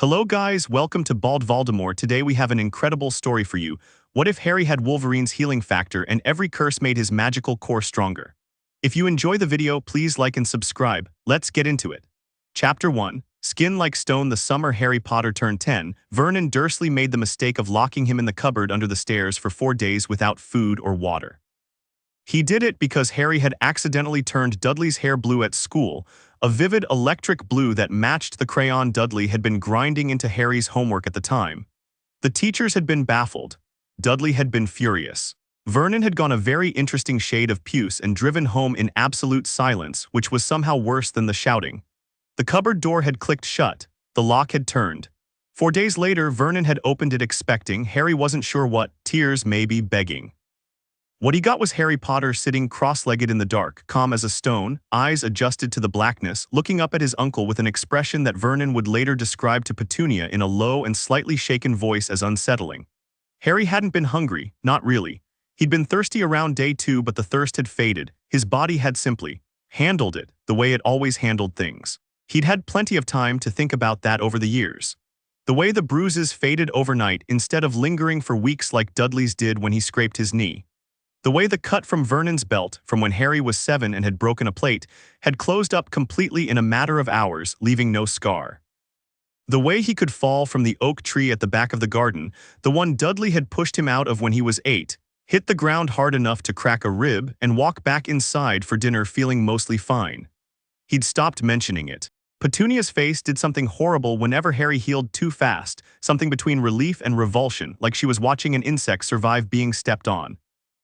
Hello guys, welcome to Bald Voldemort. Today we have an incredible story for you. What if Harry had Wolverine's healing factor and every curse made his magical core stronger? If you enjoy the video, please like and subscribe. Let's get into it. Chapter 1. Skin like stone. The summer Harry Potter turned 10, Vernon Dursley made the mistake of locking him in the cupboard under the stairs for 4 days without food or water. He did it because Harry had accidentally turned Dudley's hair blue at school, a vivid electric blue that matched the crayon Dudley had been grinding into Harry's homework at the time. The teachers had been baffled. Dudley had been furious. Vernon had gone a very interesting shade of puce and driven home in absolute silence, which was somehow worse than the shouting. The cupboard door had clicked shut. The lock had turned. 4 days later, Vernon had opened it expecting, Harry wasn't sure what, tears maybe begging. What he got was Harry Potter sitting cross-legged in the dark, calm as a stone, eyes adjusted to the blackness, looking up at his uncle with an expression that Vernon would later describe to Petunia in a low and slightly shaken voice as unsettling. Harry hadn't been hungry, not really. He'd been thirsty around day 2, but the thirst had faded. His body had simply handled it the way it always handled things. He'd had plenty of time to think about that over the years. The way the bruises faded overnight instead of lingering for weeks like Dudley's did when he scraped his knee. The way the cut from Vernon's belt, from when Harry was 7 and had broken a plate, had closed up completely in a matter of hours, leaving no scar. The way he could fall from the oak tree at the back of the garden, the one Dudley had pushed him out of when he was 8, hit the ground hard enough to crack a rib and walk back inside for dinner feeling mostly fine. He'd stopped mentioning it. Petunia's face did something horrible whenever Harry healed too fast, something between relief and revulsion, like she was watching an insect survive being stepped on.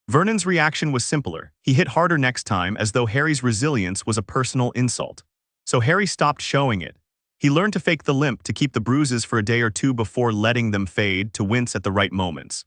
Vernon's reaction was simpler. He hit harder next time, as though Harry's resilience was a personal insult. So Harry stopped showing it. He learned to fake the limp, to keep the bruises for a day or two before letting them fade, to wince at the right moments.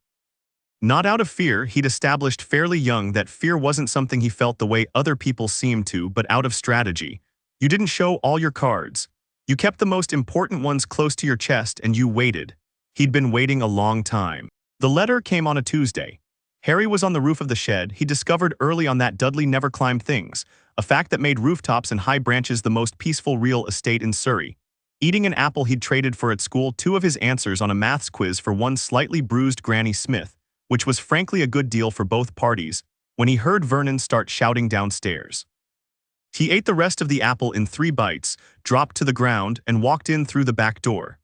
Not out of fear, he'd established fairly young that fear wasn't something he felt the way other people seemed to, but out of strategy. You didn't show all your cards. You kept the most important ones close to your chest and you waited. He'd been waiting a long time. The letter came on a Tuesday. Harry was on the roof of the shed. He discovered early on that Dudley never climbed things, a fact that made rooftops and high branches the most peaceful real estate in Surrey. Eating an apple he'd traded for at school 2 of his answers on a maths quiz for one slightly bruised Granny Smith, which was frankly a good deal for both parties, when he heard Vernon start shouting downstairs. He ate the rest of the apple in 3 bites, dropped to the ground, and walked in through the back door.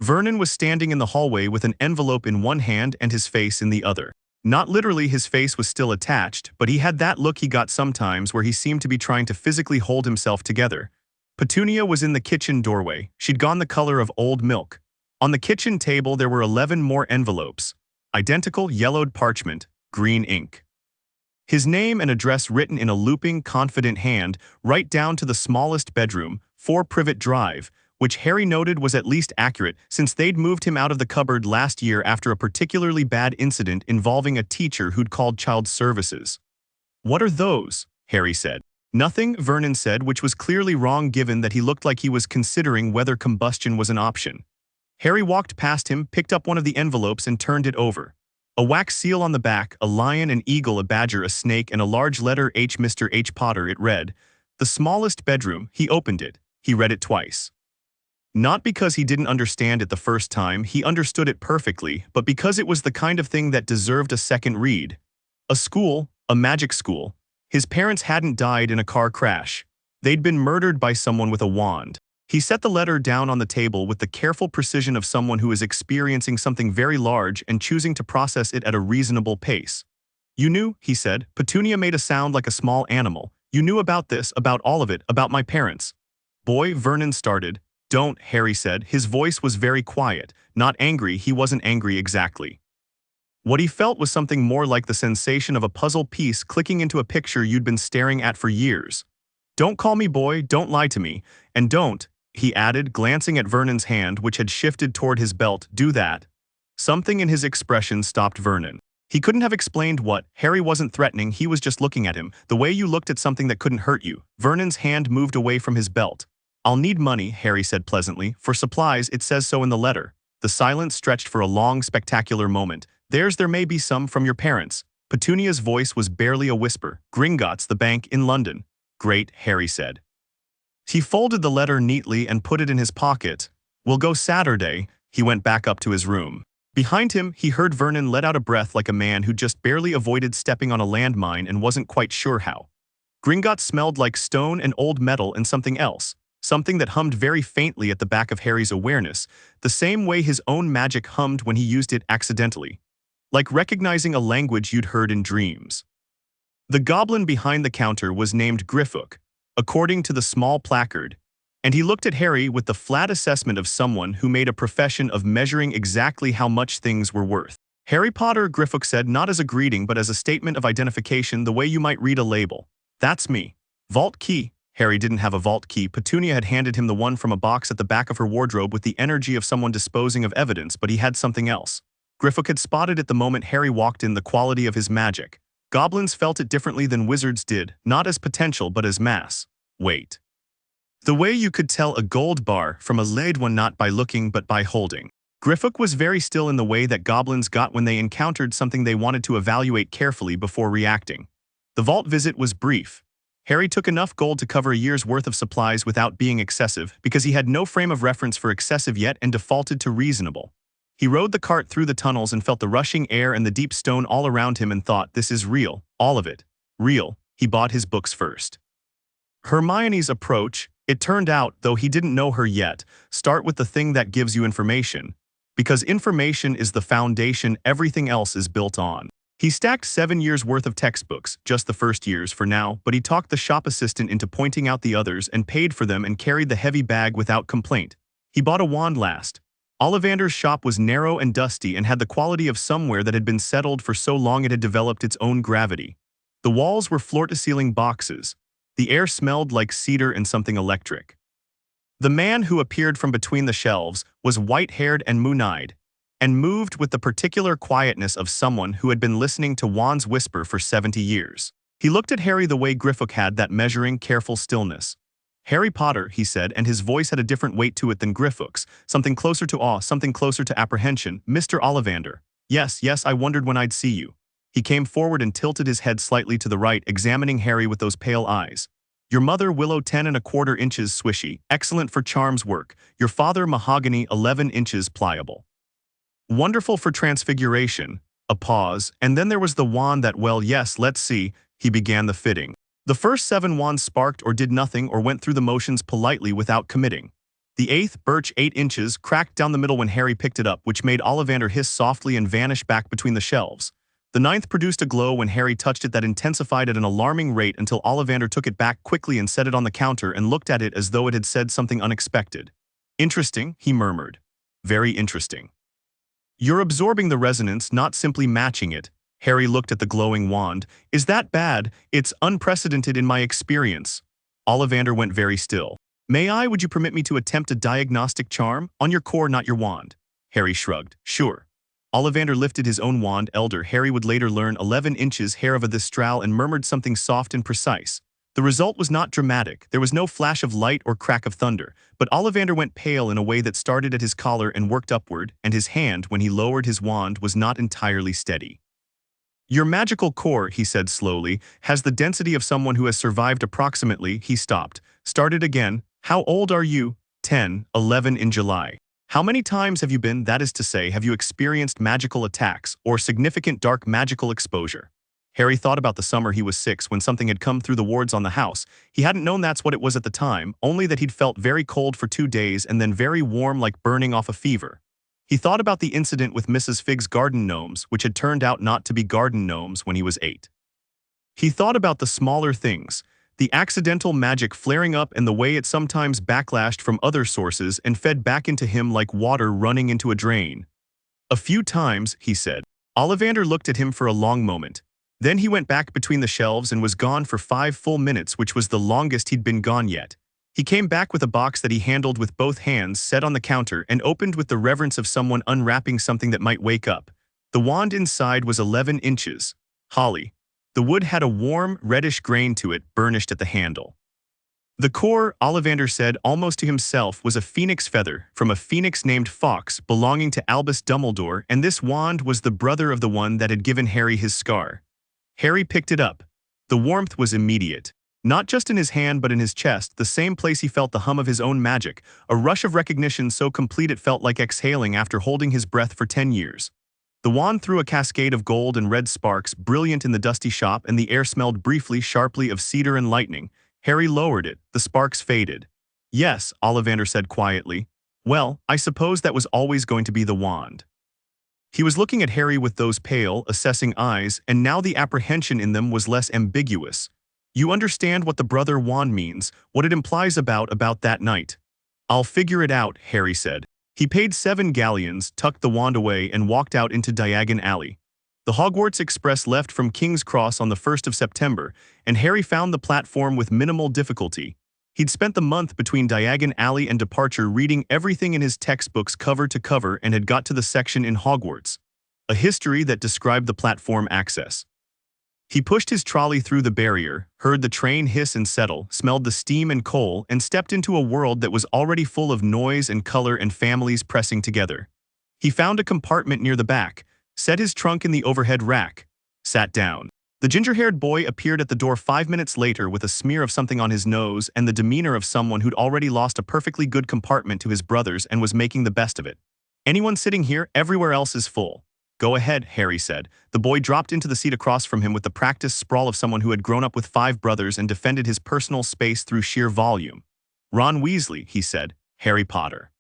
Vernon was standing in the hallway with an envelope in one hand and his face in the other. Not literally, his face was still attached, but he had that look he got sometimes where he seemed to be trying to physically hold himself together. Petunia was in the kitchen doorway. She'd gone the color of old milk. On the kitchen table there were 11 more envelopes. Identical yellowed parchment, green ink. His name and address written in a looping, confident hand, right down to the smallest bedroom, 4 Privet Drive, which Harry noted was at least accurate since they'd moved him out of the cupboard last year after a particularly bad incident involving a teacher who'd called child services. "What are those?" Harry said. "Nothing," Vernon said, which was clearly wrong given that he looked like he was considering whether combustion was an option. Harry walked past him, picked up one of the envelopes and turned it over. A wax seal on the back, a lion, an eagle, a badger, a snake, and a large letter H. Mr. H. Potter, it read. The smallest bedroom. He opened it. He read it twice. Not because he didn't understand it the first time, he understood it perfectly, but because it was the kind of thing that deserved a second read. A school, a magic school. His parents hadn't died in a car crash. They'd been murdered by someone with a wand. He set the letter down on the table with the careful precision of someone who is experiencing something very large and choosing to process it at a reasonable pace. "You knew," he said. Petunia made a sound like a small animal. "You knew about this, about all of it, about my parents." "Boy," Vernon started. "Don't," Harry said. His voice was very quiet. Not angry, he wasn't angry exactly. What he felt was something more like the sensation of a puzzle piece clicking into a picture you'd been staring at for years. "Don't call me boy, don't lie to me, and don't," he added, glancing at Vernon's hand which had shifted toward his belt, "do that." Something in his expression stopped Vernon. He couldn't have explained what. Harry wasn't threatening, he was just looking at him, the way you looked at something that couldn't hurt you. Vernon's hand moved away from his belt. "I'll need money," Harry said pleasantly. "For supplies, it says so in the letter." The silence stretched for a long, spectacular moment. There may be some from your parents." Petunia's voice was barely a whisper. "Gringotts, the bank in London." "Great," Harry said. He folded the letter neatly and put it in his pocket. "We'll go Saturday." He went back up to his room. Behind him, he heard Vernon let out a breath like a man who just barely avoided stepping on a landmine and wasn't quite sure how. Gringotts smelled like stone and old metal and something else, something that hummed very faintly at the back of Harry's awareness, the same way his own magic hummed when he used it accidentally. Like recognizing a language you'd heard in dreams. The goblin behind the counter was named Griffook, according to the small placard, and he looked at Harry with the flat assessment of someone who made a profession of measuring exactly how much things were worth. "Harry Potter," Griffook said, not as a greeting but as a statement of identification, the way you might read a label. "That's me." "Vault key." Harry didn't have a vault key. Petunia had handed him the one from a box at the back of her wardrobe with the energy of someone disposing of evidence, but he had something else. Griffook had spotted it the moment Harry walked in, the quality of his magic. Goblins felt it differently than wizards did, not as potential but as mass. Wait. The way you could tell a gold bar from a lead one not by looking but by holding. Griffook was very still in the way that goblins got when they encountered something they wanted to evaluate carefully before reacting. The vault visit was brief. Harry took enough gold to cover a year's worth of supplies without being excessive, because he had no frame of reference for excessive yet and defaulted to reasonable. He rode the cart through the tunnels and felt the rushing air and the deep stone all around him and thought, this is real, all of it. Real. He bought his books first. Hermione's approach, it turned out, though he didn't know her yet, start with the thing that gives you information. Because information is the foundation everything else is built on. He stacked 7 years' worth of textbooks, just the first year's for now, but he talked the shop assistant into pointing out the others and paid for them and carried the heavy bag without complaint. He bought a wand last. Ollivander's shop was narrow and dusty and had the quality of somewhere that had been settled for so long it had developed its own gravity. The walls were floor-to-ceiling boxes. The air smelled like cedar and something electric. The man who appeared from between the shelves was white-haired and moon-eyed, and moved with the particular quietness of someone who had been listening to Wands whisper for 70 years. He looked at Harry the way Griffook had, that measuring, careful stillness. "Harry Potter," he said, and his voice had a different weight to it than Griffook's, something closer to awe, something closer to apprehension. "Mr. Ollivander. Yes, I wondered when I'd see you." He came forward and tilted his head slightly to the right, examining Harry with those pale eyes. "Your mother, willow, 10¼ inches swishy, excellent for charms work. Your father, mahogany, 11 inches pliable. Wonderful for transfiguration." A pause, and then there was the wand that, well, yes, let's see. He began the fitting. The first 7 wands sparked or did nothing or went through the motions politely without committing. The 8th, birch, 8 inches, cracked down the middle when Harry picked it up, which made Ollivander hiss softly and vanish back between the shelves. The 9th produced a glow when Harry touched it that intensified at an alarming rate until Ollivander took it back quickly and set it on the counter and looked at it as though it had said something unexpected. "Interesting," he murmured. "Very interesting. You're absorbing the resonance, not simply matching it." Harry looked at the glowing wand. "Is that bad? It's unprecedented in my experience." Ollivander went very still. Would you permit me to attempt a diagnostic charm? On your core, not your wand." Harry shrugged. "Sure." Ollivander lifted his own wand, elder Harry would later learn, 11 inches hair of a thistral, and murmured something soft and precise. The result was not dramatic. There was no flash of light or crack of thunder, but Ollivander went pale in a way that started at his collar and worked upward, and his hand, when he lowered his wand, was not entirely steady. "Your magical core," he said slowly, "has the density of someone who has survived approximately." He stopped. Started again. "How old are you?" 10, 11 in July. "How many times have you been, that is to say, have you experienced magical attacks or significant dark magical exposure?" Harry thought about the summer he was 6 when something had come through the wards on the house. He hadn't known that's what it was at the time, only that he'd felt very cold for 2 days and then very warm like burning off a fever. He thought about the incident with Mrs. Figg's garden gnomes, which had turned out not to be garden gnomes when he was 8. He thought about the smaller things, the accidental magic flaring up and the way it sometimes backlashed from other sources and fed back into him like water running into a drain. "A few times," he said. Ollivander looked at him for a long moment. Then he went back between the shelves and was gone for 5 full minutes, which was the longest he'd been gone yet. He came back with a box that he handled with both hands, set on the counter, and opened with the reverence of someone unwrapping something that might wake up. The wand inside was 11 inches. Holly. The wood had a warm, reddish grain to it, burnished at the handle. The core, Ollivander said almost to himself, was a phoenix feather from a phoenix named Fawkes, belonging to Albus Dumbledore, and this wand was the brother of the one that had given Harry his scar. Harry picked it up. The warmth was immediate. Not just in his hand but in his chest, the same place he felt the hum of his own magic, a rush of recognition so complete it felt like exhaling after holding his breath for 10 years. The wand threw a cascade of gold and red sparks, brilliant in the dusty shop, and the air smelled briefly, sharply of cedar and lightning. Harry lowered it. The sparks faded. Yes, Ollivander said quietly. Well, I suppose that was always going to be the wand. He was looking at Harry with those pale, assessing eyes, and now the apprehension in them was less ambiguous. You understand what the brother wand means, what it implies about that night. I'll figure it out, Harry said. He paid 7 galleons, tucked the wand away, and walked out into Diagon Alley. The Hogwarts Express left from King's Cross on the 1st of September, and Harry found the platform with minimal difficulty. He'd spent the month between Diagon Alley and departure reading everything in his textbooks cover to cover and had got to the section in Hogwarts, a history that described the platform access. He pushed his trolley through the barrier, heard the train hiss and settle, smelled the steam and coal, and stepped into a world that was already full of noise and color and families pressing together. He found a compartment near the back, set his trunk in the overhead rack, sat down. The ginger-haired boy appeared at the door 5 minutes later with a smear of something on his nose and the demeanor of someone who'd already lost a perfectly good compartment to his brothers and was making the best of it. Anyone sitting here, everywhere else is full. Go ahead, Harry said. The boy dropped into the seat across from him with the practiced sprawl of someone who had grown up with 5 brothers and defended his personal space through sheer volume. Ron Weasley, he said. Harry Potter.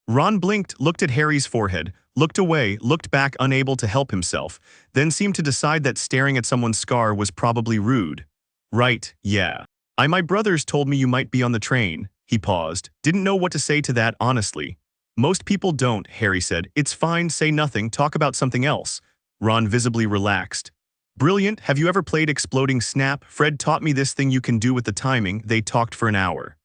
Ron blinked, looked at Harry's forehead, looked away, looked back unable to help himself, then seemed to decide that staring at someone's scar was probably rude. Right, yeah. My brothers told me you might be on the train. He paused. Didn't know what to say to that, honestly. Most people don't, Harry said. It's fine, say nothing, talk about something else. Ron visibly relaxed. Brilliant, have you ever played Exploding Snap? Fred taught me this thing you can do with the timing. They talked for an hour.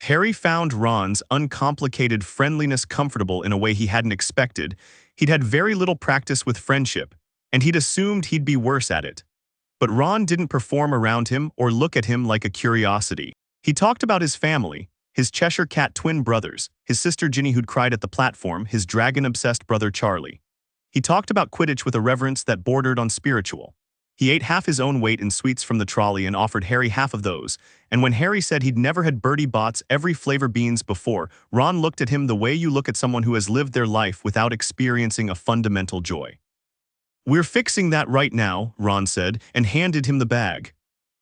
Harry found Ron's uncomplicated friendliness comfortable in a way he hadn't expected. He'd had very little practice with friendship, and he'd assumed he'd be worse at it. But Ron didn't perform around him or look at him like a curiosity. He talked about his family, his Cheshire Cat twin brothers, his sister Ginny who'd cried at the platform, his dragon-obsessed brother Charlie. He talked about Quidditch with a reverence that bordered on spiritual. He ate half his own weight in sweets from the trolley and offered Harry half of those, and when Harry said he'd never had Bertie Bott's every flavor beans before, Ron looked at him the way you look at someone who has lived their life without experiencing a fundamental joy. We're fixing that right now, Ron said, and handed him the bag.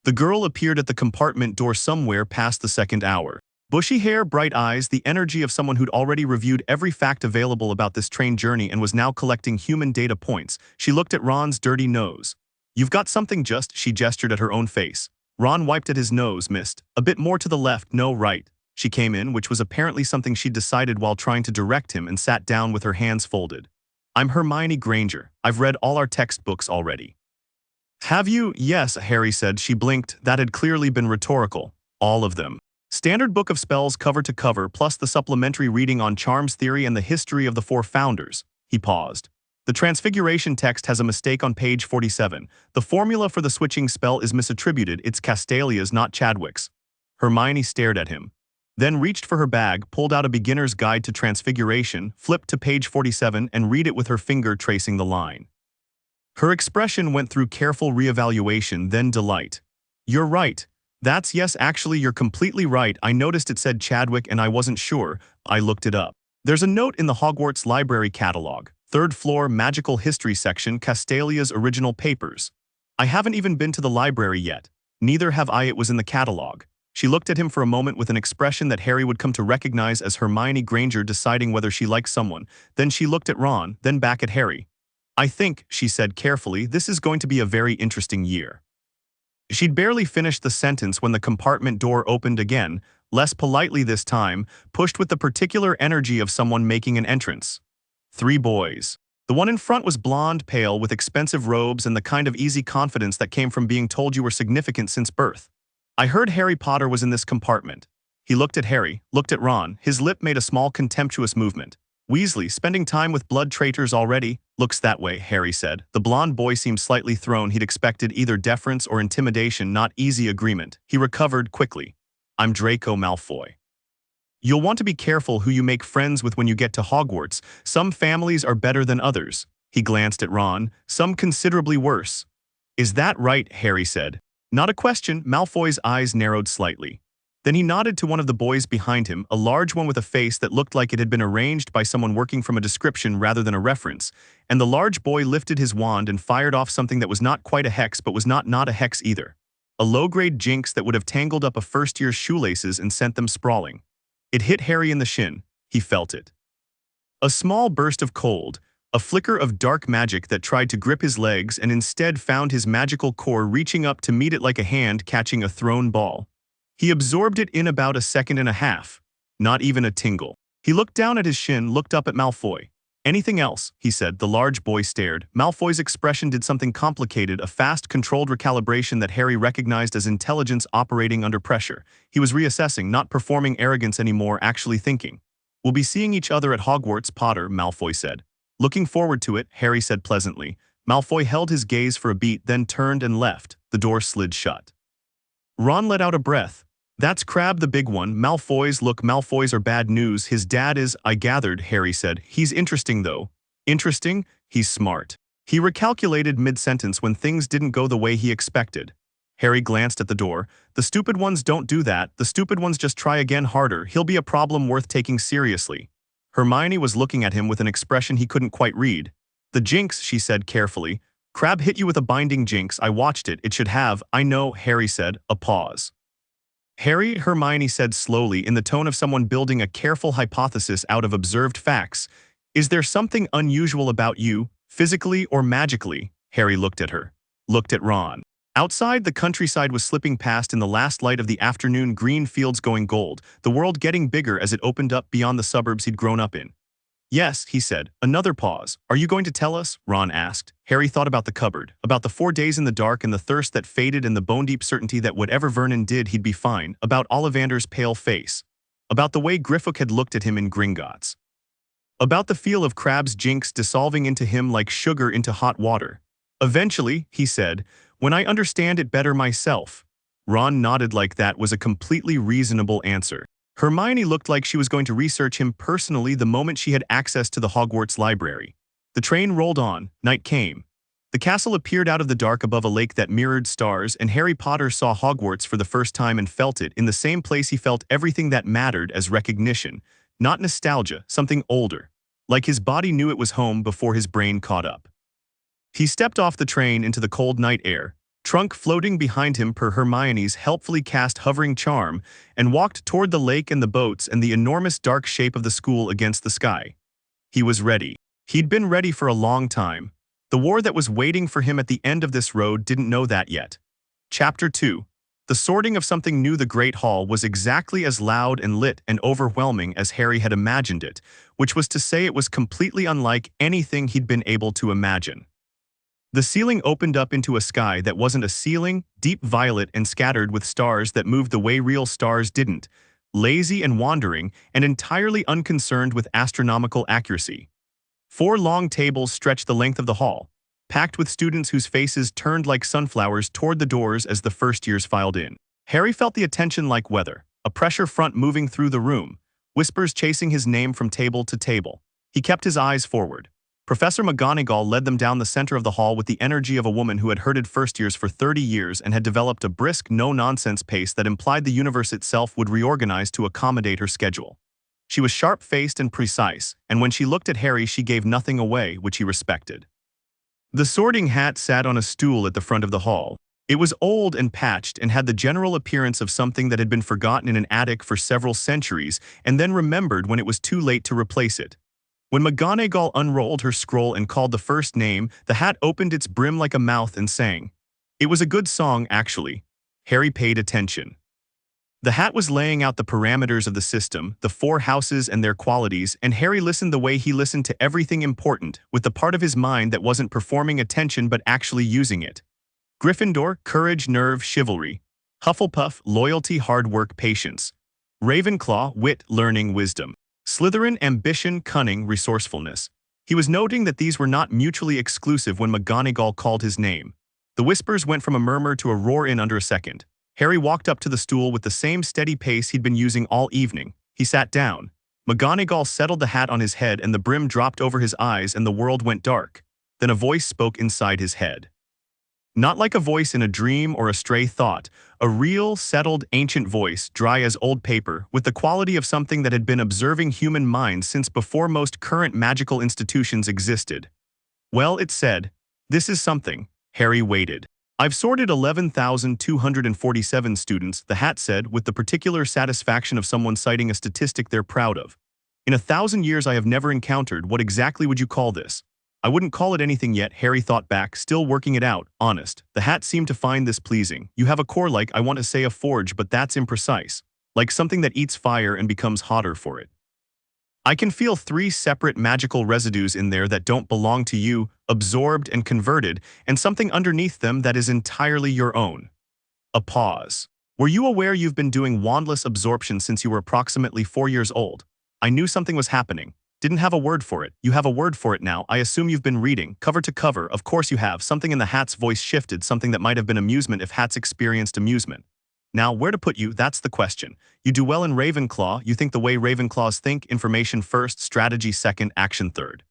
The girl appeared at the compartment door somewhere past the 2nd hour. Bushy hair, bright eyes, the energy of someone who'd already reviewed every fact available about this train journey and was now collecting human data points. She looked at Ron's dirty nose. You've got something just, she gestured at her own face. Ron wiped at his nose, missed. A bit more to the left, no right. She came in, which was apparently something she'd decided while trying to direct him, and sat down with her hands folded. I'm Hermione Granger. I've read all our textbooks already. Have you? Yes, Harry said. She blinked. That had clearly been rhetorical. All of them. Standard book of spells cover to cover, plus the supplementary reading on charms theory and the history of the 4 founders. He paused. The Transfiguration text has a mistake on page 47. The formula for the switching spell is misattributed. It's Castalia's, not Chadwick's. Hermione stared at him, then reached for her bag, pulled out a beginner's guide to Transfiguration, flipped to page 47 and read it with her finger tracing the line. Her expression went through careful reevaluation, then delight. You're right. Yes, actually you're completely right. I noticed it said Chadwick and I wasn't sure. I looked it up. There's a note in the Hogwarts library catalog. 3rd floor, magical history section, Castalia's original papers. I haven't even been to the library yet. Neither have I. It was in the catalog. She looked at him for a moment with an expression that Harry would come to recognize as Hermione Granger deciding whether she liked someone. Then she looked at Ron, then back at Harry. I think, she said carefully, this is going to be a very interesting year. She'd barely finished the sentence when the compartment door opened again, less politely this time, pushed with the particular energy of someone making an entrance. 3 boys. The one in front was blonde, pale, with expensive robes and the kind of easy confidence that came from being told you were significant since birth. I heard Harry Potter was in this compartment. He looked at Harry, looked at Ron, his lip made a small contemptuous movement. Weasley, spending time with blood traitors already? Looks that way, Harry said. The blonde boy seemed slightly thrown. He'd expected either deference or intimidation, not easy agreement. He recovered quickly. I'm Draco Malfoy. You'll want to be careful who you make friends with when you get to Hogwarts. Some families are better than others. He glanced at Ron. Some considerably worse. Is that right? Harry said. Not a question, Malfoy's eyes narrowed slightly. Then he nodded to one of the boys behind him, a large one with a face that looked like it had been arranged by someone working from a description rather than a reference, and the large boy lifted his wand and fired off something that was not quite a hex but was not a hex either. A low-grade jinx that would have tangled up a first-year's shoelaces and sent them sprawling. It hit Harry in the shin. He felt it. A small burst of cold, a flicker of dark magic that tried to grip his legs and instead found his magical core reaching up to meet it like a hand catching a thrown ball. He absorbed it in about a second and a half. Not even a tingle. He looked down at his shin, looked up at Malfoy. "Anything else?" he said. The large boy stared. Malfoy's expression did something complicated, a fast, controlled recalibration that Harry recognized as intelligence operating under pressure. He was reassessing, not performing arrogance anymore, actually thinking. "We'll be seeing each other at Hogwarts, Potter," Malfoy said. "Looking forward to it," Harry said pleasantly. Malfoy held his gaze for a beat, then turned and left. The door slid shut. Ron let out a breath. "That's Crabbe the big one. Malfoys are bad news. His dad is, I gathered," Harry said. "He's interesting though." "Interesting? He's smart." He recalculated mid-sentence when things didn't go the way he expected. Harry glanced at the door. "The stupid ones don't do that. The stupid ones just try again harder. He'll be a problem worth taking seriously." Hermione was looking at him with an expression he couldn't quite read. "The jinx," she said carefully. "Crabbe hit you with a binding jinx. I watched it. It should have." "I know," Harry said. A pause. "Harry," Hermione said slowly in the tone of someone building a careful hypothesis out of observed facts, "is there something unusual about you, physically or magically?" Harry looked at her. Looked at Ron. Outside, the countryside was slipping past in the last light of the afternoon, green fields going gold, the world getting bigger as it opened up beyond the suburbs he'd grown up in. "Yes," he said. Another pause. "Are you going to tell us?" Ron asked. Harry thought about the cupboard, about the 4 days in the dark and the thirst that faded and the bone-deep certainty that whatever Vernon did he'd be fine, about Ollivander's pale face, about the way Griffook had looked at him in Gringotts, about the feel of Crabbe's jinx dissolving into him like sugar into hot water. "Eventually," he said, "when I understand it better myself." Ron nodded like that was a completely reasonable answer. Hermione looked like she was going to research him personally the moment she had access to the Hogwarts library. The train rolled on. Night came. The castle appeared out of the dark above a lake that mirrored stars, and Harry Potter saw Hogwarts for the first time and felt it in the same place he felt everything that mattered as recognition, not nostalgia, something older. Like his body knew it was home before his brain caught up. He stepped off the train into the cold night air, trunk floating behind him per Hermione's helpfully cast hovering charm, and walked toward the lake and the boats and the enormous dark shape of the school against the sky. He was ready. He'd been ready for a long time. The war that was waiting for him at the end of this road didn't know that yet. Chapter 2. The sorting of something new. The Great Hall was exactly as loud and lit and overwhelming as Harry had imagined it, which was to say it was completely unlike anything he'd been able to imagine. The ceiling opened up into a sky that wasn't a ceiling, deep violet and scattered with stars that moved the way real stars didn't, lazy and wandering and entirely unconcerned with astronomical accuracy. 4 long tables stretched the length of the hall, packed with students whose faces turned like sunflowers toward the doors as the first years filed in. Harry felt the attention like weather, a pressure front moving through the room, whispers chasing his name from table to table. He kept his eyes forward. Professor McGonagall led them down the center of the hall with the energy of a woman who had herded first-years for 30 years and had developed a brisk, no-nonsense pace that implied the universe itself would reorganize to accommodate her schedule. She was sharp-faced and precise, and when she looked at Harry she gave nothing away, which he respected. The Sorting Hat sat on a stool at the front of the hall. It was old and patched and had the general appearance of something that had been forgotten in an attic for several centuries and then remembered when it was too late to replace it. When McGonagall unrolled her scroll and called the first name, the hat opened its brim like a mouth and sang. It was a good song, actually. Harry paid attention. The hat was laying out the parameters of the system, the 4 houses and their qualities, and Harry listened the way he listened to everything important, with the part of his mind that wasn't performing attention but actually using it. Gryffindor, courage, nerve, chivalry. Hufflepuff, loyalty, hard work, patience. Ravenclaw, wit, learning, wisdom. Slytherin, ambition, cunning, resourcefulness. He was noting that these were not mutually exclusive when McGonagall called his name. The whispers went from a murmur to a roar in under a second. Harry walked up to the stool with the same steady pace he'd been using all evening. He sat down. McGonagall settled the hat on his head and the brim dropped over his eyes and the world went dark. Then a voice spoke inside his head. Not like a voice in a dream or a stray thought, a real, settled, ancient voice, dry as old paper, with the quality of something that had been observing human minds since before most current magical institutions existed. Well, it said, "This is something." Harry waited. "I've sorted 11,247 students," the hat said, with the particular satisfaction of someone citing a statistic they're proud of. "In 1,000 years I have never encountered. What exactly would you call this?" "I wouldn't call it anything yet," Harry thought back, still working it out, honest. The hat seemed to find this pleasing. "You have a core like, I want to say a forge, but that's imprecise. Like something that eats fire and becomes hotter for it. I can feel 3 separate magical residues in there that don't belong to you, absorbed and converted, and something underneath them that is entirely your own." A pause. "Were you aware you've been doing wandless absorption since you were approximately 4 years old?" "I knew something was happening. Didn't have a word for it." "You have a word for it now. I assume you've been reading, cover to cover." "Of course you have." Something in the hat's voice shifted, something that might have been amusement if hats experienced amusement. "Now, where to put you, that's the question. You do well in Ravenclaw. You think the way Ravenclaws think, information first, strategy second, action third.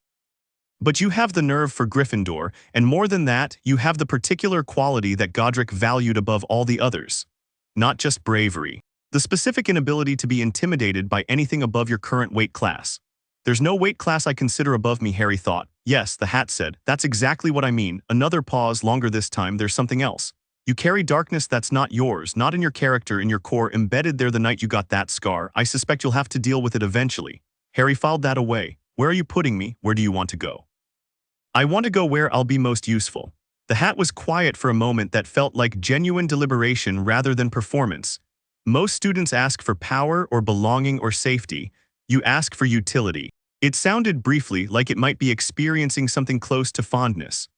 But you have the nerve for Gryffindor, and more than that, you have the particular quality that Godric valued above all the others. Not just bravery. The specific inability to be intimidated by anything above your current weight class." "There's no weight class I consider above me," Harry thought. "Yes," the hat said. "That's exactly what I mean." Another pause, longer this time. "There's something else. You carry darkness that's not yours, not in your character, in your core, embedded there the night you got that scar. I suspect you'll have to deal with it eventually." Harry filed that away. "Where are you putting me? Where do you want to go?" "I want to go where I'll be most useful." The hat was quiet for a moment that felt like genuine deliberation rather than performance. "Most students ask for power or belonging or safety. You ask for utility." It sounded briefly like it might be experiencing something close to fondness.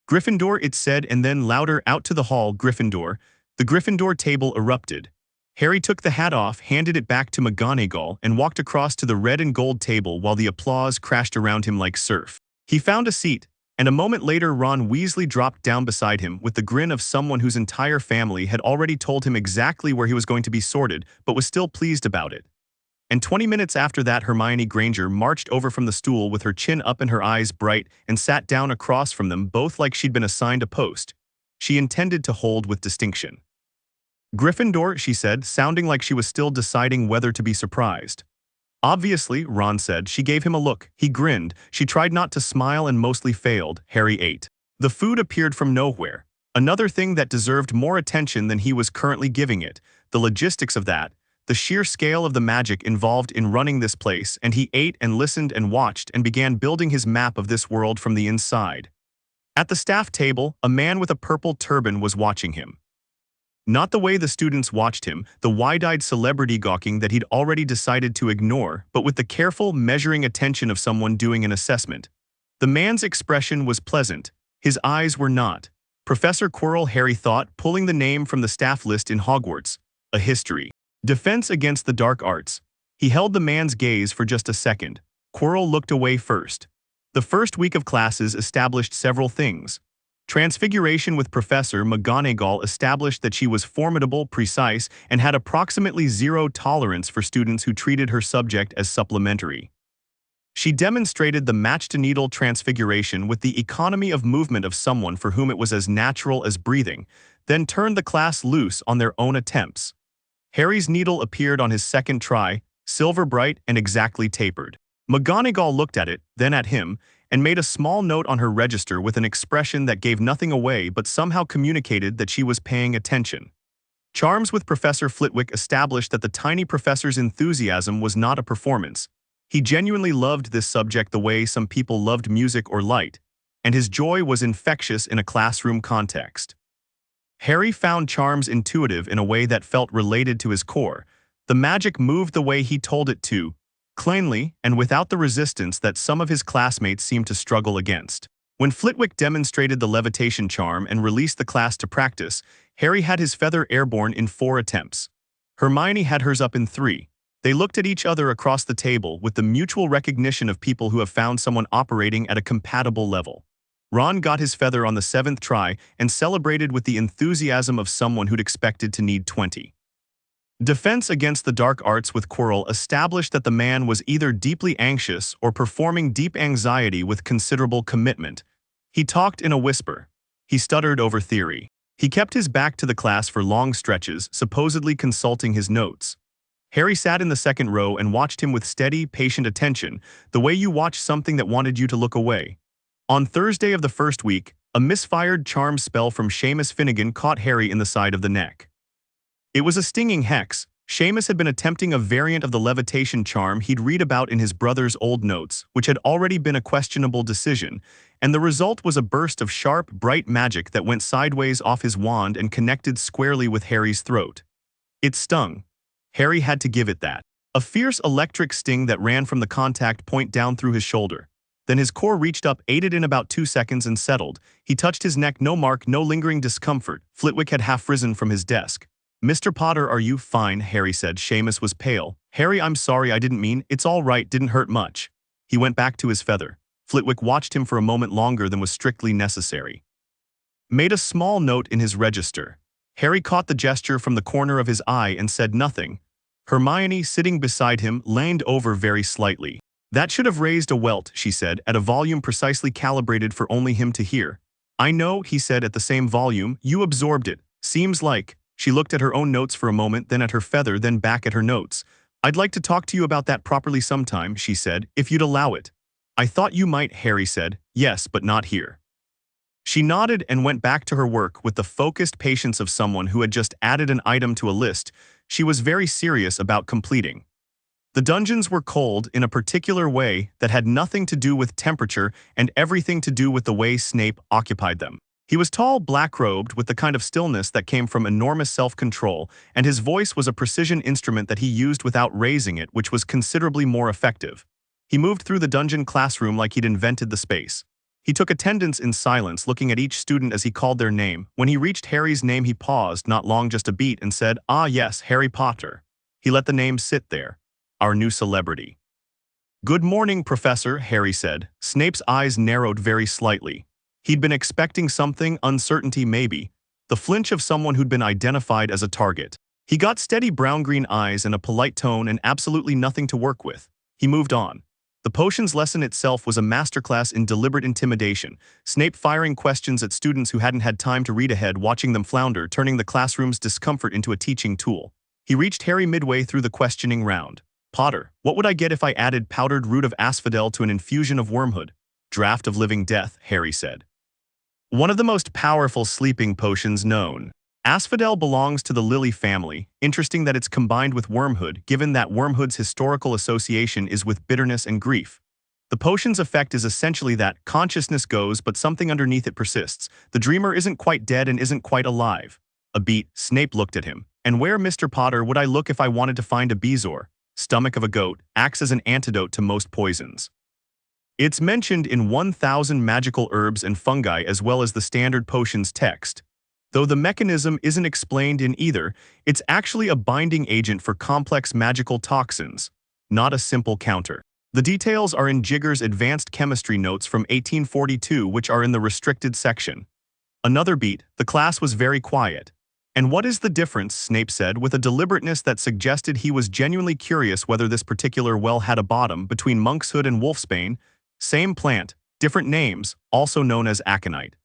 "Gryffindor," it said, and then louder, "Out to the hall, Gryffindor." The Gryffindor table erupted. Harry took the hat off, handed it back to McGonagall, and walked across to the red and gold table while the applause crashed around him like surf. He found a seat, and a moment later Ron Weasley dropped down beside him with the grin of someone whose entire family had already told him exactly where he was going to be sorted, but was still pleased about it. And 20 minutes after that, Hermione Granger marched over from the stool with her chin up and her eyes bright and sat down across from them both like she'd been assigned a post she intended to hold with distinction. "Gryffindor," she said, sounding like she was still deciding whether to be surprised. "Obviously," Ron said. She gave him a look. He grinned. She tried not to smile and mostly failed. Harry ate. The food appeared from nowhere. Another thing that deserved more attention than he was currently giving it. The logistics of that. The sheer scale of the magic involved in running this place, and he ate and listened and watched and began building his map of this world from the inside. At the staff table, a man with a purple turban was watching him. Not the way the students watched him, the wide-eyed celebrity gawking that he'd already decided to ignore, but with the careful, measuring attention of someone doing an assessment. The man's expression was pleasant. His eyes were not. Professor Quirrell, Harry thought, pulling the name from the staff list in Hogwarts. A history. Defense against the dark arts. He held the man's gaze for just a second. Quirrell looked away first. The first week of classes established several things. Transfiguration with Professor McGonagall established that she was formidable, precise, and had approximately zero tolerance for students who treated her subject as supplementary. She demonstrated the match-to-needle transfiguration with the economy of movement of someone for whom it was as natural as breathing, then turned the class loose on their own attempts. Harry's needle appeared on his second try, silver bright and exactly tapered. McGonagall looked at it, then at him, and made a small note on her register with an expression that gave nothing away but somehow communicated that she was paying attention. Charms with Professor Flitwick established that the tiny professor's enthusiasm was not a performance. He genuinely loved this subject the way some people loved music or light, and his joy was infectious in a classroom context. Harry found Charms intuitive in a way that felt related to his core. The magic moved the way he told it to, cleanly and without the resistance that some of his classmates seemed to struggle against. When Flitwick demonstrated the levitation charm and released the class to practice, Harry had his feather airborne in 4 attempts. Hermione had hers up in 3. They looked at each other across the table with the mutual recognition of people who have found someone operating at a compatible level. Ron got his feather on the 7th try and celebrated with the enthusiasm of someone who'd expected to need 20. Defense against the dark arts with Quirrell established that the man was either deeply anxious or performing deep anxiety with considerable commitment. He talked in a whisper. He stuttered over theory. He kept his back to the class for long stretches, supposedly consulting his notes. Harry sat in the second row and watched him with steady, patient attention, the way you watch something that wanted you to look away. On Thursday of the first week, a misfired charm spell from Seamus Finnegan caught Harry in the side of the neck. It was a stinging hex. Seamus had been attempting a variant of the levitation charm he'd read about in his brother's old notes, which had already been a questionable decision, and the result was a burst of sharp, bright magic that went sideways off his wand and connected squarely with Harry's throat. It stung. Harry had to give it that. A fierce electric sting that ran from the contact point down through his shoulder. Then his core reached up, ate it in about 2 seconds and settled. He touched his neck, no mark, no lingering discomfort. Flitwick had half risen from his desk. "Mr. Potter, are you fine?" Harry said. Seamus was pale. "Harry, I'm sorry, I didn't mean, it's all right, didn't hurt much." He went back to his feather. Flitwick watched him for a moment longer than was strictly necessary. Made a small note in his register. Harry caught the gesture from the corner of his eye and said nothing. Hermione, sitting beside him, leaned over very slightly. "That should have raised a welt," she said, at a volume precisely calibrated for only him to hear. "I know," he said at the same volume, "you absorbed it. Seems like." She looked at her own notes for a moment, then at her feather, then back at her notes. "I'd like to talk to you about that properly sometime," she said, "if you'd allow it." "I thought you might," Harry said. "Yes, but not here." She nodded and went back to her work with the focused patience of someone who had just added an item to a list she was very serious about completing. The dungeons were cold in a particular way that had nothing to do with temperature and everything to do with the way Snape occupied them. He was tall, black-robed, with the kind of stillness that came from enormous self-control, and his voice was a precision instrument that he used without raising it, which was considerably more effective. He moved through the dungeon classroom like he'd invented the space. He took attendance in silence, looking at each student as he called their name. When he reached Harry's name, he paused, not long, just a beat, and said, "Ah yes, Harry Potter." He let the name sit there. Our new celebrity. "Good morning, Professor," Harry said. Snape's eyes narrowed very slightly. He'd been expecting something, uncertainty maybe, the flinch of someone who'd been identified as a target. He got steady brown-green eyes and a polite tone and absolutely nothing to work with. He moved on. The potions lesson itself was a masterclass in deliberate intimidation, Snape firing questions at students who hadn't had time to read ahead, watching them flounder, turning the classroom's discomfort into a teaching tool. He reached Harry midway through the questioning round. "Potter, what would I get if I added powdered root of asphodel to an infusion of wormhood?" "Draught of living death," Harry said. "One of the most powerful sleeping potions known. Asphodel belongs to the lily family. Interesting that it's combined with wormhood, given that wormhood's historical association is with bitterness and grief. The potion's effect is essentially that consciousness goes, but something underneath it persists. The dreamer isn't quite dead and isn't quite alive." A beat. Snape looked at him. "And where, Mr. Potter, would I look if I wanted to find a bezoar?" "Stomach of a goat. Acts as an antidote to most poisons. It's mentioned in 1,000 magical herbs and fungi as well as the standard potions text. Though the mechanism isn't explained in either, it's actually a binding agent for complex magical toxins, not a simple counter. The details are in Jigger's advanced chemistry notes from 1842, which are in the restricted section." Another beat. The class was very quiet. "And what is the difference?" Snape said, with a deliberateness that suggested he was genuinely curious whether this particular well had a bottom, "between monkshood and wolfsbane." "Same plant, different names, also known as aconite."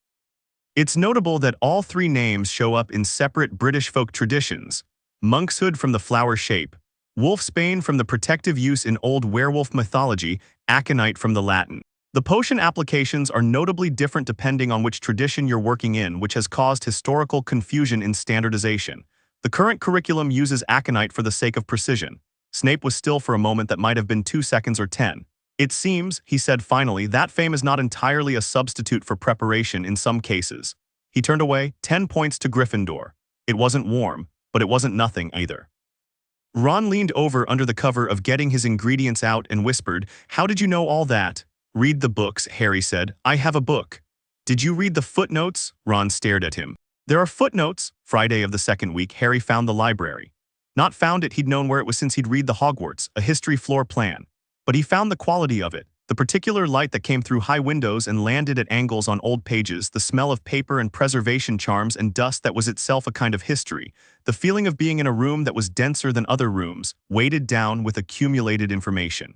It's notable that all three names show up in separate British folk traditions. Monkshood from the flower shape, wolfsbane from the protective use in old werewolf mythology, aconite from the Latin. The potion applications are notably different depending on which tradition you're working in, which has caused historical confusion in standardization. The current curriculum uses aconite for the sake of precision. Snape was still for a moment that might have been 2 seconds or 10. "It seems," he said finally, "that fame is not entirely a substitute for preparation in some cases." He turned away. 10 points to Gryffindor. It wasn't warm, but it wasn't nothing either. Ron leaned over under the cover of getting his ingredients out and whispered, "How did you know all that?" "Read the books," Harry said. "I have a book." "Did you read the footnotes?" Ron stared at him. "There are footnotes." Friday of the second week, Harry found the library. Not found it, he'd known where it was since he'd read the Hogwarts, a history floor plan. But he found the quality of it, the particular light that came through high windows and landed at angles on old pages, the smell of paper and preservation charms and dust that was itself a kind of history, the feeling of being in a room that was denser than other rooms, weighted down with accumulated information.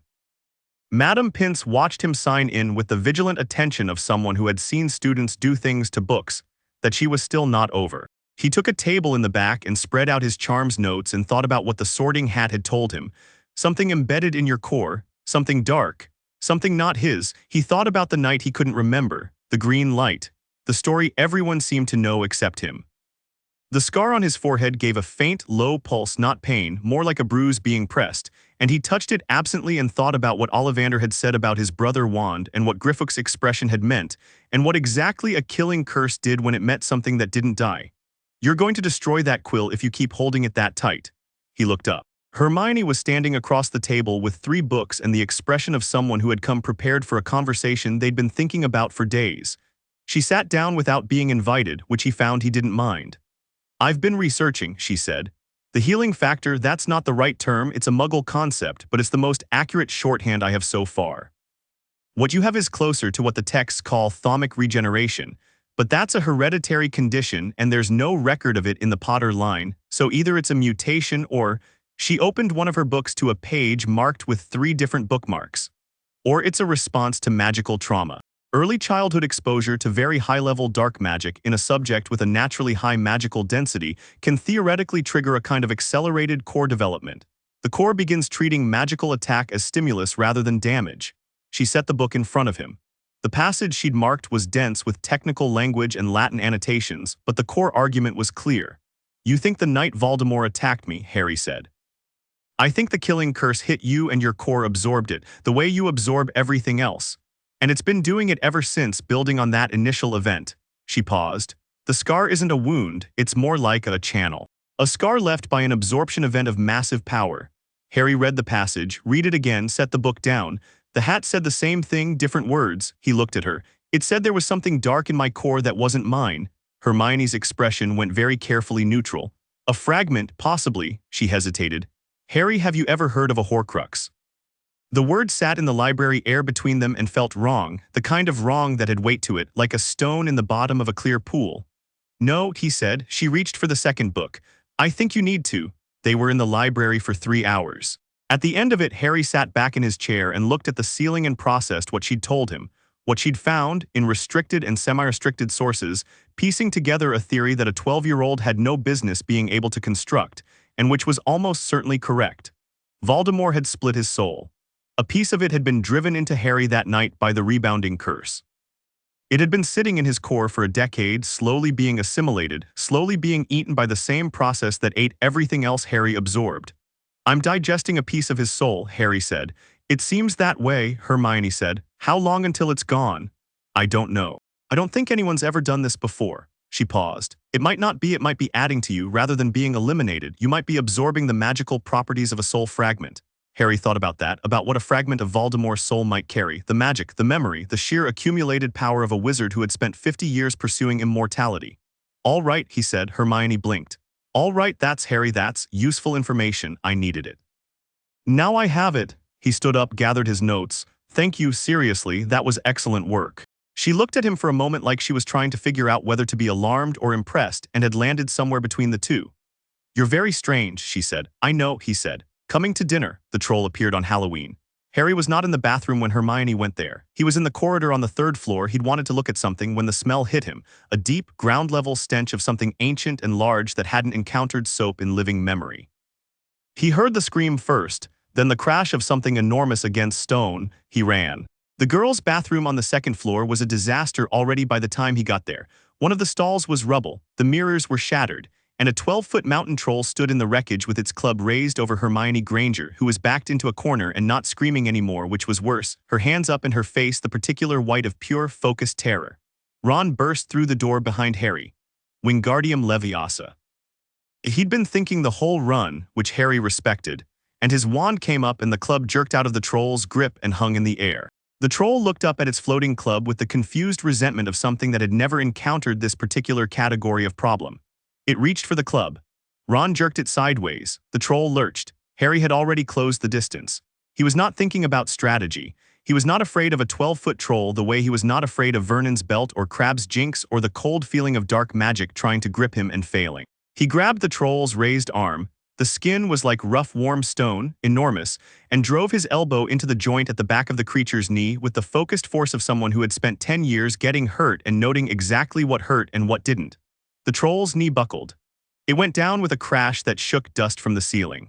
Madam Pince watched him sign in with the vigilant attention of someone who had seen students do things to books that she was still not over. He took a table in the back and spread out his charms notes and thought about what the sorting hat had told him. Something embedded in your core, something dark, something not his. He thought about the night he couldn't remember, the green light, the story everyone seemed to know except him. The scar on his forehead gave a faint, low pulse, not pain, more like a bruise being pressed, and he touched it absently and thought about what Ollivander had said about his brother Wand and what Griffith's expression had meant, and what exactly a killing curse did when it met something that didn't die. You're going to destroy that quill if you keep holding it that tight. He looked up. Hermione was standing across the table with 3 books and the expression of someone who had come prepared for a conversation they'd been thinking about for days. She sat down without being invited, which he found he didn't mind. I've been researching, she said. The healing factor, that's not the right term, it's a Muggle concept, but it's the most accurate shorthand I have so far. What you have is closer to what the texts call thaumic regeneration, but that's a hereditary condition and there's no record of it in the Potter line, so either it's a mutation or… She opened one of her books to a page marked with 3 different bookmarks. Or it's a response to magical trauma. Early childhood exposure to very high-level dark magic in a subject with a naturally high magical density can theoretically trigger a kind of accelerated core development. The core begins treating magical attack as stimulus rather than damage. She set the book in front of him. The passage she'd marked was dense with technical language and Latin annotations, but the core argument was clear. You think the night Voldemort attacked me, Harry said. I think the killing curse hit you and your core absorbed it, the way you absorb everything else. And it's been doing it ever since, building on that initial event. She paused. The scar isn't a wound, it's more like a channel. A scar left by an absorption event of massive power. Harry read the passage, read it again, set the book down. The hat said the same thing, different words. He looked at her. It said there was something dark in my core that wasn't mine. Hermione's expression went very carefully neutral. A fragment, possibly, she hesitated. Harry, have you ever heard of a Horcrux? The word sat in the library air between them and felt wrong, the kind of wrong that had weight to it, like a stone in the bottom of a clear pool. No, he said. She reached for the second book. I think you need to. They were in the library for 3 hours. At the end of it, Harry sat back in his chair and looked at the ceiling and processed what she'd told him, what she'd found in restricted and semi-restricted sources, piecing together a theory that a 12-year-old had no business being able to construct, and which was almost certainly correct. Voldemort had split his soul. A piece of it had been driven into Harry that night by the rebounding curse. It had been sitting in his core for a decade, slowly being assimilated, slowly being eaten by the same process that ate everything else Harry absorbed. I'm digesting a piece of his soul, Harry said. It seems that way, Hermione said. How long until it's gone? I don't know. I don't think anyone's ever done this before. She paused. It might not be, it might be adding to you rather than being eliminated. You might be absorbing the magical properties of a soul fragment. Harry thought about that, about what a fragment of Voldemort's soul might carry, the magic, the memory, the sheer accumulated power of a wizard who had spent 50 years pursuing immortality. All right, he said. Hermione blinked. All right, that's Harry, that's useful information. I needed it. Now I have it. He stood up, gathered his notes. Thank you, seriously, that was excellent work. She looked at him for a moment like she was trying to figure out whether to be alarmed or impressed and had landed somewhere between the two. You're very strange, she said. I know, he said. Coming to dinner, the troll appeared on Halloween. Harry was not in the bathroom when Hermione went there. He was in the corridor on the 3rd floor. He'd wanted to look at something when the smell hit him, a deep, ground-level stench of something ancient and large that hadn't encountered soap in living memory. He heard the scream first, then the crash of something enormous against stone. He ran. The girls' bathroom on the 2nd floor was a disaster already by the time he got there. One of the stalls was rubble, the mirrors were shattered, and a 12-foot mountain troll stood in the wreckage with its club raised over Hermione Granger, who was backed into a corner and not screaming anymore, which was worse, her hands up in her face, the particular white of pure, focused terror. Ron burst through the door behind Harry. Wingardium Leviosa. He'd been thinking the whole run, which Harry respected, and his wand came up and the club jerked out of the troll's grip and hung in the air. The troll looked up at its floating club with the confused resentment of something that had never encountered this particular category of problem. It reached for the club. Ron jerked it sideways. The troll lurched. Harry had already closed the distance. He was not thinking about strategy. He was not afraid of a 12-foot troll the way he was not afraid of Vernon's belt or Crabbe's jinx or the cold feeling of dark magic trying to grip him and failing. He grabbed the troll's raised arm. The skin was like rough warm stone, enormous, and drove his elbow into the joint at the back of the creature's knee with the focused force of someone who had spent 10 years getting hurt and noting exactly what hurt and what didn't. The troll's knee buckled. It went down with a crash that shook dust from the ceiling.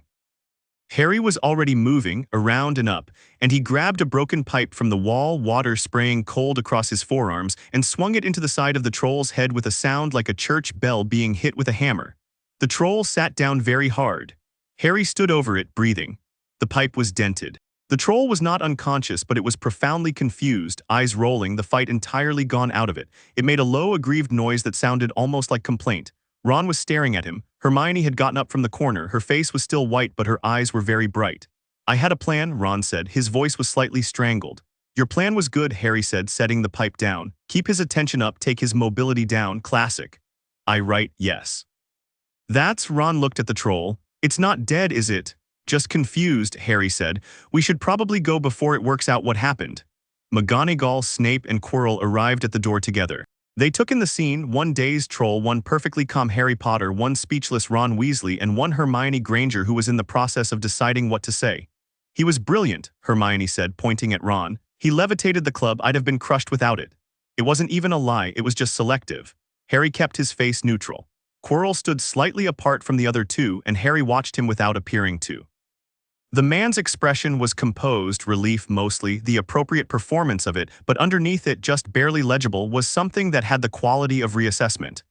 Harry was already moving, around and up, and he grabbed a broken pipe from the wall, water spraying cold across his forearms, and swung it into the side of the troll's head with a sound like a church bell being hit with a hammer. The troll sat down very hard. Harry stood over it, breathing. The pipe was dented. The troll was not unconscious, but it was profoundly confused, eyes rolling, the fight entirely gone out of it. It made a low, aggrieved noise that sounded almost like complaint. Ron was staring at him. Hermione had gotten up from the corner. Her face was still white, but her eyes were very bright. "I had a plan," Ron said. His voice was slightly strangled. "Your plan was good," Harry said, setting the pipe down. "Keep his attention up, take his mobility down, classic." "I right, yes." "That's," Ron looked at the troll. "It's not dead, is it?" "Just confused," Harry said. "We should probably go before it works out what happened." McGonagall, Snape, and Quirrell arrived at the door together. They took in the scene, one dazed troll, one perfectly calm Harry Potter, one speechless Ron Weasley, and one Hermione Granger who was in the process of deciding what to say. "He was brilliant," Hermione said, pointing at Ron. "He levitated the club. I'd have been crushed without it. It wasn't even a lie, it was just selective." Harry kept his face neutral. Quirrell stood slightly apart from the other two, and Harry watched him without appearing to. The man's expression was composed, relief mostly, the appropriate performance of it, but underneath it, just barely legible, was something that had the quality of reassessment.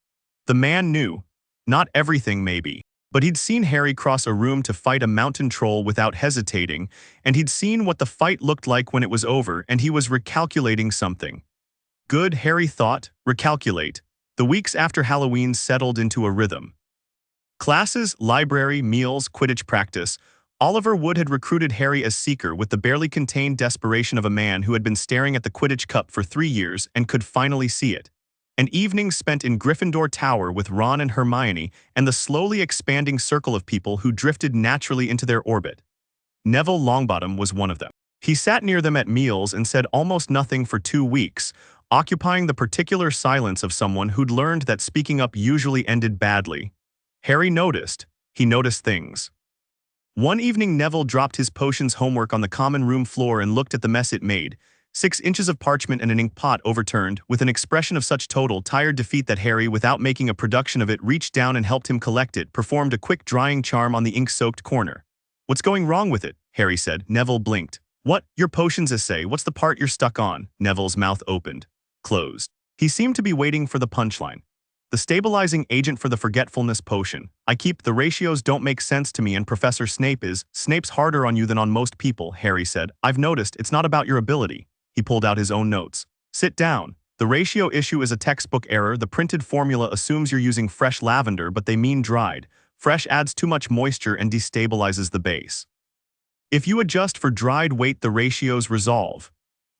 The man knew. Not everything, maybe. But he'd seen Harry cross a room to fight a mountain troll without hesitating, and he'd seen what the fight looked like when it was over, and he was recalculating something. Good, Harry thought, recalculate. The weeks after Halloween settled into a rhythm. Classes, library, meals, Quidditch practice. Oliver Wood had recruited Harry as seeker with the barely contained desperation of a man who had been staring at the Quidditch Cup for 3 years and could finally see it. An evening spent in Gryffindor Tower with Ron and Hermione and the slowly expanding circle of people who drifted naturally into their orbit. Neville Longbottom was one of them. He sat near them at meals and said almost nothing for 2 weeks, occupying the particular silence of someone who'd learned that speaking up usually ended badly. Harry noticed. He noticed things. One evening Neville dropped his potions homework on the common room floor and looked at the mess it made. 6 inches of parchment and an ink pot overturned, with an expression of such total, tired defeat that Harry, without making a production of it, reached down and helped him collect it, performed a quick drying charm on the ink-soaked corner. "What's going wrong with it?" Harry said. Neville blinked. "What? Your potions essay? What's the part you're stuck on?" Neville's mouth opened. Closed. He seemed to be waiting for the punchline. "The stabilizing agent for the forgetfulness potion. I keep the ratios don't make sense to me and Professor Snape is. Snape's harder on you than on most people," Harry said. "I've noticed it's not about your ability." He pulled out his own notes. "Sit down. The ratio issue is a textbook error. The printed formula assumes you're using fresh lavender, but they mean dried. Fresh adds too much moisture and destabilizes the base. If you adjust for dried weight, the ratios resolve."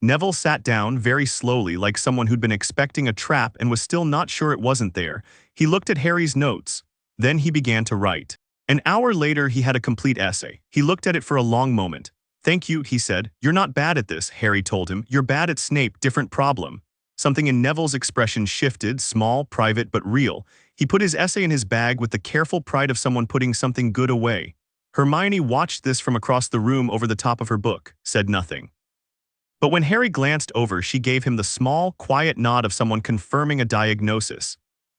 Neville sat down very slowly, like someone who'd been expecting a trap and was still not sure it wasn't there. He looked at Harry's notes. Then he began to write. An hour later, he had a complete essay. He looked at it for a long moment. "Thank you," he said. "You're not bad at this," Harry told him. "You're bad at Snape, different problem." Something in Neville's expression shifted, small, private, but real. He put his essay in his bag with the careful pride of someone putting something good away. Hermione watched this from across the room over the top of her book, said nothing. But when Harry glanced over, she gave him the small, quiet nod of someone confirming a diagnosis.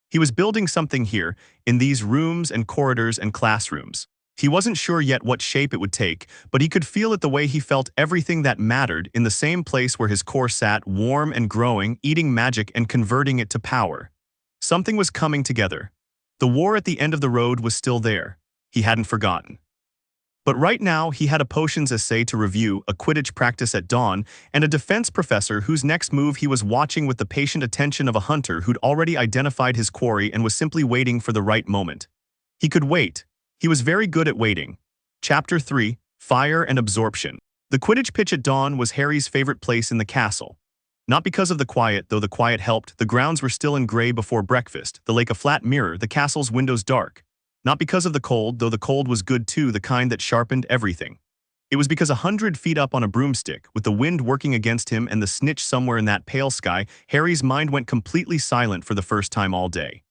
He was building something here, in these rooms and corridors and classrooms. He wasn't sure yet what shape it would take, but he could feel it the way he felt everything that mattered in the same place where his core sat, warm and growing, eating magic and converting it to power. Something was coming together. The war at the end of the road was still there. He hadn't forgotten. But right now, he had a potions essay to review, a Quidditch practice at dawn, and a defense professor whose next move he was watching with the patient attention of a hunter who'd already identified his quarry and was simply waiting for the right moment. He could wait. He was very good at waiting. Chapter 3, Fire and Absorption. The Quidditch pitch at dawn was Harry's favorite place in the castle. Not because of the quiet, though the quiet helped. The grounds were still in gray before breakfast, the lake a flat mirror, the castle's windows dark. Not because of the cold, though the cold was good too, the kind that sharpened everything. It was because 100 feet up on a broomstick, with the wind working against him and the snitch somewhere in that pale sky, Harry's mind went completely silent for the first time all day.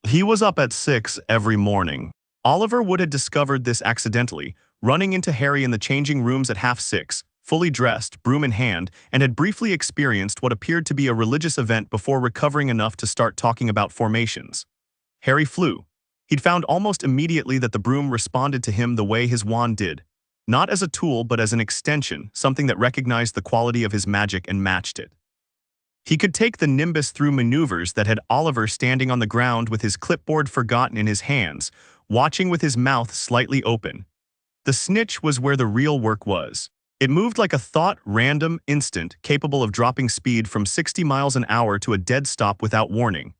He was up at 6 every morning. Oliver Wood had discovered this accidentally, running into Harry in the changing rooms at 6:30, fully dressed, broom in hand, and had briefly experienced what appeared to be a religious event before recovering enough to start talking about formations. Harry flew. He'd found almost immediately that the broom responded to him the way his wand did. Not as a tool but as an extension, something that recognized the quality of his magic and matched it. He could take the nimbus through maneuvers that had Oliver standing on the ground with his clipboard forgotten in his hands, watching with his mouth slightly open. The snitch was where the real work was. It moved like a thought, random, instant, capable of dropping speed from 60 miles an hour to a dead stop without warning.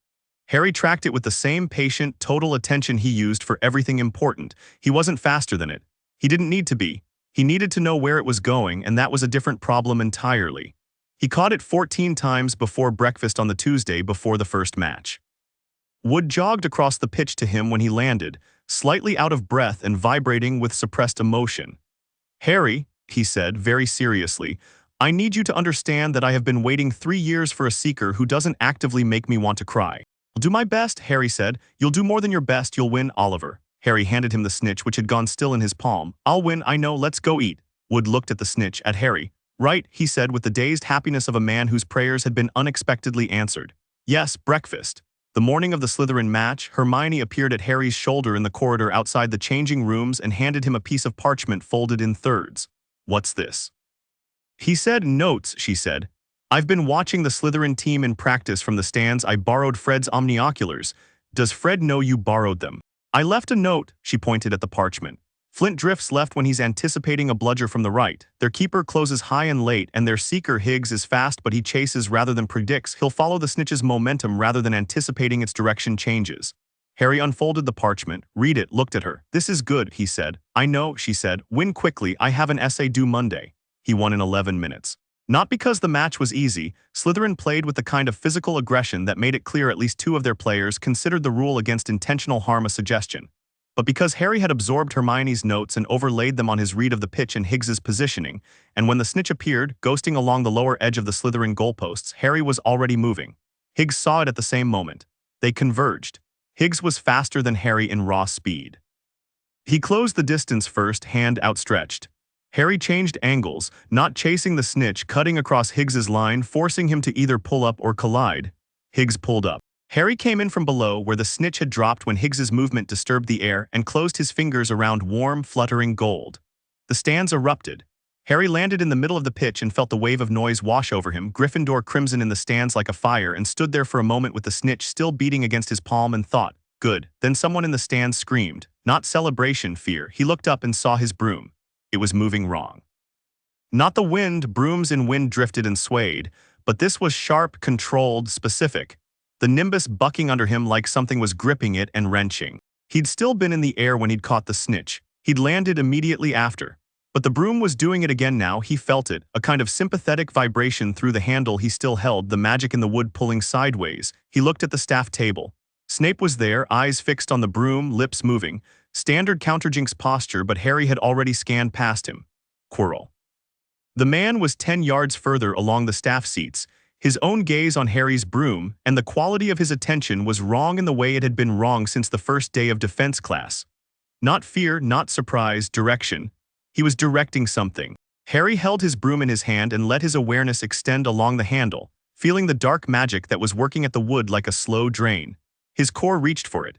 Harry tracked it with the same patient, total attention he used for everything important. He wasn't faster than it. He didn't need to be. He needed to know where it was going, and that was a different problem entirely. He caught it 14 times before breakfast on the Tuesday before the first match. Wood jogged across the pitch to him when he landed, slightly out of breath and vibrating with suppressed emotion. "Harry," he said very seriously, "I need you to understand that I have been waiting 3 years for a seeker who doesn't actively make me want to cry." "I'll do my best," Harry said. "You'll do more than your best, you'll win, Oliver." Harry handed him the snitch which had gone still in his palm. "I'll win, I know, let's go eat." Wood looked at the snitch, at Harry. "Right," he said with the dazed happiness of a man whose prayers had been unexpectedly answered. "Yes, breakfast." The morning of the Slytherin match, Hermione appeared at Harry's shoulder in the corridor outside the changing rooms and handed him a piece of parchment folded in thirds. "What's this?" He said. "Notes," she said. "I've been watching the Slytherin team in practice from the stands. I borrowed Fred's omnioculars. Does Fred know you borrowed them?" "I left a note," she pointed at the parchment. "Flint drifts left when he's anticipating a bludger from the right. Their keeper closes high and late, and their seeker Higgs is fast but he chases rather than predicts. He'll follow the snitch's momentum rather than anticipating its direction changes." Harry unfolded the parchment, read it, looked at her. "This is good," he said. "I know," she said. "Win quickly, I have an essay due Monday." He won in 11 minutes. Not because the match was easy, Slytherin played with the kind of physical aggression that made it clear at least 2 of their players considered the rule against intentional harm a suggestion. But because Harry had absorbed Hermione's notes and overlaid them on his read of the pitch and Higgs's positioning, and when the snitch appeared, ghosting along the lower edge of the Slytherin goalposts, Harry was already moving. Higgs saw it at the same moment. They converged. Higgs was faster than Harry in raw speed. He closed the distance first, hand outstretched. Harry changed angles, not chasing the snitch, cutting across Higgs's line, forcing him to either pull up or collide. Higgs pulled up. Harry came in from below where the snitch had dropped when Higgs's movement disturbed the air and closed his fingers around warm, fluttering gold. The stands erupted. Harry landed in the middle of the pitch and felt the wave of noise wash over him, Gryffindor crimson in the stands like a fire, and stood there for a moment with the snitch still beating against his palm and thought, "Good." Then someone in the stands screamed. Not celebration, fear. He looked up and saw his broom. It was moving wrong. Not the wind, brooms in wind drifted and swayed, but this was sharp, controlled, specific. The nimbus bucking under him like something was gripping it and wrenching. He'd still been in the air when he'd caught the snitch. He'd landed immediately after. But the broom was doing it again now. He felt it, a kind of sympathetic vibration through the handle he still held, the magic in the wood pulling sideways. He looked at the staff table. Snape was there, eyes fixed on the broom, lips moving. Standard counterjinx posture, but Harry had already scanned past him. Quirrell. The man was 10 yards further along the staff seats, his own gaze on Harry's broom, and the quality of his attention was wrong in the way it had been wrong since the first day of defense class. Not fear, not surprise, direction. He was directing something. Harry held his broom in his hand and let his awareness extend along the handle, feeling the dark magic that was working at the wood like a slow drain. His core reached for it.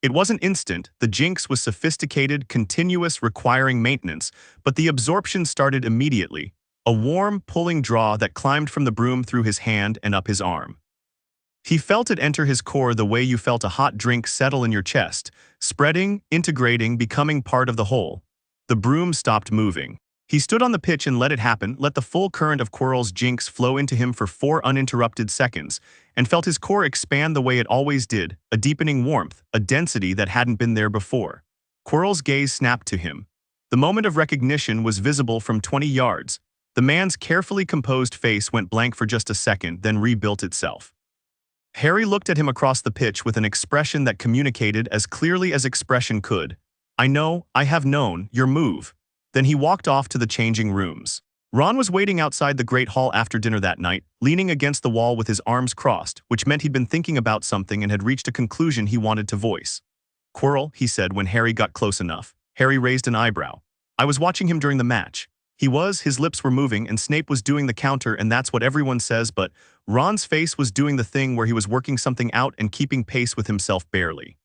It wasn't instant, the jinx was sophisticated, continuous, requiring maintenance, but the absorption started immediately, a warm, pulling draw that climbed from the broom through his hand and up his arm. He felt it enter his core the way you felt a hot drink settle in your chest, spreading, integrating, becoming part of the whole. The broom stopped moving. He stood on the pitch and let it happen, let the full current of Quirrell's jinx flow into him for 4 uninterrupted seconds, and felt his core expand the way it always did, a deepening warmth, a density that hadn't been there before. Quirrell's gaze snapped to him. The moment of recognition was visible from 20 yards. The man's carefully composed face went blank for just a second, then rebuilt itself. Harry looked at him across the pitch with an expression that communicated as clearly as expression could. "I know, I have known, your move." Then he walked off to the changing rooms. Ron was waiting outside the Great Hall after dinner that night, leaning against the wall with his arms crossed, which meant he'd been thinking about something and had reached a conclusion he wanted to voice. Quirrell, he said when Harry got close enough. Harry raised an eyebrow. I was watching him during the match. His lips were moving and Snape was doing the counter and that's what everyone says, but Ron's face was doing the thing where he was working something out and keeping pace with himself barely.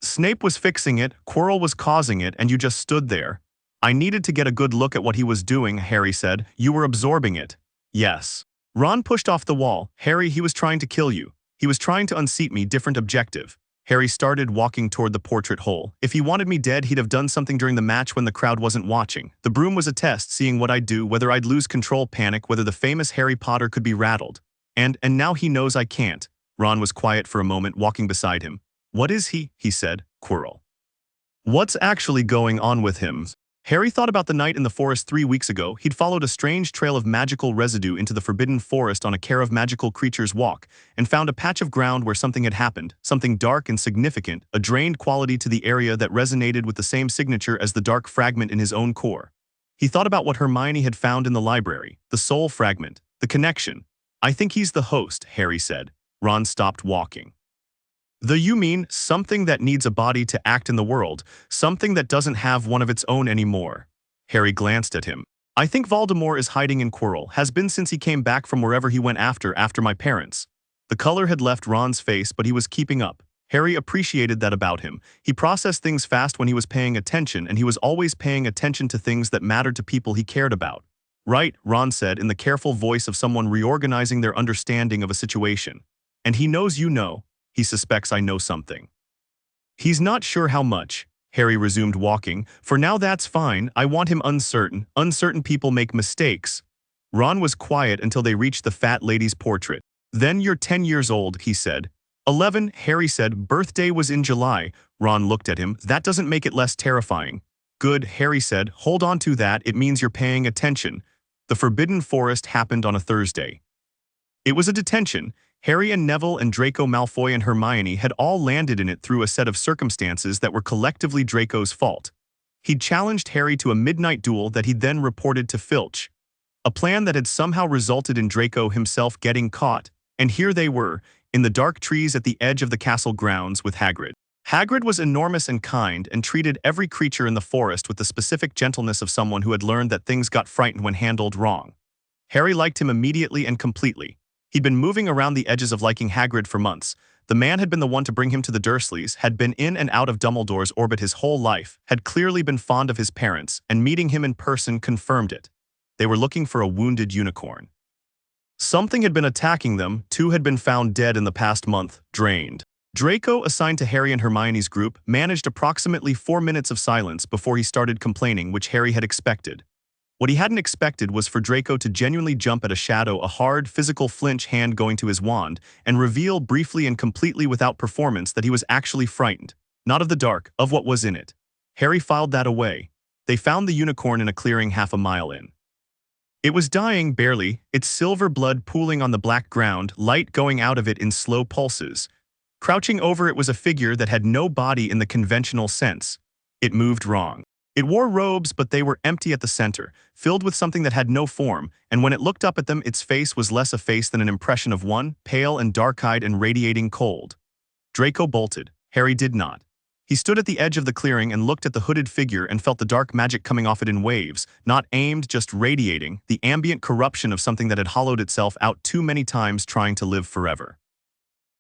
Snape was fixing it, Quirrell was causing it, and you just stood there. I needed to get a good look at what he was doing, Harry said. You were absorbing it. Yes. Ron pushed off the wall. Harry, he was trying to kill you. He was trying to unseat me, different objective. Harry started walking toward the portrait hole. If he wanted me dead, he'd have done something during the match when the crowd wasn't watching. The broom was a test, seeing what I'd do, whether I'd lose control, panic, whether the famous Harry Potter could be rattled. And now he knows I can't. Ron was quiet for a moment, walking beside him. What is he said, Quirrell. What's actually going on with him? Harry thought about the night in the forest 3 weeks ago. He'd followed a strange trail of magical residue into the forbidden forest on a Care of Magical Creatures walk, and found a patch of ground where something had happened, something dark and significant, a drained quality to the area that resonated with the same signature as the dark fragment in his own core. He thought about what Hermione had found in the library, the soul fragment, the connection. I think he's the host, Harry said. Ron stopped walking. You mean something that needs a body to act in the world, something that doesn't have one of its own anymore? Harry glanced at him. I think Voldemort is hiding in Quirrell, has been since he came back from wherever he went after my parents. The color had left Ron's face, but he was keeping up. Harry appreciated that about him. He processed things fast when he was paying attention, and he was always paying attention to things that mattered to people he cared about. Right, Ron said in the careful voice of someone reorganizing their understanding of a situation. And he knows you know. He suspects I know something. He's not sure how much. Harry resumed walking. For now that's fine, I want him uncertain. Uncertain people make mistakes. Ron was quiet until they reached the fat lady's portrait. Then you're 10 years old, he said. 11, Harry said. Birthday was in July. Ron looked at him. That doesn't make it less terrifying. Good, Harry said. Hold on to that, it means you're paying attention. The Forbidden Forest happened on a Thursday. It was a detention. Harry and Neville and Draco Malfoy and Hermione had all landed in it through a set of circumstances that were collectively Draco's fault. He'd challenged Harry to a midnight duel that he'd then reported to Filch. A plan that had somehow resulted in Draco himself getting caught, and here they were, in the dark trees at the edge of the castle grounds with Hagrid. Hagrid was enormous and kind and treated every creature in the forest with the specific gentleness of someone who had learned that things got frightened when handled wrong. Harry liked him immediately and completely. He'd been moving around the edges of liking Hagrid for months. The man had been the one to bring him to the Dursleys, had been in and out of Dumbledore's orbit his whole life, had clearly been fond of his parents, and meeting him in person confirmed it. They were looking for a wounded unicorn. Something had been attacking them, 2 had been found dead in the past month, drained. Draco, assigned to Harry and Hermione's group, managed approximately 4 minutes of silence before he started complaining, which Harry had expected. What he hadn't expected was for Draco to genuinely jump at a shadow, a hard, physical flinch, hand going to his wand, and reveal briefly and completely without performance that he was actually frightened. Not of the dark, of what was in it. Harry filed that away. They found the unicorn in a clearing half a mile in. It was dying, barely, its silver blood pooling on the black ground, light going out of it in slow pulses. Crouching over it was a figure that had no body in the conventional sense. It moved wrong. It wore robes, but they were empty at the center, filled with something that had no form, and when it looked up at them, its face was less a face than an impression of one, pale and dark-eyed and radiating cold. Draco bolted. Harry did not. He stood at the edge of the clearing and looked at the hooded figure and felt the dark magic coming off it in waves, not aimed, just radiating, the ambient corruption of something that had hollowed itself out too many times trying to live forever.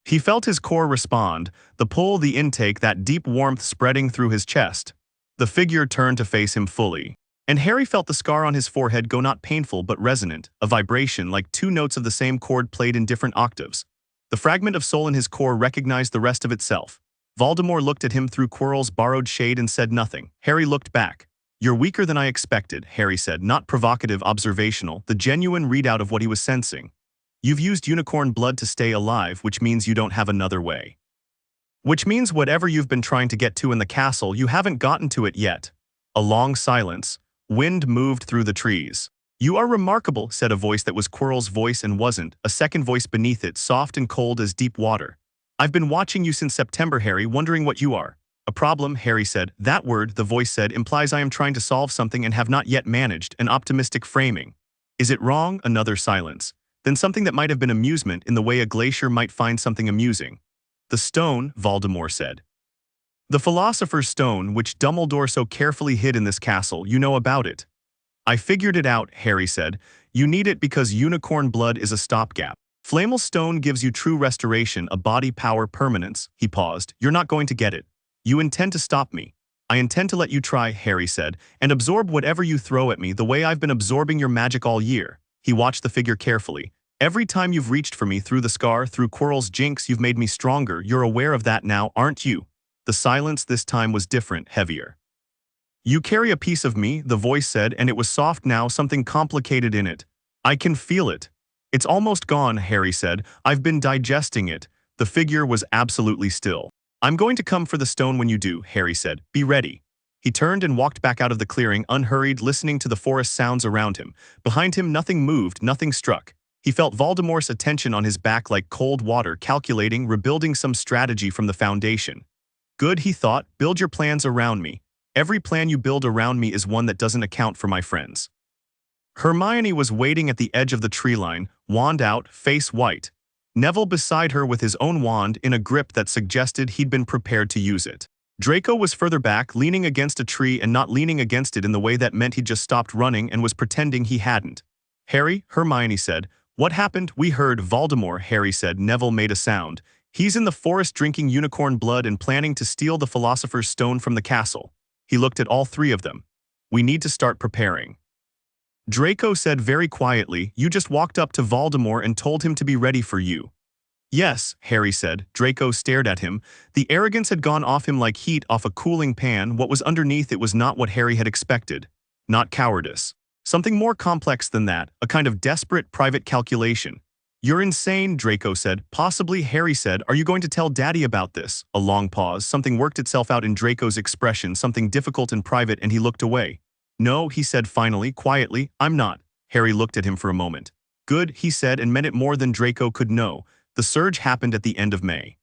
He felt his core respond, the pull, the intake, that deep warmth spreading through his chest. The figure turned to face him fully, and Harry felt the scar on his forehead go not painful but resonant, a vibration like 2 notes of the same chord played in different octaves. The fragment of soul in his core recognized the rest of itself. Voldemort looked at him through Quirrell's borrowed shade and said nothing. Harry looked back. You're weaker than I expected, Harry said, not provocative, observational, the genuine readout of what he was sensing. You've used unicorn blood to stay alive, which means you don't have another way. Which means whatever you've been trying to get to in the castle, you haven't gotten to it yet. A long silence. Wind moved through the trees. You are remarkable, said a voice that was Quirrell's voice and wasn't, a second voice beneath it, soft and cold as deep water. I've been watching you since September, Harry, wondering what you are. A problem, Harry said. That word, the voice said, implies I am trying to solve something and have not yet managed, an optimistic framing. Is it wrong? Another silence. Then something that might have been amusement in the way a glacier might find something amusing. The stone, Voldemort said. The Philosopher's Stone, which Dumbledore so carefully hid in this castle, you know about it. I figured it out, Harry said. You need it because unicorn blood is a stopgap. Flammel Stone gives you true restoration, a body power permanence. He paused. You're not going to get it. You intend to stop me. I intend to let you try, Harry said, and absorb whatever you throw at me the way I've been absorbing your magic all year. He watched the figure carefully. Every time you've reached for me through the scar, through Quirrell's jinx, you've made me stronger. You're aware of that now, aren't you? The silence this time was different, heavier. You carry a piece of me, the voice said, and it was soft now, something complicated in it. I can feel it. It's almost gone, Harry said. I've been digesting it. The figure was absolutely still. I'm going to come for the stone when you do, Harry said. Be ready. He turned and walked back out of the clearing, unhurried, listening to the forest sounds around him. Behind him, nothing moved, nothing struck. He felt Voldemort's attention on his back like cold water, calculating, rebuilding some strategy from the foundation. Good, he thought, build your plans around me. Every plan you build around me is one that doesn't account for my friends. Hermione was waiting at the edge of the tree line, wand out, face white. Neville beside her with his own wand in a grip that suggested he'd been prepared to use it. Draco was further back, leaning against a tree and not leaning against it in the way that meant he'd just stopped running and was pretending he hadn't. Harry, Hermione said. What happened? We heard Voldemort, Harry said. Neville made a sound. He's in the forest drinking unicorn blood and planning to steal the Philosopher's Stone from the castle. He looked at all three of them. We need to start preparing. Draco said very quietly, you just walked up to Voldemort and told him to be ready for you. Yes, Harry said. Draco stared at him. The arrogance had gone off him like heat off a cooling pan. What was underneath it was not what Harry had expected. Not cowardice. Something more complex than that, a kind of desperate private calculation. You're insane, Draco said. Possibly, Harry said. Are you going to tell Daddy about this? A long pause. Something worked itself out in Draco's expression, something difficult and private, and he looked away. No, he said finally, quietly, I'm not. Harry looked at him for a moment. Good, he said, and meant it more than Draco could know. The surge happened at the end of May.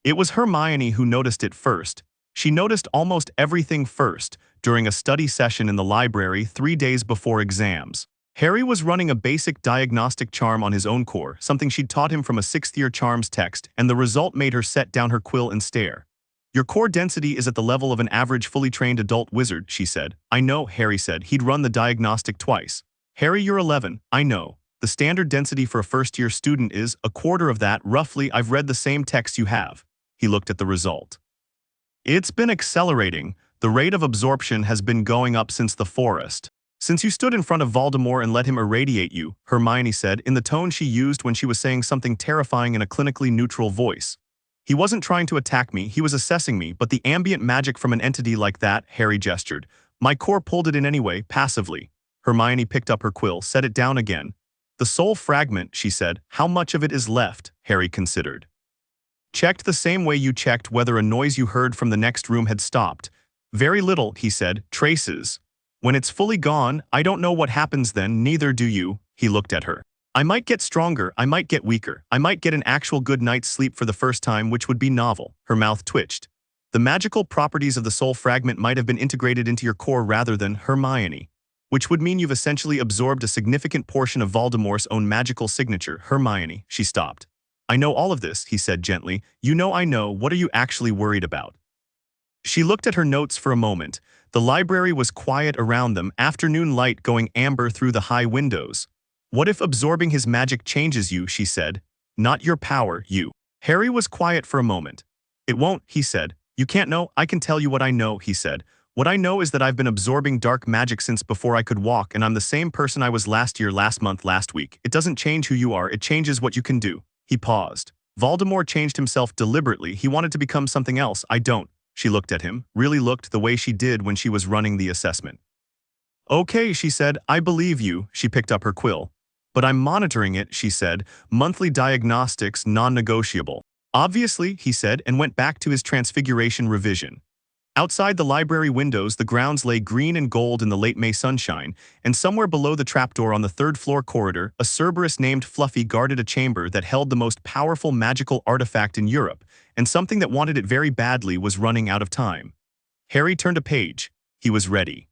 It was Hermione who noticed it first. She noticed almost everything first, during a study session in the library 3 days before exams. Harry was running a basic diagnostic charm on his own core, something she'd taught him from a 6th-year charms text, and the result made her set down her quill and stare. Your core density is at the level of an average fully trained adult wizard, she said. I know, Harry said. He'd run the diagnostic twice. Harry, you're 11. I know. The standard density for a first-year student is a quarter of that, roughly. I've read the same text you have. He looked at the result. It's been accelerating. The rate of absorption has been going up since the forest. Since you stood in front of Voldemort and let him irradiate you, Hermione said, in the tone she used when she was saying something terrifying in a clinically neutral voice. He wasn't trying to attack me, he was assessing me, but the ambient magic from an entity like that, Harry gestured. My core pulled it in anyway, passively. Hermione picked up her quill, set it down again. The soul fragment, she said. How much of it is left? Harry considered. Checked the same way you checked whether a noise you heard from the next room had stopped. Very little, he said. Traces. When it's fully gone, I don't know what happens then, neither do you. He looked at her. I might get stronger, I might get weaker, I might get an actual good night's sleep for the first time, which would be novel. Her mouth twitched. The magical properties of the soul fragment might have been integrated into your core rather than Hermione. Which would mean you've essentially absorbed a significant portion of Voldemort's own magical signature. Hermione, she stopped. I know all of this, he said gently. You know I know, what are you actually worried about? She looked at her notes for a moment. The library was quiet around them, afternoon light going amber through the high windows. What if absorbing his magic changes you, she said. Not your power, you. Harry was quiet for a moment. It won't, he said. You can't know, I can tell you what I know, he said. What I know is that I've been absorbing dark magic since before I could walk, and I'm the same person I was last year, last month, last week. It doesn't change who you are, it changes what you can do. He paused. Voldemort changed himself deliberately. He wanted to become something else. I don't. She looked at him, really looked the way she did when she was running the assessment. Okay, she said, I believe you. She picked up her quill. But I'm monitoring it, she said. Monthly diagnostics, non-negotiable. Obviously, he said, and went back to his transfiguration revision. Outside the library windows, the grounds lay green and gold in the late May sunshine, and somewhere below the trapdoor on the third-floor corridor, a Cerberus named Fluffy guarded a chamber that held the most powerful magical artifact in Europe, and something that wanted it very badly was running out of time. Harry turned a page. He was ready.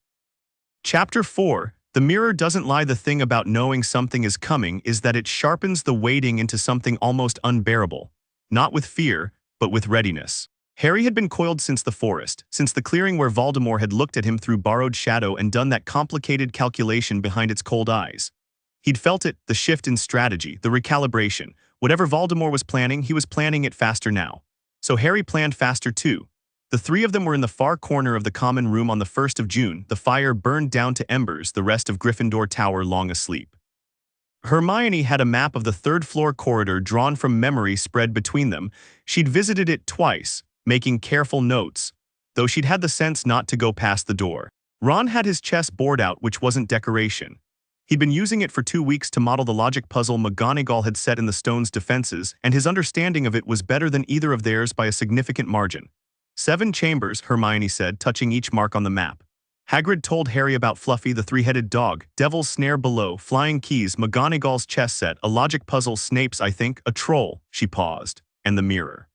Chapter 4. The mirror doesn't lie. The thing about knowing something is coming is that it sharpens the waiting into something almost unbearable. Not with fear, but with readiness. Harry had been coiled since the forest, since the clearing where Voldemort had looked at him through borrowed shadow and done that complicated calculation behind its cold eyes. He'd felt it, the shift in strategy, the recalibration. Whatever Voldemort was planning, he was planning it faster now. So Harry planned faster too. The three of them were in the far corner of the common room on the 1st of June, the fire burned down to embers, the rest of Gryffindor Tower long asleep. Hermione had a map of the third-floor corridor drawn from memory spread between them. She'd visited it twice, making careful notes, though she'd had the sense not to go past the door. Ron had his chess board out, which wasn't decoration. He'd been using it for 2 weeks to model the logic puzzle McGonagall had set in the stone's defenses, and his understanding of it was better than either of theirs by a significant margin. 7 chambers, Hermione said, touching each mark on the map. Hagrid told Harry about Fluffy the three-headed dog, Devil's Snare below, flying keys, McGonagall's chess set, a logic puzzle, Snape's I think, a troll, she paused, and the mirror.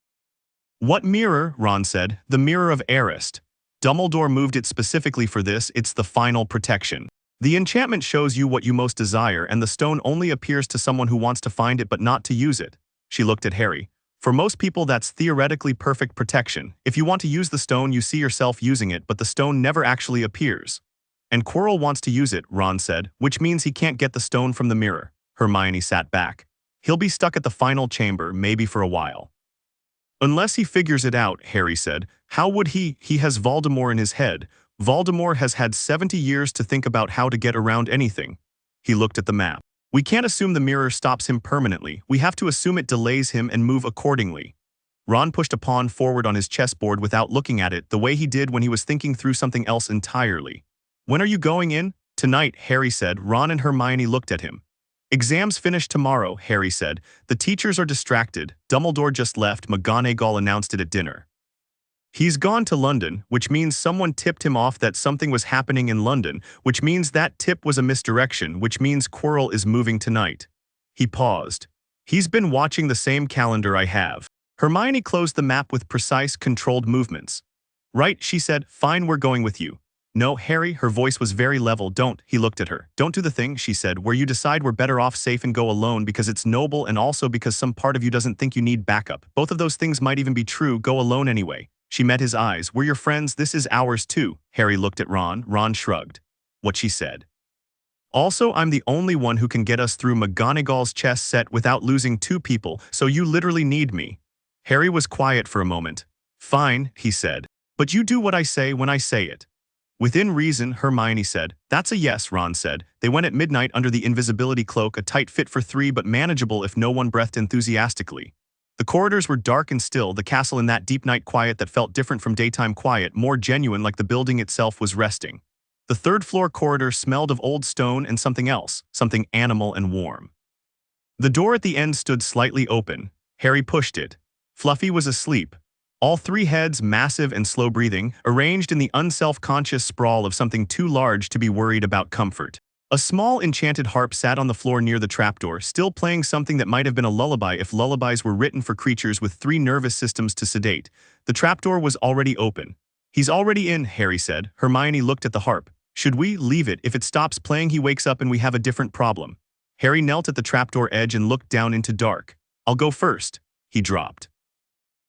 What mirror? Ron said. The mirror of Arist. Dumbledore moved it specifically for this, it's the final protection. The enchantment shows you what you most desire, and the stone only appears to someone who wants to find it but not to use it. She looked at Harry. For most people that's theoretically perfect protection. If you want to use the stone you see yourself using it but the stone never actually appears. And Quirrell wants to use it, Ron said, which means he can't get the stone from the mirror. Hermione sat back. He'll be stuck at the final chamber, maybe for a while. Unless he figures it out, Harry said. How would he? He has Voldemort in his head. Voldemort has had 70 years to think about how to get around anything. He looked at the map. We can't assume the mirror stops him permanently. We have to assume it delays him and move accordingly. Ron pushed a pawn forward on his chessboard without looking at it, the way he did when he was thinking through something else entirely. When are you going in? Tonight, Harry said. Ron and Hermione looked at him. Exams finish tomorrow, Harry said. The teachers are distracted. Dumbledore just left. McGonagall announced it at dinner. He's gone to London, which means someone tipped him off that something was happening in London, which means that tip was a misdirection, which means Quirrell is moving tonight. He paused. He's been watching the same calendar I have. Hermione closed the map with precise, controlled movements. Right, she said. Fine, we're going with you. No, Harry, her voice was very level. Don't, he looked at her. Don't do the thing, she said, where you decide we're better off safe and go alone because it's noble and also because some part of you doesn't think you need backup. Both of those things might even be true. Go alone anyway. She met his eyes. We're your friends, this is ours too. Harry looked at Ron. Ron shrugged. What she said. Also, I'm the only one who can get us through McGonagall's chess set without losing 2 people, so you literally need me. Harry was quiet for a moment. Fine, he said. But you do what I say when I say it. Within reason, Hermione said. That's a yes, Ron said. They went at midnight under the invisibility cloak, a tight fit for 3 but manageable if no one breathed enthusiastically. The corridors were dark and still, the castle in that deep night quiet that felt different from daytime quiet, more genuine, like the building itself was resting. The third-floor corridor smelled of old stone and something else, something animal and warm. The door at the end stood slightly open. Harry pushed it. Fluffy was asleep. All 3 heads, massive and slow-breathing, arranged in the unself-conscious sprawl of something too large to be worried about comfort. A small enchanted harp sat on the floor near the trapdoor, still playing something that might have been a lullaby if lullabies were written for creatures with 3 nervous systems to sedate. The trapdoor was already open. He's already in, Harry said. Hermione looked at the harp. Should we leave it? If it stops playing, he wakes up and we have a different problem. Harry knelt at the trapdoor edge and looked down into dark. I'll go first. He dropped.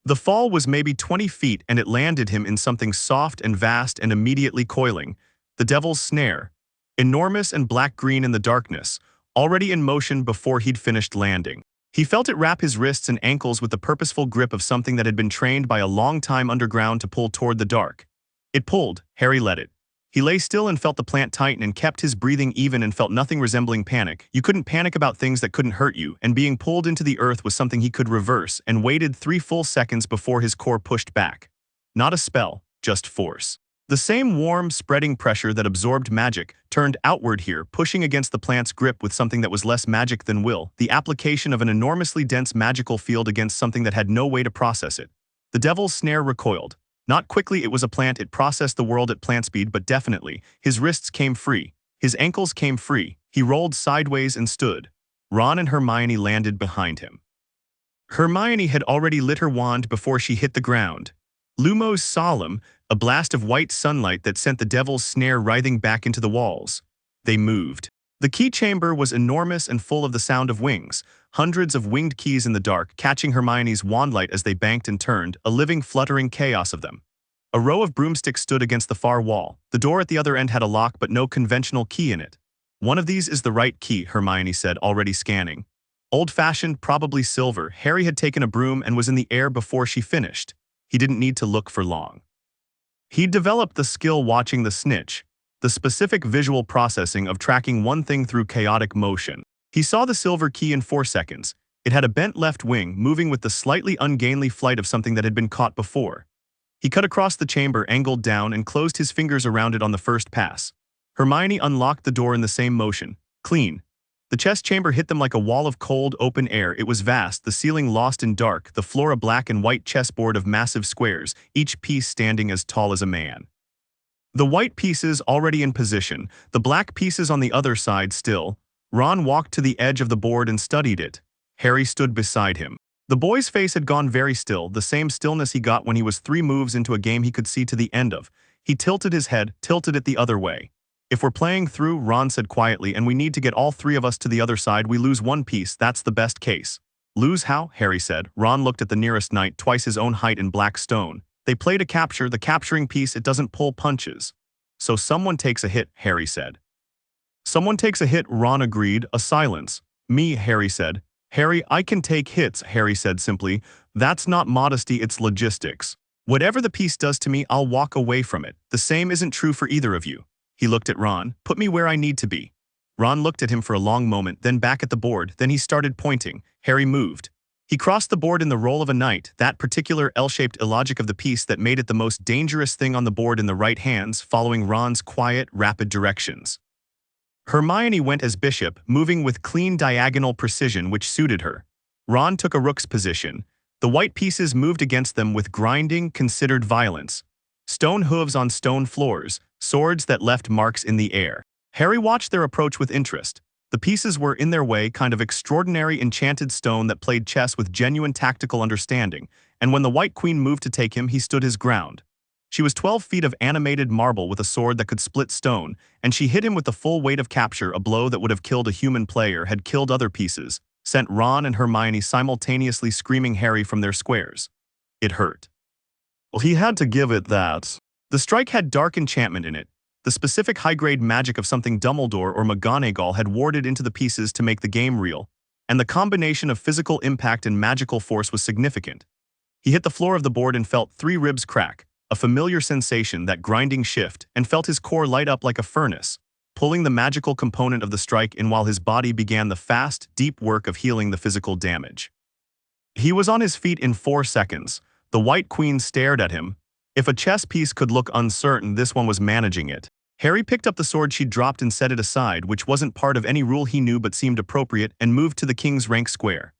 The fall was maybe 20 feet and it landed him in something soft and vast and immediately coiling. The Devil's Snare. Enormous and black-green in the darkness, already in motion before he'd finished landing. He felt it wrap his wrists and ankles with the purposeful grip of something that had been trained by a long time underground to pull toward the dark. It pulled. Harry let it. He lay still and felt the plant tighten and kept his breathing even and felt nothing resembling panic. You couldn't panic about things that couldn't hurt you, and being pulled into the earth was something he could reverse, and waited 3 full seconds before his core pushed back. Not a spell, just force. The same warm, spreading pressure that absorbed magic turned outward here, pushing against the plant's grip with something that was less magic than will, the application of an enormously dense magical field against something that had no way to process it. The Devil's Snare recoiled. Not quickly, it was a plant, it processed the world at plant speed, but definitely. His wrists came free. His ankles came free. He rolled sideways and stood. Ron and Hermione landed behind him. Hermione had already lit her wand before she hit the ground. Lumos solemn, a blast of white sunlight that sent the Devil's Snare writhing back into the walls. They moved. The key chamber was enormous and full of the sound of wings, hundreds of winged keys in the dark, catching Hermione's wandlight as they banked and turned, a living, fluttering chaos of them. A row of broomsticks stood against the far wall. The door at the other end had a lock but no conventional key in it. One of these is the right key, Hermione said, already scanning. Old-fashioned, probably silver, Harry had taken a broom and was in the air before she finished. He didn't need to look for long. He'd developed the skill watching the snitch, the specific visual processing of tracking one thing through chaotic motion. He saw the silver key in 4 seconds. It had a bent left wing, moving with the slightly ungainly flight of something that had been caught before. He cut across the chamber, angled down, and closed his fingers around it on the first pass. Hermione unlocked the door in the same motion. Clean. The chest chamber hit them like a wall of cold, open air. It was vast, the ceiling lost in dark, the floor a black and white chessboard of massive squares, each piece standing as tall as a man. The white pieces already in position, the black pieces on the other side still. Ron walked to the edge of the board and studied it. Harry stood beside him. The boy's face had gone very still, the same stillness he got when he was 3 moves into a game he could see to the end of. He tilted his head, tilted it the other way. If we're playing through, Ron said quietly, and we need to get all 3 of us to the other side, we lose 1 piece, that's the best case. Lose how? Harry said. Ron looked at the nearest knight, twice his own height in black stone. They played a capture, the capturing piece, it doesn't pull punches. So someone takes a hit, Harry said. Someone takes a hit, Ron agreed, a silence. Me, Harry said. Harry, I can take hits, Harry said simply. That's not modesty, it's logistics. Whatever the piece does to me, I'll walk away from it. The same isn't true for either of you. He looked at Ron. Put me where I need to be. Ron looked at him for a long moment, then back at the board, then he started pointing. Harry moved. He crossed the board in the role of a knight, that particular L-shaped illogic of the piece that made it the most dangerous thing on the board in the right hands, following Ron's quiet, rapid directions. Hermione went as bishop, moving with clean diagonal precision which suited her. Ron took a rook's position. The white pieces moved against them with grinding, considered violence. Stone hooves on stone floors, swords that left marks in the air. Harry watched their approach with interest. The pieces were, in their way, kind of extraordinary enchanted stone that played chess with genuine tactical understanding, and when the White Queen moved to take him, he stood his ground. She was 12 feet of animated marble with a sword that could split stone, and she hit him with the full weight of capture, a blow that would have killed a human player, had killed other pieces, sent Ron and Hermione simultaneously screaming Harry from their squares. It hurt. Well, he had to give it that. The strike had dark enchantment in it. The specific high-grade magic of something Dumbledore or McGonagall had warded into the pieces to make the game real, and the combination of physical impact and magical force was significant. He hit the floor of the board and felt 3 ribs crack, a familiar sensation, that grinding shift, and felt his core light up like a furnace, pulling the magical component of the strike in while his body began the fast, deep work of healing the physical damage. He was on his feet in 4 seconds. The White Queen stared at him. If a chess piece could look uncertain, this one was managing it. Harry picked up the sword she'd dropped and set it aside, which wasn't part of any rule he knew but seemed appropriate, and moved to the king's rank square.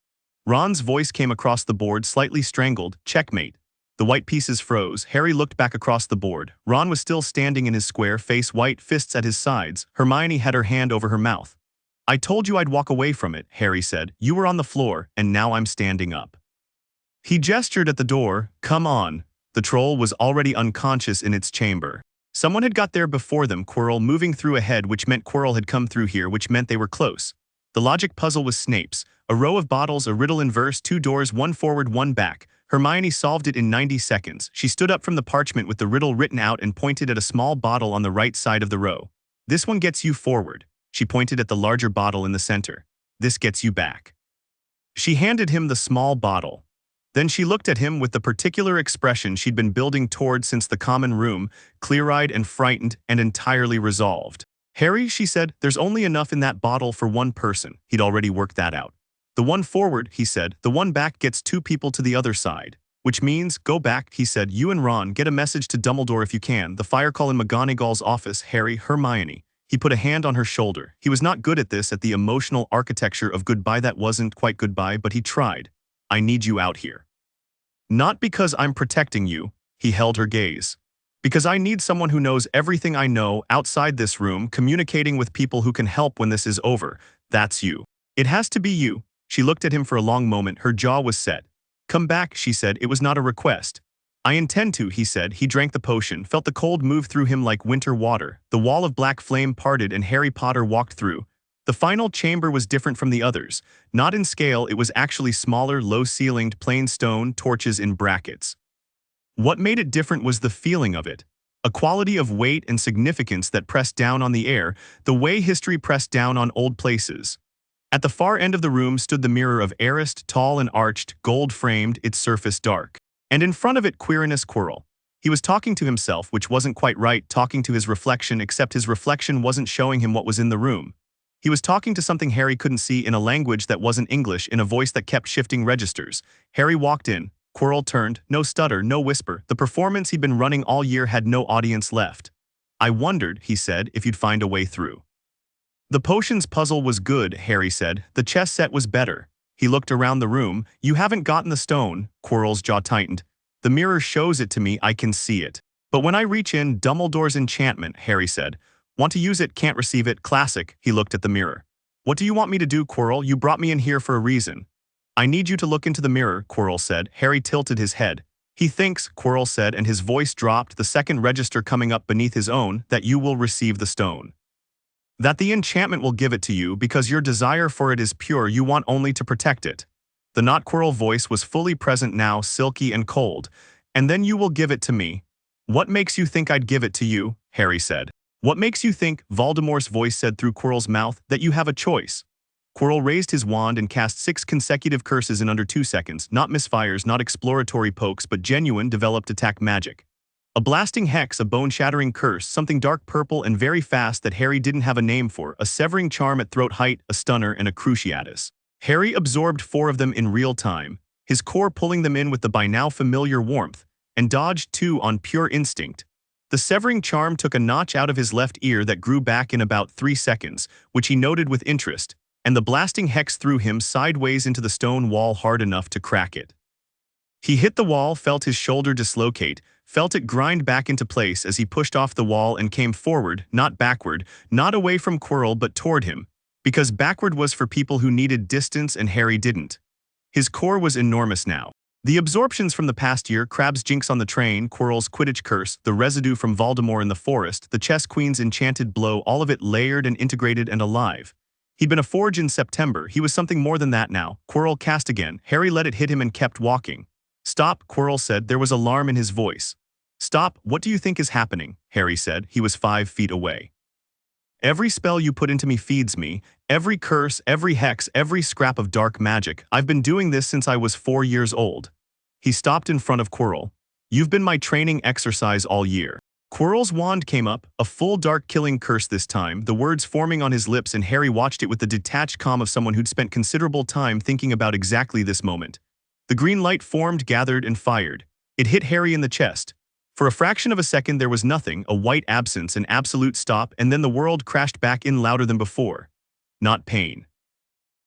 Ron's voice came across the board, slightly strangled. Checkmate. The white pieces froze. Harry looked back across the board. Ron was still standing in his square, face white, fists at his sides. Hermione had her hand over her mouth. I told you I'd walk away from it, Harry said. You were on the floor, and now I'm standing up. He gestured at the door. Come on. The troll was already unconscious in its chamber. Someone had got there before them, Quirrell moving through ahead, which meant Quirrell had come through here, which meant they were close. The logic puzzle was Snape's. A row of bottles, a riddle in verse, 2 doors, 1 forward, 1 back. Hermione solved it in 90 seconds. She stood up from the parchment with the riddle written out and pointed at a small bottle on the right side of the row. This one gets you forward. She pointed at the larger bottle in the center. This gets you back. She handed him the small bottle. Then she looked at him with the particular expression she'd been building toward since the common room, clear-eyed and frightened and entirely resolved. Harry, she said, there's only enough in that bottle for 1 person. He'd already worked that out. The one forward, he said, the one back gets 2 people to the other side. Which means, go back, he said, you and Ron, get a message to Dumbledore if you can. The fire call in McGonagall's office, Harry, Hermione. He put a hand on her shoulder. He was not good at this, at the emotional architecture of goodbye that wasn't quite goodbye, but he tried. I need you out here. Not because I'm protecting you, he held her gaze. Because I need someone who knows everything I know outside this room, communicating with people who can help when this is over. That's you. It has to be you. She looked at him for a long moment, her jaw was set. Come back, she said, it was not a request. I intend to, he said. He drank the potion, felt the cold move through him like winter water. The wall of black flame parted and Harry Potter walked through. The final chamber was different from the others. Not in scale, it was actually smaller, low-ceilinged, plain stone, torches in brackets. What made it different was the feeling of it. A quality of weight and significance that pressed down on the air, the way history pressed down on old places. At the far end of the room stood the mirror of Arist, tall and arched, gold-framed, its surface dark. And in front of it Quirinus Quirrell. He was talking to himself, which wasn't quite right, talking to his reflection, except his reflection wasn't showing him what was in the room. He was talking to something Harry couldn't see in a language that wasn't English, in a voice that kept shifting registers. Harry walked in. Quirrell turned. No stutter, no whisper. The performance he'd been running all year had no audience left. "I wondered," he said, "if you'd find a way through." "The potions puzzle was good," Harry said. "The chess set was better." He looked around the room. "You haven't gotten the stone." Quirrell's jaw tightened. "The mirror shows it to me, I can see it. But when I reach in, Dumbledore's enchantment," Harry said. "Want to use it, can't receive it, classic." He looked at the mirror. "What do you want me to do, Quirrell? You brought me in here for a reason." "I need you to look into the mirror," Quirrell said. Harry tilted his head. "He thinks," Quirrell said, and his voice dropped, the second register coming up beneath his own, "that you will receive the stone. That the enchantment will give it to you because your desire for it is pure, you want only to protect it." The not Quirrell voice was fully present now, silky and cold. "And then you will give it to me." "What makes you think I'd give it to you?" Harry said. "What makes you think," Voldemort's voice said through Quirrell's mouth, "that you have a choice?" Quirrell raised his wand and cast 6 consecutive curses in under 2 seconds, not misfires, not exploratory pokes, but genuine developed attack magic. A blasting hex, a bone-shattering curse, something dark purple and very fast that Harry didn't have a name for, a severing charm at throat height, a stunner, and a cruciatus. Harry absorbed 4 of them in real time, his core pulling them in with the by now familiar warmth, and dodged 2 on pure instinct. The severing charm took a notch out of his left ear that grew back in about 3 seconds, which he noted with interest, and the blasting hex threw him sideways into the stone wall hard enough to crack it. He hit the wall, felt his shoulder dislocate, felt it grind back into place as he pushed off the wall and came forward, not backward, not away from Quirrell but toward him, because backward was for people who needed distance and Harry didn't. His core was enormous now. The absorptions from the past year, Crabbe's jinx on the train, Quirrell's Quidditch curse, the residue from Voldemort in the forest, the Chess Queen's enchanted blow, all of it layered and integrated and alive. He'd been a forge in September, he was something more than that now. Quirrell cast again. Harry let it hit him and kept walking. "Stop," Quirrell said. There was alarm in his voice. "Stop, what do you think is happening?" Harry said. He was 5 feet away. "Every spell you put into me feeds me, every curse, every hex, every scrap of dark magic. I've been doing this since I was 4 years old." He stopped in front of Quirrell. "You've been my training exercise all year." Quirrell's wand came up, a full dark killing curse this time, the words forming on his lips, and Harry watched it with the detached calm of someone who'd spent considerable time thinking about exactly this moment. The green light formed, gathered, and fired. It hit Harry in the chest. For a fraction of a second there was nothing, a white absence, an absolute stop, and then the world crashed back in louder than before. Not pain.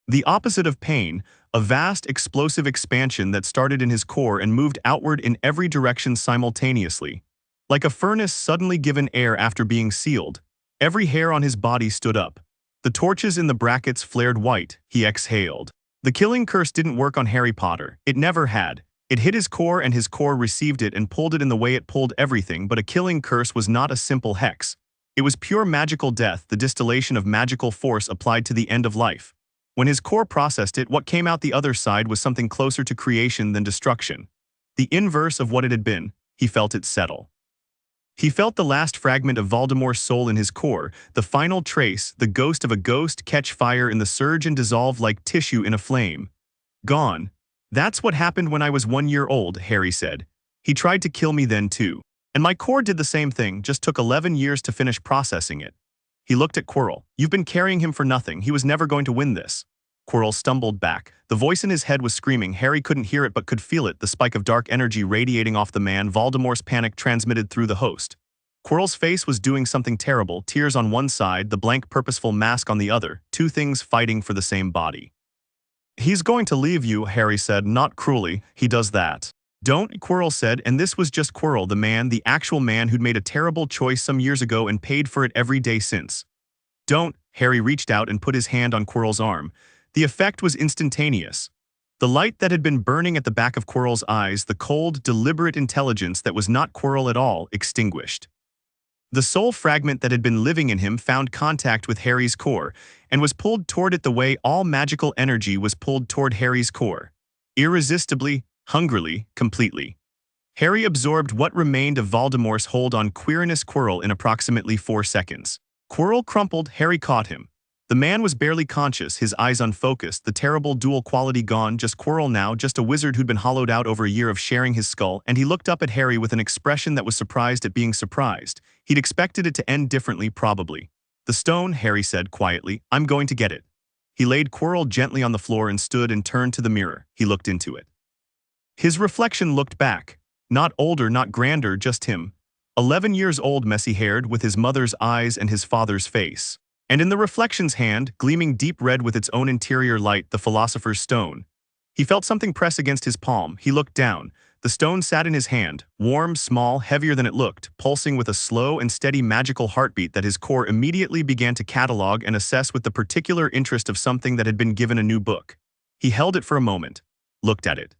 The opposite of pain, a vast, explosive expansion that started in his core and moved outward in every direction simultaneously. Like a furnace suddenly given air after being sealed. Every hair on his body stood up. The torches in the brackets flared white. He exhaled. The killing curse didn't work on Harry Potter. It never had. It hit his core and his core received it and pulled it in the way it pulled everything, but a killing curse was not a simple hex. It was pure magical death, the distillation of magical force applied to the end of life. When his core processed it, what came out the other side was something closer to creation than destruction. The inverse of what it had been. He felt it settle. He felt the last fragment of Voldemort's soul in his core, the final trace, the ghost of a ghost, catch fire in the surge and dissolve like tissue in a flame. Gone. "That's what happened when I was 1 year old," Harry said. "He tried to kill me then too. And my core did the same thing, just took 11 years to finish processing it." He looked at Quirrell. "You've been carrying him for nothing, he was never going to win this." Quirrell stumbled back. The voice in his head was screaming. Harry couldn't hear it but could feel it, the spike of dark energy radiating off the man, Voldemort's panic transmitted through the host. Quirrell's face was doing something terrible, tears on one side, the blank purposeful mask on the other, 2 things fighting for the same body. "He's going to leave you," Harry said, "not cruelly, he does that." "Don't," Quirrell said, and this was just Quirrell, the man, the actual man who'd made a terrible choice some years ago and paid for it every day since. "Don't." Harry reached out and put his hand on Quirrell's arm. The effect was instantaneous. The light that had been burning at the back of Quirrell's eyes, the cold, deliberate intelligence that was not Quirrell at all, extinguished. The soul fragment that had been living in him found contact with Harry's core and was pulled toward it the way all magical energy was pulled toward Harry's core. Irresistibly, hungrily, completely. Harry absorbed what remained of Voldemort's hold on Quirinus Quirrell in approximately 4 seconds. Quirrell crumpled, Harry caught him. The man was barely conscious, his eyes unfocused, the terrible dual quality gone, just Quirrell now, just a wizard who'd been hollowed out over a year of sharing his skull, and he looked up at Harry with an expression that was surprised at being surprised. He'd expected it to end differently, probably. "The stone," Harry said quietly, "I'm going to get it." He laid Quirrell gently on the floor and stood and turned to the mirror. He looked into it. His reflection looked back. Not older, not grander, just him. 11 years old, messy-haired, with his mother's eyes and his father's face. And in the reflection's hand, gleaming deep red with its own interior light, the Philosopher's Stone. He felt something press against his palm. He looked down. The stone sat in his hand, warm, small, heavier than it looked, pulsing with a slow and steady magical heartbeat that his core immediately began to catalog and assess with the particular interest of something that had been given a new book. He held it for a moment, looked at it.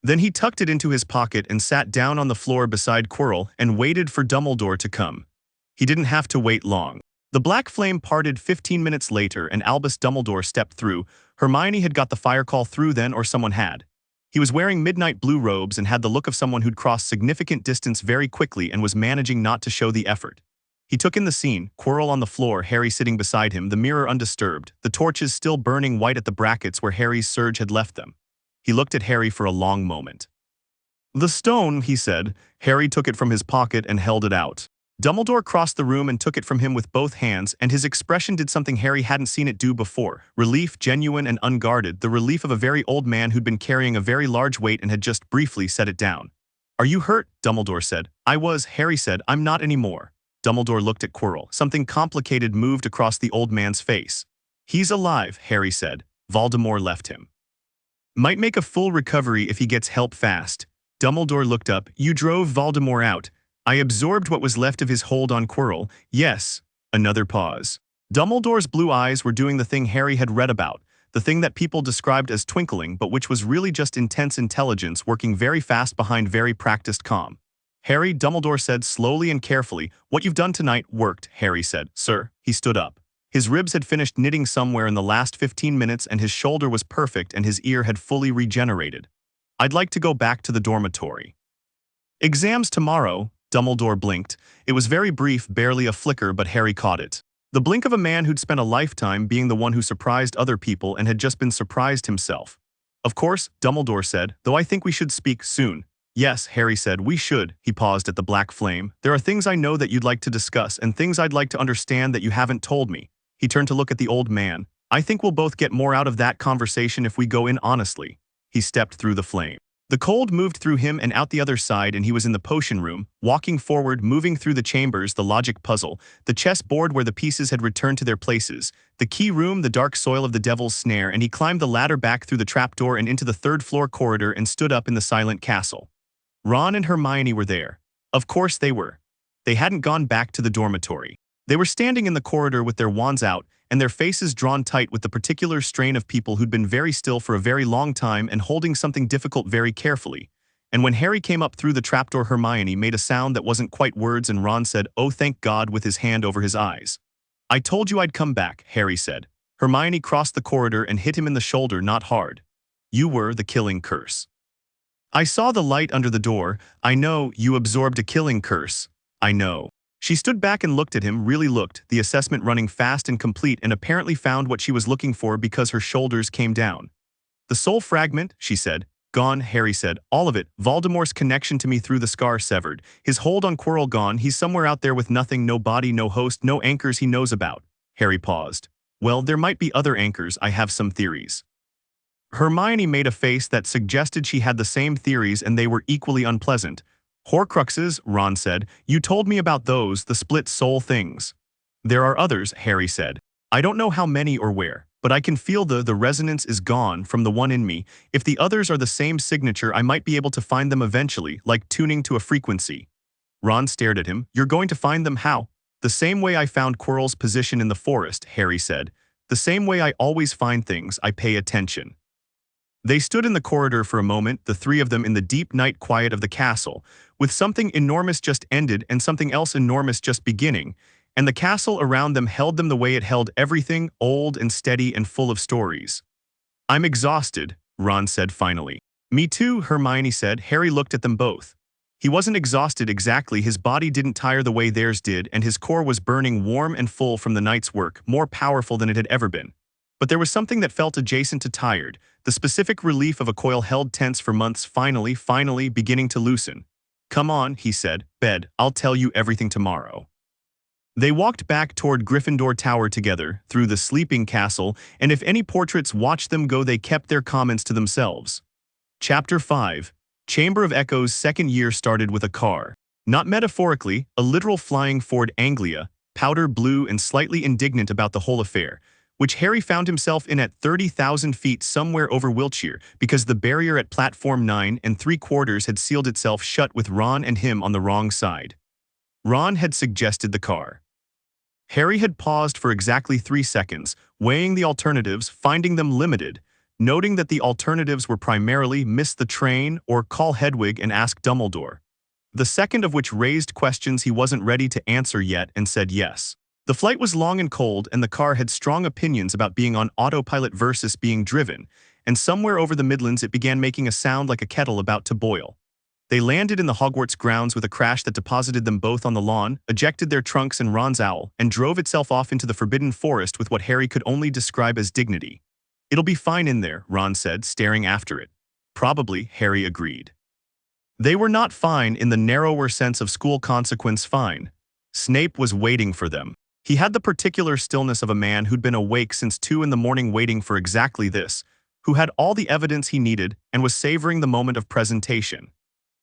Then he tucked it into his pocket and sat down on the floor beside Quirrell and waited for Dumbledore to come. He didn't have to wait long. The black flame parted 15 minutes later and Albus Dumbledore stepped through. Hermione had got the fire call through then, or someone had. He was wearing midnight blue robes and had the look of someone who'd crossed significant distance very quickly and was managing not to show the effort. He took in the scene, Quirrell on the floor, Harry sitting beside him, the mirror undisturbed, the torches still burning white at the brackets where Harry's surge had left them. He looked at Harry for a long moment. "The stone," he said. Harry took it from his pocket and held it out. Dumbledore crossed the room and took it from him with both hands, and his expression did something Harry hadn't seen it do before. Relief, genuine and unguarded, the relief of a very old man who'd been carrying a very large weight and had just briefly set it down. "Are you hurt?" Dumbledore said. "I was," Harry said. "I'm not anymore." Dumbledore looked at Quirrell. Something complicated moved across the old man's face. "He's alive," Harry said. "Voldemort left him. Might make a full recovery if he gets help fast." Dumbledore looked up. "You drove Voldemort out." "I absorbed what was left of his hold on Quirrell." "Yes." Another pause. Dumbledore's blue eyes were doing the thing Harry had read about, the thing that people described as twinkling, but which was really just intense intelligence working very fast behind very practiced calm. "Harry," Dumbledore said slowly and carefully, "what you've done tonight worked," Harry said. "Sir." He stood up. His ribs had finished knitting somewhere in the last 15 minutes and his shoulder was perfect and his ear had fully regenerated. "I'd like to go back to the dormitory." "Exams tomorrow." Dumbledore blinked. It was very brief, barely a flicker, but Harry caught it. The blink of a man who'd spent a lifetime being the one who surprised other people and had just been surprised himself. "Of course," Dumbledore said, "though I think we should speak soon." "Yes," Harry said, "we should." He paused at the black flame. "There are things I know that you'd like to discuss and things I'd like to understand that you haven't told me." He turned to look at the old man. "I think we'll both get more out of that conversation if we go in honestly." He stepped through the flame. The cold moved through him and out the other side, and he was in the potion room, walking forward, moving through the chambers, the logic puzzle, the chess board where the pieces had returned to their places, the key room, the dark soil of the devil's snare, and he climbed the ladder back through the trapdoor and into the third-floor corridor and stood up in the silent castle. Ron and Hermione were there. Of course they were. They hadn't gone back to the dormitory. They were standing in the corridor with their wands out, and their faces drawn tight with the particular strain of people who'd been very still for a very long time and holding something difficult very carefully. And when Harry came up through the trapdoor, Hermione made a sound that wasn't quite words and Ron said, "Oh, thank God," with his hand over his eyes. "I told you I'd come back," Harry said. Hermione crossed the corridor and hit him in the shoulder, not hard. "You were the killing curse." "I saw the light under the door." "I know, you absorbed a killing curse." "I know." She stood back and looked at him, really looked, the assessment running fast and complete, and apparently found what she was looking for because her shoulders came down. "The soul fragment," she said. "Gone," Harry said. "All of it. Voldemort's connection to me through the scar severed. His hold on Quirrell gone. He's somewhere out there with nothing, no body, no host, no anchors he knows about." Harry paused. "Well, there might be other anchors. I have some theories." Hermione made a face that suggested she had the same theories and they were equally unpleasant. "Horcruxes," Ron said. "You told me about those, the split soul things." "There are others," Harry said. "I don't know how many or where, but I can feel the resonance is gone from the one in me. If the others are the same signature, I might be able to find them eventually, like tuning to a frequency." Ron stared at him. "You're going to find them how?" "The same way I found Quirrell's position in the forest," Harry said. "The same way I always find things, I pay attention." They stood in the corridor for a moment, the three of them in the deep night quiet of the castle, with something enormous just ended and something else enormous just beginning, and the castle around them held them the way it held everything, old and steady and full of stories. "I'm exhausted," Ron said finally. "Me too," Hermione said. Harry looked at them both. He wasn't exhausted exactly, his body didn't tire the way theirs did, and his core was burning warm and full from the night's work, more powerful than it had ever been. But there was something that felt adjacent to tired, the specific relief of a coil held tense for months finally beginning to loosen. "Come on," he said. "Bed, I'll tell you everything tomorrow." They walked back toward Gryffindor Tower together, through the sleeping castle, and if any portraits watched them go they kept their comments to themselves. Chapter 5. Chamber of Echoes' second year started with a car. Not metaphorically, a literal flying Ford Anglia, powder blue and slightly indignant about the whole affair, which Harry found himself in at 30,000 feet somewhere over Wiltshire because the barrier at platform 9 3/4 had sealed itself shut with Ron and him on the wrong side. Ron had suggested the car. Harry had paused for exactly 3 seconds, weighing the alternatives, finding them limited, noting that the alternatives were primarily miss the train or call Hedwig and ask Dumbledore. The second of which raised questions he wasn't ready to answer yet and said yes. The flight was long and cold, and the car had strong opinions about being on autopilot versus being driven, and somewhere over the Midlands it began making a sound like a kettle about to boil. They landed in the Hogwarts grounds with a crash that deposited them both on the lawn, ejected their trunks and Ron's owl, and drove itself off into the Forbidden Forest with what Harry could only describe as dignity. "It'll be fine in there," Ron said, staring after it. "Probably," Harry agreed. They were not fine in the narrower sense of school consequence fine. Snape was waiting for them. He had the particular stillness of a man who'd been awake since 2 in the morning waiting for exactly this, who had all the evidence he needed and was savoring the moment of presentation.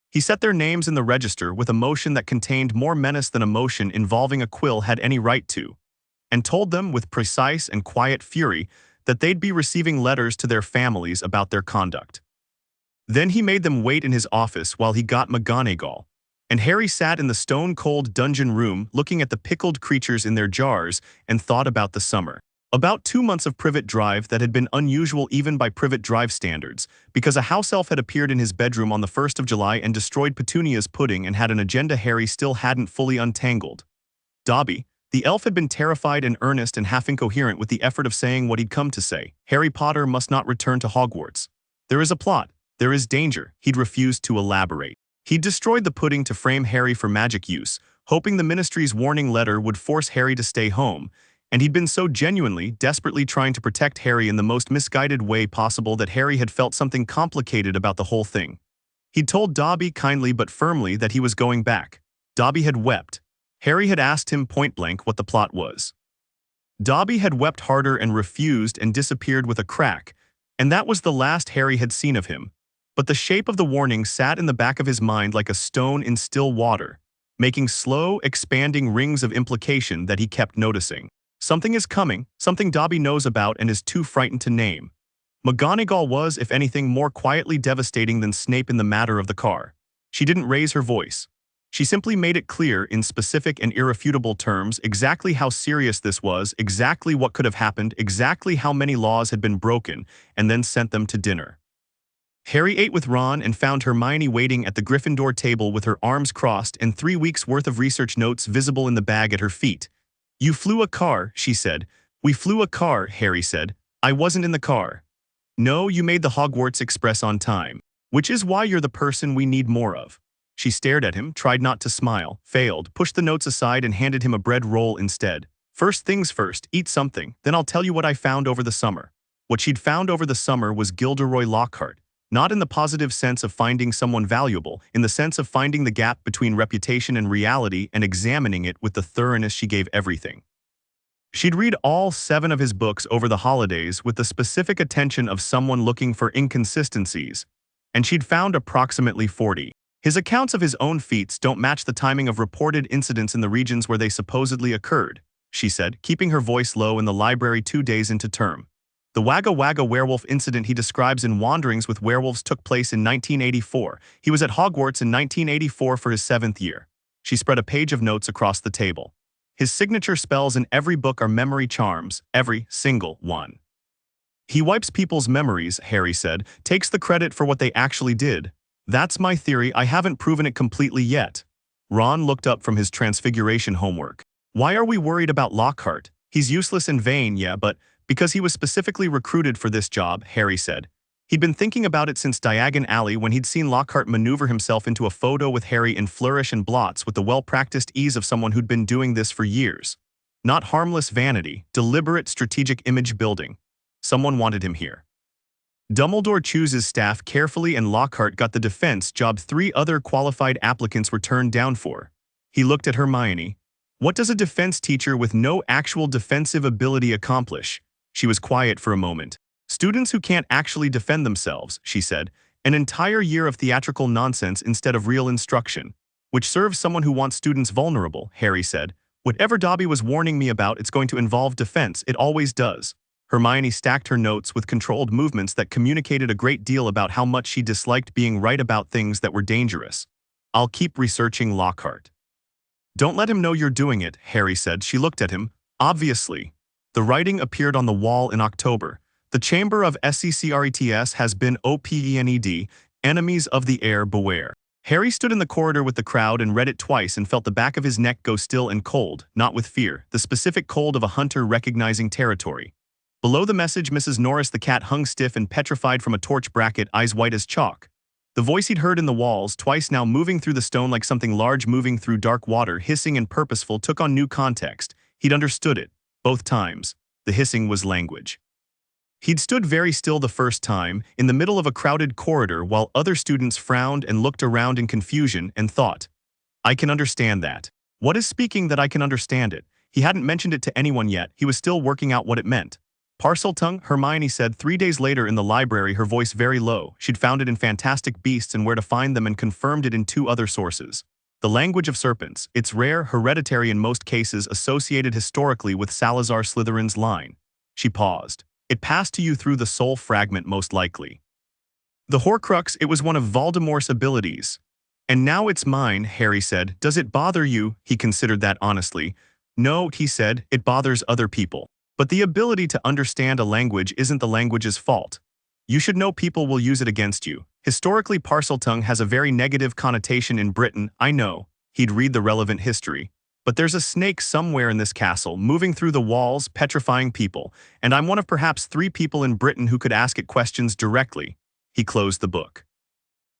He set their names in the register with a motion that contained more menace than emotion involving a quill had any right to, and told them with precise and quiet fury that they'd be receiving letters to their families about their conduct. Then he made them wait in his office while he got McGonagall, and Harry sat in the stone-cold dungeon room looking at the pickled creatures in their jars and thought about the summer. About 2 months of Privet Drive that had been unusual even by Privet Drive standards, because a house elf had appeared in his bedroom on the 1st of July and destroyed Petunia's pudding and had an agenda Harry still hadn't fully untangled. Dobby, the elf, had been terrified and earnest and half incoherent with the effort of saying what he'd come to say. Harry Potter must not return to Hogwarts. There is a plot. There is danger. He'd refused to elaborate. He'd destroyed the pudding to frame Harry for magic use, hoping the Ministry's warning letter would force Harry to stay home, and he'd been so genuinely, desperately trying to protect Harry in the most misguided way possible that Harry had felt something complicated about the whole thing. He'd told Dobby kindly but firmly that he was going back. Dobby had wept. Harry had asked him point-blank what the plot was. Dobby had wept harder and refused and disappeared with a crack, and that was the last Harry had seen of him. But the shape of the warning sat in the back of his mind like a stone in still water, making slow, expanding rings of implication that he kept noticing. Something is coming, something Dobby knows about and is too frightened to name. McGonagall was, if anything, more quietly devastating than Snape in the matter of the car. She didn't raise her voice. She simply made it clear in specific and irrefutable terms exactly how serious this was, exactly what could have happened, exactly how many laws had been broken, and then sent them to dinner. Harry ate with Ron and found Hermione waiting at the Gryffindor table with her arms crossed and 3 weeks' worth of research notes visible in the bag at her feet. "You flew a car," she said. "We flew a car," Harry said. "I wasn't in the car." "No, you made the Hogwarts Express on time. Which is why you're the person we need more of." She stared at him, tried not to smile, failed, pushed the notes aside and handed him a bread roll instead. "First things first, eat something, then I'll tell you what I found over the summer." What she'd found over the summer was Gilderoy Lockhart. Not in the positive sense of finding someone valuable, in the sense of finding the gap between reputation and reality and examining it with the thoroughness she gave everything. She'd read all 7 of his books over the holidays with the specific attention of someone looking for inconsistencies, and she'd found approximately 40. His accounts of his own feats don't match the timing of reported incidents in the regions where they supposedly occurred, she said, keeping her voice low in the library 2 days into term. The Wagga Wagga werewolf incident he describes in Wanderings with Werewolves took place in 1984. He was at Hogwarts in 1984 for his 7th year. She spread a page of notes across the table. His signature spells in every book are memory charms, every single one. He wipes people's memories, Harry said, takes the credit for what they actually did. That's my theory, I haven't proven it completely yet. Ron looked up from his transfiguration homework. Why are we worried about Lockhart? He's useless and vain, yeah, but because he was specifically recruited for this job, Harry said. He'd been thinking about it since Diagon Alley when he'd seen Lockhart maneuver himself into a photo with Harry in flourish and blots with the well-practiced ease of someone who'd been doing this for years. Not harmless vanity, deliberate strategic image building. Someone wanted him here. Dumbledore chooses staff carefully and Lockhart got the defense job 3 other qualified applicants were turned down for. He looked at Hermione. What does a defense teacher with no actual defensive ability accomplish? She was quiet for a moment. Students who can't actually defend themselves, she said. An entire year of theatrical nonsense instead of real instruction. Which serves someone who wants students vulnerable, Harry said. Whatever Dobby was warning me about, it's going to involve defense, it always does. Hermione stacked her notes with controlled movements that communicated a great deal about how much she disliked being right about things that were dangerous. I'll keep researching Lockhart. Don't let him know you're doing it, Harry said. She looked at him. Obviously. The writing appeared on the wall in October. The Chamber of Secrets has been OPENED, enemies of the air beware. Harry stood in the corridor with the crowd and read it twice and felt the back of his neck go still and cold, not with fear, the specific cold of a hunter recognizing territory. Below the message, Mrs. Norris the cat hung stiff and petrified from a torch bracket, eyes white as chalk. The voice he'd heard in the walls, twice now moving through the stone like something large moving through dark water, hissing and purposeful, took on new context. He'd understood it, both times. The hissing was language. He'd stood very still the first time, in the middle of a crowded corridor while other students frowned and looked around in confusion and thought, I can understand that. What is speaking that I can understand it? He hadn't mentioned it to anyone yet, he was still working out what it meant. Parseltongue, Hermione said 3 days later in the library, her voice very low. She'd found it in Fantastic Beasts and Where to Find Them and confirmed it in 2 other sources. The language of serpents, it's rare, hereditary in most cases, associated historically with Salazar Slytherin's line. She paused. It passed to you through the soul fragment most likely. The Horcrux, it was one of Voldemort's abilities. And now it's mine, Harry said. Does it bother you? He considered that honestly. No, he said, it bothers other people. But the ability to understand a language isn't the language's fault. You should know people will use it against you. Historically, Parseltongue has a very negative connotation in Britain, I know. He'd read the relevant history. But there's a snake somewhere in this castle, moving through the walls, petrifying people, and I'm one of perhaps 3 people in Britain who could ask it questions directly. He closed the book.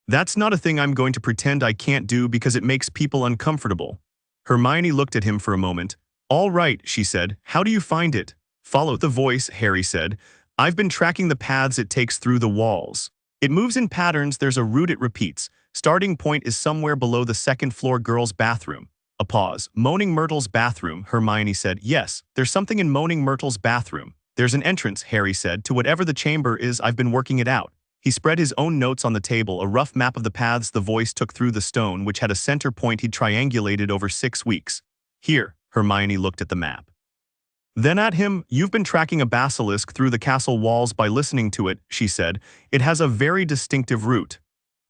That's not a thing I'm going to pretend I can't do because it makes people uncomfortable. Hermione looked at him for a moment. All right, she said. How do you find it? Follow the voice, Harry said. I've been tracking the paths it takes through the walls. It moves in patterns, there's a route it repeats. Starting point is somewhere below the 2nd floor girls' bathroom. A pause. Moaning Myrtle's bathroom, Hermione said. Yes, there's something in Moaning Myrtle's bathroom. There's an entrance, Harry said, to whatever the chamber is. I've been working it out. He spread his own notes on the table, a rough map of the paths the voice took through the stone, which had a center point he'd triangulated over 6 weeks. Here, Hermione looked at the map. Then at him, you've been tracking a basilisk through the castle walls by listening to it, she said. It has a very distinctive route.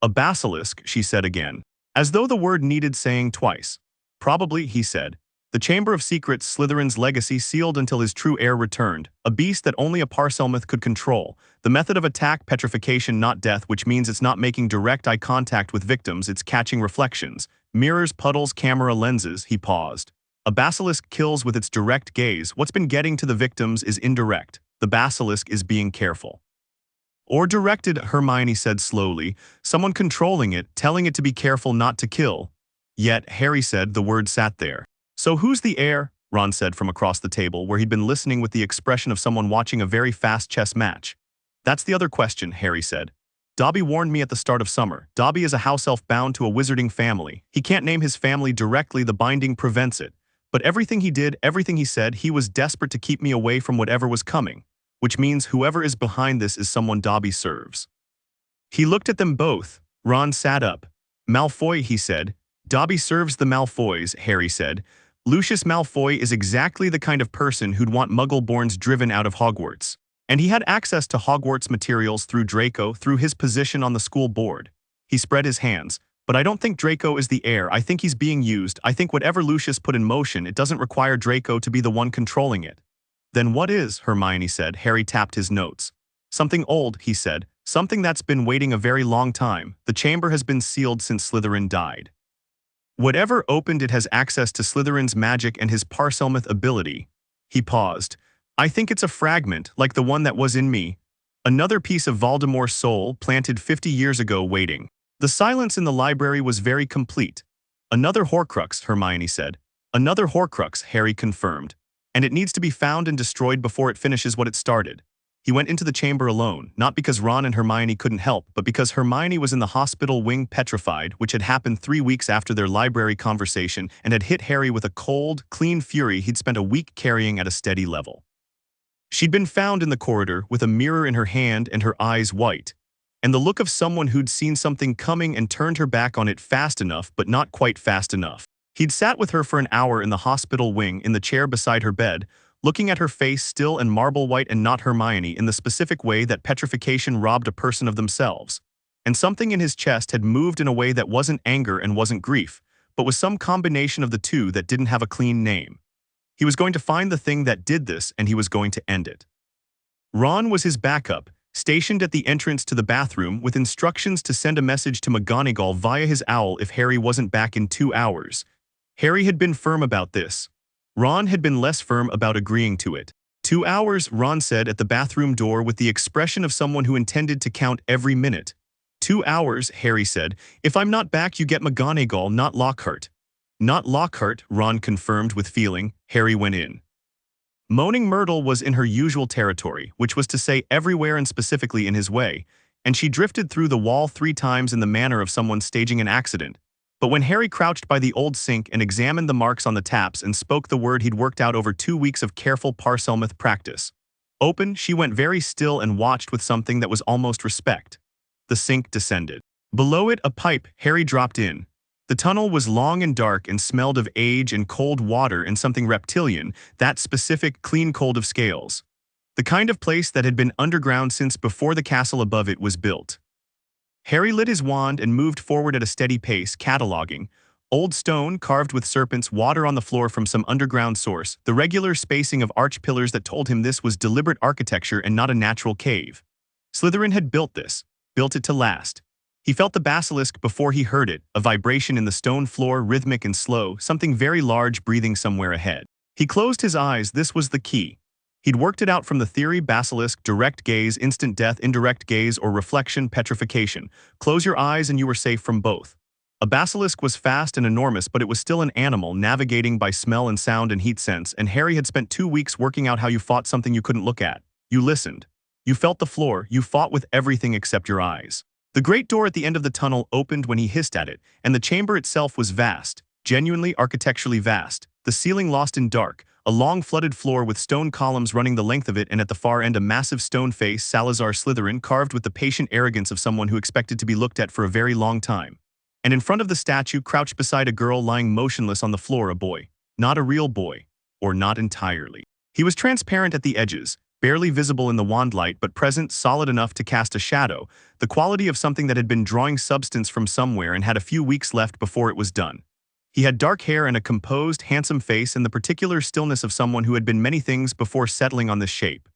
A basilisk, she said again, as though the word needed saying twice. Probably, he said. The Chamber of Secrets, Slytherin's legacy sealed until his true heir returned, a beast that only a Parselmouth could control. The method of attack, petrification, not death, which means it's not making direct eye contact with victims, it's catching reflections. Mirrors, puddles, camera lenses, he paused. A basilisk kills with its direct gaze. What's been getting to the victims is indirect. The basilisk is being careful. Or directed, Hermione said slowly. Someone controlling it, telling it to be careful not to kill. Yet, Harry said, the word sat there. So who's the heir? Ron said from across the table, where he'd been listening with the expression of someone watching a very fast chess match. That's the other question, Harry said. Dobby warned me at the start of summer. Dobby is a house elf bound to a wizarding family. He can't name his family directly, the binding prevents it. But everything he did, everything he said, he was desperate to keep me away from whatever was coming. Which means whoever is behind this is someone Dobby serves. He looked at them both. Ron sat up. Malfoy, he said. Dobby serves the Malfoys, Harry said. Lucius Malfoy is exactly the kind of person who'd want Muggle-borns driven out of Hogwarts. And he had access to Hogwarts materials through Draco, through his position on the school board. He spread his hands. But I don't think Draco is the heir. I think he's being used. I think whatever Lucius put in motion, it doesn't require Draco to be the one controlling it. Then what is? Hermione said. Harry tapped his notes. Something old, he said. Something that's been waiting a very long time. The chamber has been sealed since Slytherin died. Whatever opened it has access to Slytherin's magic and his Parselmouth ability. He paused. I think it's a fragment, like the one that was in me. Another piece of Voldemort's soul planted 50 years ago waiting. The silence in the library was very complete. Another Horcrux, Hermione said. Another Horcrux, Harry confirmed. And it needs to be found and destroyed before it finishes what it started. He went into the chamber alone, not because Ron and Hermione couldn't help, but because Hermione was in the hospital wing petrified, which had happened 3 weeks after their library conversation and had hit Harry with a cold, clean fury he'd spent a week carrying at a steady level. She'd been found in the corridor with a mirror in her hand and her eyes white, and the look of someone who'd seen something coming and turned her back on it fast enough but not quite fast enough. He'd sat with her for an hour in the hospital wing in the chair beside her bed, looking at her face still and marble white and not Hermione in the specific way that petrification robbed a person of themselves. And something in his chest had moved in a way that wasn't anger and wasn't grief, but was some combination of the two that didn't have a clean name. He was going to find the thing that did this and he was going to end it. Ron was his backup, stationed at the entrance to the bathroom with instructions to send a message to McGonagall via his owl if Harry wasn't back in 2 hours. Harry had been firm about this. Ron had been less firm about agreeing to it. 2 hours, Ron said at the bathroom door with the expression of someone who intended to count every minute. 2 hours, Harry said. If I'm not back, you get McGonagall, not Lockhart. Not Lockhart, Ron confirmed with feeling. Harry went in. Moaning Myrtle was in her usual territory, which was to say everywhere and specifically in his way, and she drifted through the wall 3 times in the manner of someone staging an accident. But when Harry crouched by the old sink and examined the marks on the taps and spoke the word he'd worked out over 2 weeks of careful Parselmouth practice, open, she went very still and watched with something that was almost respect. The sink descended. Below it, a pipe, Harry dropped in. The tunnel was long and dark and smelled of age and cold water and something reptilian, that specific clean cold of scales. The kind of place that had been underground since before the castle above it was built. Harry lit his wand and moved forward at a steady pace, cataloging. Old stone carved with serpents, water on the floor from some underground source, the regular spacing of arch pillars that told him this was deliberate architecture and not a natural cave. Slytherin had built this, built it to last. He felt the basilisk before he heard it, a vibration in the stone floor, rhythmic and slow, something very large breathing somewhere ahead. He closed his eyes, this was the key. He'd worked it out from the theory: basilisk, direct gaze, instant death, indirect gaze, or reflection, petrification. Close your eyes and you were safe from both. A basilisk was fast and enormous, but it was still an animal, navigating by smell and sound and heat sense, and Harry had spent 2 weeks working out how you fought something you couldn't look at. You listened. You felt the floor, you fought with everything except your eyes. The great door at the end of the tunnel opened when he hissed at it, and the chamber itself was vast, genuinely architecturally vast, the ceiling lost in dark, a long flooded floor with stone columns running the length of it, and at the far end a massive stone face, Salazar Slytherin, carved with the patient arrogance of someone who expected to be looked at for a very long time. And in front of the statue, crouched beside a girl lying motionless on the floor, a boy. Not a real boy. Or not entirely. He was transparent at the edges, barely visible in the wand light but present, solid enough to cast a shadow, the quality of something that had been drawing substance from somewhere and had a few weeks left before it was done. He had dark hair and a composed, handsome face and the particular stillness of someone who had been many things before settling on this shape.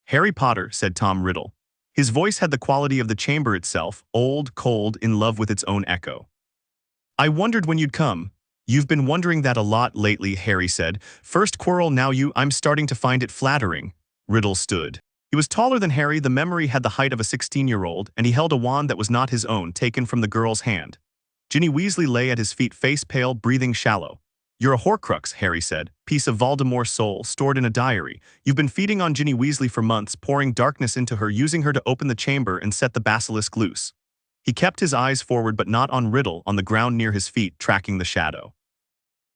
Harry Potter, said Tom Riddle. His voice had the quality of the chamber itself, old, cold, in love with its own echo. I wondered when you'd come. You've been wondering that a lot lately, Harry said. First Quirrell, now you. I'm starting to find it flattering. Riddle stood. He was taller than Harry, the memory had the height of a 16-year-old, and he held a wand that was not his own, taken from the girl's hand. Ginny Weasley lay at his feet, face pale, breathing shallow. You're a Horcrux, Harry said, piece of Voldemort's soul stored in a diary. You've been feeding on Ginny Weasley for months, pouring darkness into her, using her to open the chamber and set the basilisk loose. He kept his eyes forward but not on Riddle, on the ground near his feet, tracking the shadow.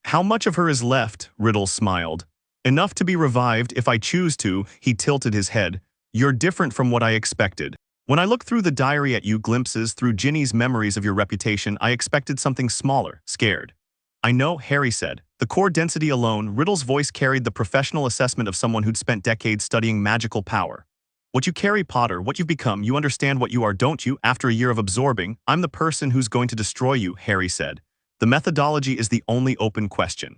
How much of her is left? Riddle smiled. Enough to be revived if I choose to. He tilted his head. You're different from what I expected. When I look through the diary at you, glimpses through Ginny's memories of your reputation, I expected something smaller, scared. I know, Harry said. The core density alone, Riddle's voice carried the professional assessment of someone who'd spent decades studying magical power. What you carry, Potter, what you've become, you understand what you are, don't you? After a year of absorbing, I'm the person who's going to destroy you, Harry said. The methodology is the only open question.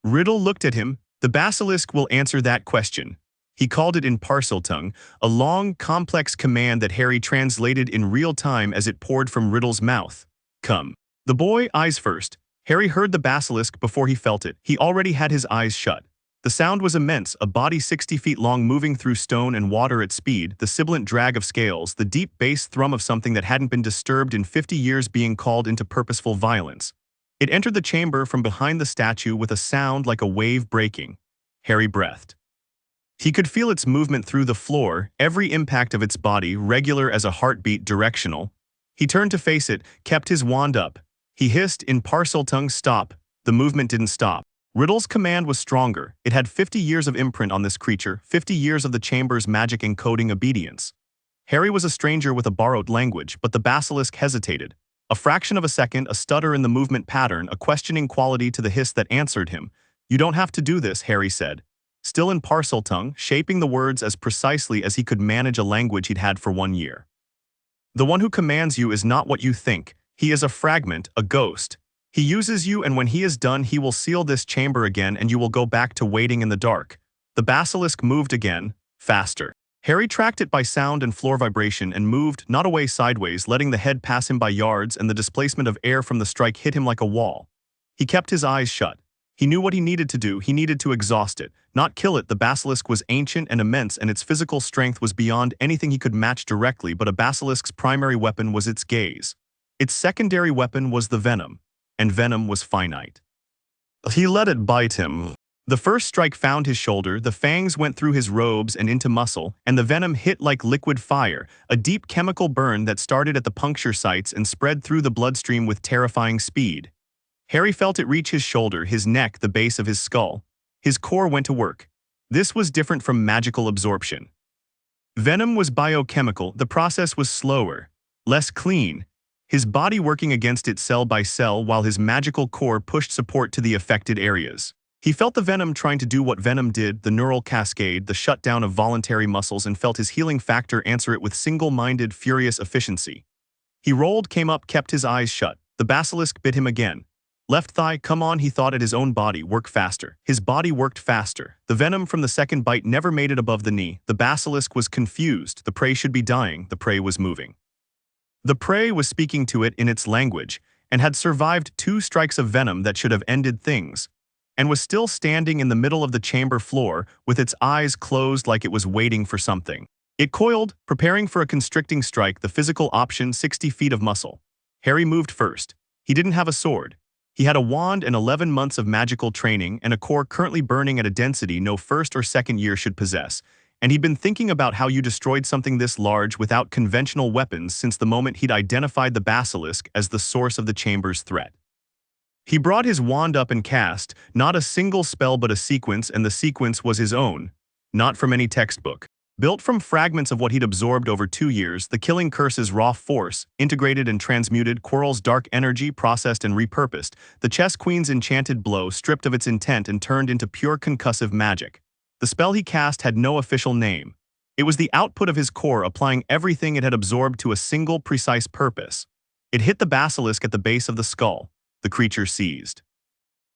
Riddle looked at him. The basilisk will answer that question. He called it in Parseltongue, a long, complex command that Harry translated in real time as it poured from Riddle's mouth. Come. The boy, eyes first. Harry heard the basilisk before he felt it. He already had his eyes shut. The sound was immense, a body 60 feet long moving through stone and water at speed, the sibilant drag of scales, the deep bass thrum of something that hadn't been disturbed in 50 years being called into purposeful violence. It entered the chamber from behind the statue with a sound like a wave breaking. Harry breathed. He could feel its movement through the floor, every impact of its body regular as a heartbeat, directional. He turned to face it, kept his wand up. He hissed in Parseltongue, stop. The movement didn't stop. Riddle's command was stronger. It had 50 years of imprint on this creature, 50 years of the chamber's magic encoding obedience. Harry was a stranger with a borrowed language, but the basilisk hesitated. A fraction of a second, a stutter in the movement pattern, a questioning quality to the hiss that answered him. You don't have to do this, Harry said. Still in Parseltongue, shaping the words as precisely as he could manage a language he'd had for 1 year. The one who commands you is not what you think. He is a fragment, a ghost. He uses you, and when he is done, he will seal this chamber again and you will go back to waiting in the dark. The basilisk moved again, faster. Harry tracked it by sound and floor vibration and moved, not away sideways, letting the head pass him by yards, and the displacement of air from the strike hit him like a wall. He kept his eyes shut. He knew what he needed to do. He needed to exhaust it, not kill it. The basilisk was ancient and immense, and its physical strength was beyond anything he could match directly, but a basilisk's primary weapon was its gaze. Its secondary weapon was the venom, and venom was finite. He let it bite him. The first strike found his shoulder, the fangs went through his robes and into muscle, and the venom hit like liquid fire, a deep chemical burn that started at the puncture sites and spread through the bloodstream with terrifying speed. Harry felt it reach his shoulder, his neck, the base of his skull. His core went to work. This was different from magical absorption. Venom was biochemical. The process was slower, less clean. His body working against it cell by cell while his magical core pushed support to the affected areas. He felt the venom trying to do what venom did, the neural cascade, the shutdown of voluntary muscles, and felt his healing factor answer it with single-minded, furious efficiency. He rolled, came up, kept his eyes shut. The basilisk bit him again. Left thigh, come on, he thought at his own body, work faster. His body worked faster. The venom from the second bite never made it above the knee. The basilisk was confused. The prey should be dying. The prey was moving. The prey was speaking to it in its language, and had survived 2 strikes of venom that should have ended things, and was still standing in the middle of the chamber floor with its eyes closed like it was waiting for something. It coiled, preparing for a constricting strike, the physical option, 60 feet of muscle. Harry moved first. He didn't have a sword. He had a wand and 11 months of magical training and a core currently burning at a density no first or second year should possess, and he'd been thinking about how you destroyed something this large without conventional weapons since the moment he'd identified the basilisk as the source of the chamber's threat. He brought his wand up and cast, not a single spell but a sequence, and the sequence was his own, not from any textbook. Built from fragments of what he'd absorbed over 2 years, the killing curse's raw force, integrated and transmuted, Quirrell's dark energy, processed and repurposed, the chess queen's enchanted blow, stripped of its intent and turned into pure concussive magic. The spell he cast had no official name. It was the output of his core applying everything it had absorbed to a single, precise purpose. It hit the basilisk at the base of the skull. The creature seized.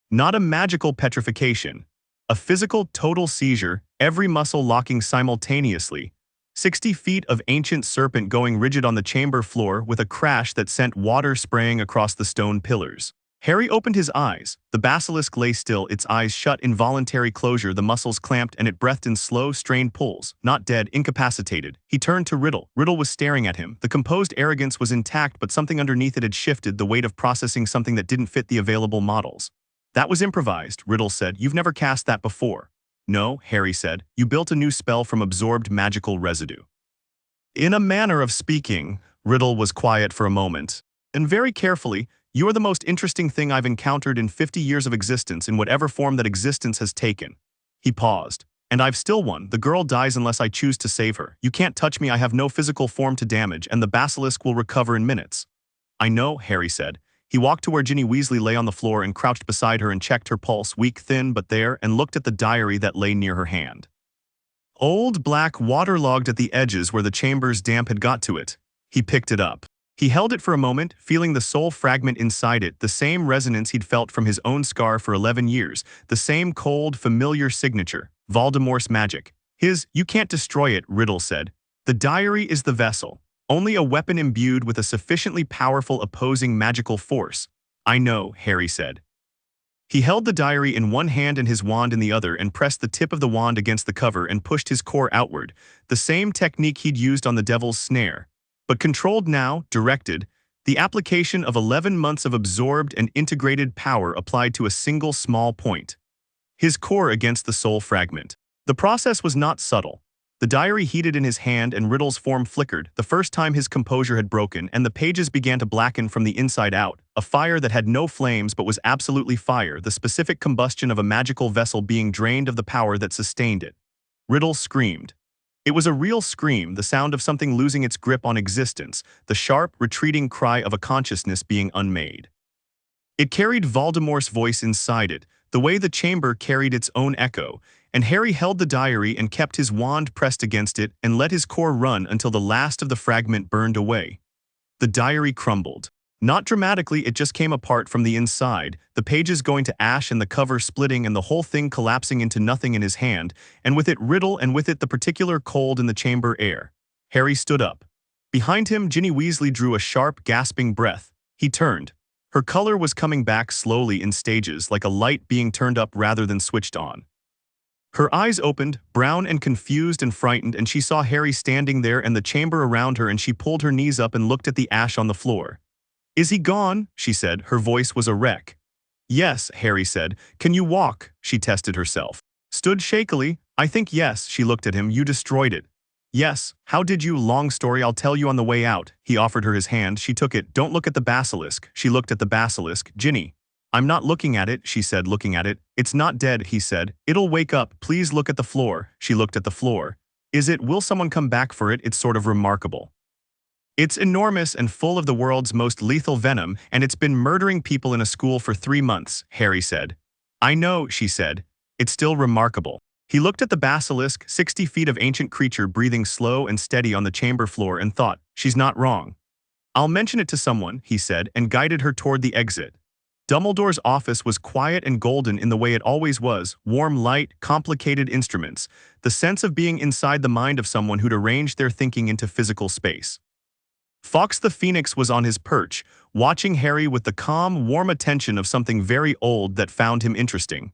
Not a magical petrification. A physical total seizure, every muscle locking simultaneously. 60 feet of ancient serpent going rigid on the chamber floor with a crash that sent water spraying across the stone pillars. Harry opened his eyes. The basilisk lay still, its eyes shut, involuntary closure, the muscles clamped, and it breathed in slow, strained pulls. Not dead, incapacitated. He turned to Riddle. Riddle was staring at him. The composed arrogance was intact, but something underneath it had shifted, the weight of processing something that didn't fit the available models. That was improvised, Riddle said. You've never cast that before. No, Harry said. You built a new spell from absorbed magical residue. In a manner of speaking, Riddle was quiet for a moment. And very carefully, you are the most interesting thing I've encountered in 50 years of existence in whatever form that existence has taken. He paused. And I've still won. The girl dies unless I choose to save her. You can't touch me, I have no physical form to damage, and the basilisk will recover in minutes. I know, Harry said. He walked to where Ginny Weasley lay on the floor and crouched beside her and checked her pulse, weak, thin, but there, and looked at the diary that lay near her hand. Old black, waterlogged at the edges where the chamber's damp had got to it. He picked it up. He held it for a moment, feeling the soul fragment inside it, the same resonance he'd felt from his own scar for 11 years, the same cold, familiar signature, Voldemort's magic. You can't destroy it, Riddle said. The diary is the vessel. Only a weapon imbued with a sufficiently powerful opposing magical force. I know, Harry said. He held the diary in one hand and his wand in the other and pressed the tip of the wand against the cover and pushed his core outward, the same technique he'd used on the devil's snare. But controlled now, directed, the application of 11 months of absorbed and integrated power applied to a single small point. His core against the soul fragment. The process was not subtle. The diary heated in his hand and Riddle's form flickered, the first time his composure had broken, and the pages began to blacken from the inside out, a fire that had no flames but was absolutely fire, the specific combustion of a magical vessel being drained of the power that sustained it. Riddle screamed. It was a real scream, the sound of something losing its grip on existence, the sharp, retreating cry of a consciousness being unmade. It carried Voldemort's voice inside it, the way the chamber carried its own echo, and Harry held the diary and kept his wand pressed against it and let his core run until the last of the fragment burned away. The diary crumbled. Not dramatically, it just came apart from the inside, the pages going to ash and the cover splitting and the whole thing collapsing into nothing in his hand, and with it Riddle and with it the particular cold in the chamber air. Harry stood up. Behind him, Ginny Weasley drew a sharp, gasping breath. He turned. Her color was coming back slowly in stages, like a light being turned up rather than switched on. Her eyes opened, brown and confused and frightened, and she saw Harry standing there and the chamber around her, and she pulled her knees up and looked at the ash on the floor. "Is he gone?" she said. Her voice was a wreck. "Yes," Harry said. "Can you walk?" She tested herself. Stood shakily. "I think yes." She looked at him. "You destroyed it." "Yes. How did you? Long story, I'll tell you on the way out." He offered her his hand. She took it. "Don't look at the basilisk." She looked at the basilisk. "Ginny." "I'm not looking at it," she said, looking at it. "It's not dead," he said. "It'll wake up. Please look at the floor." She looked at the floor. "Is it? Will someone come back for it? It's sort of remarkable. It's enormous and full of the world's most lethal venom, and it's been murdering people in a school for 3 months," Harry said. "I know," she said. "It's still remarkable." He looked at the basilisk, 60 feet of ancient creature breathing slow and steady on the chamber floor, and thought, she's not wrong. "I'll mention it to someone," he said, and guided her toward the exit. Dumbledore's office was quiet and golden in the way it always was, warm light, complicated instruments, the sense of being inside the mind of someone who'd arranged their thinking into physical space. Fawkes the Phoenix was on his perch, watching Harry with the calm, warm attention of something very old that found him interesting.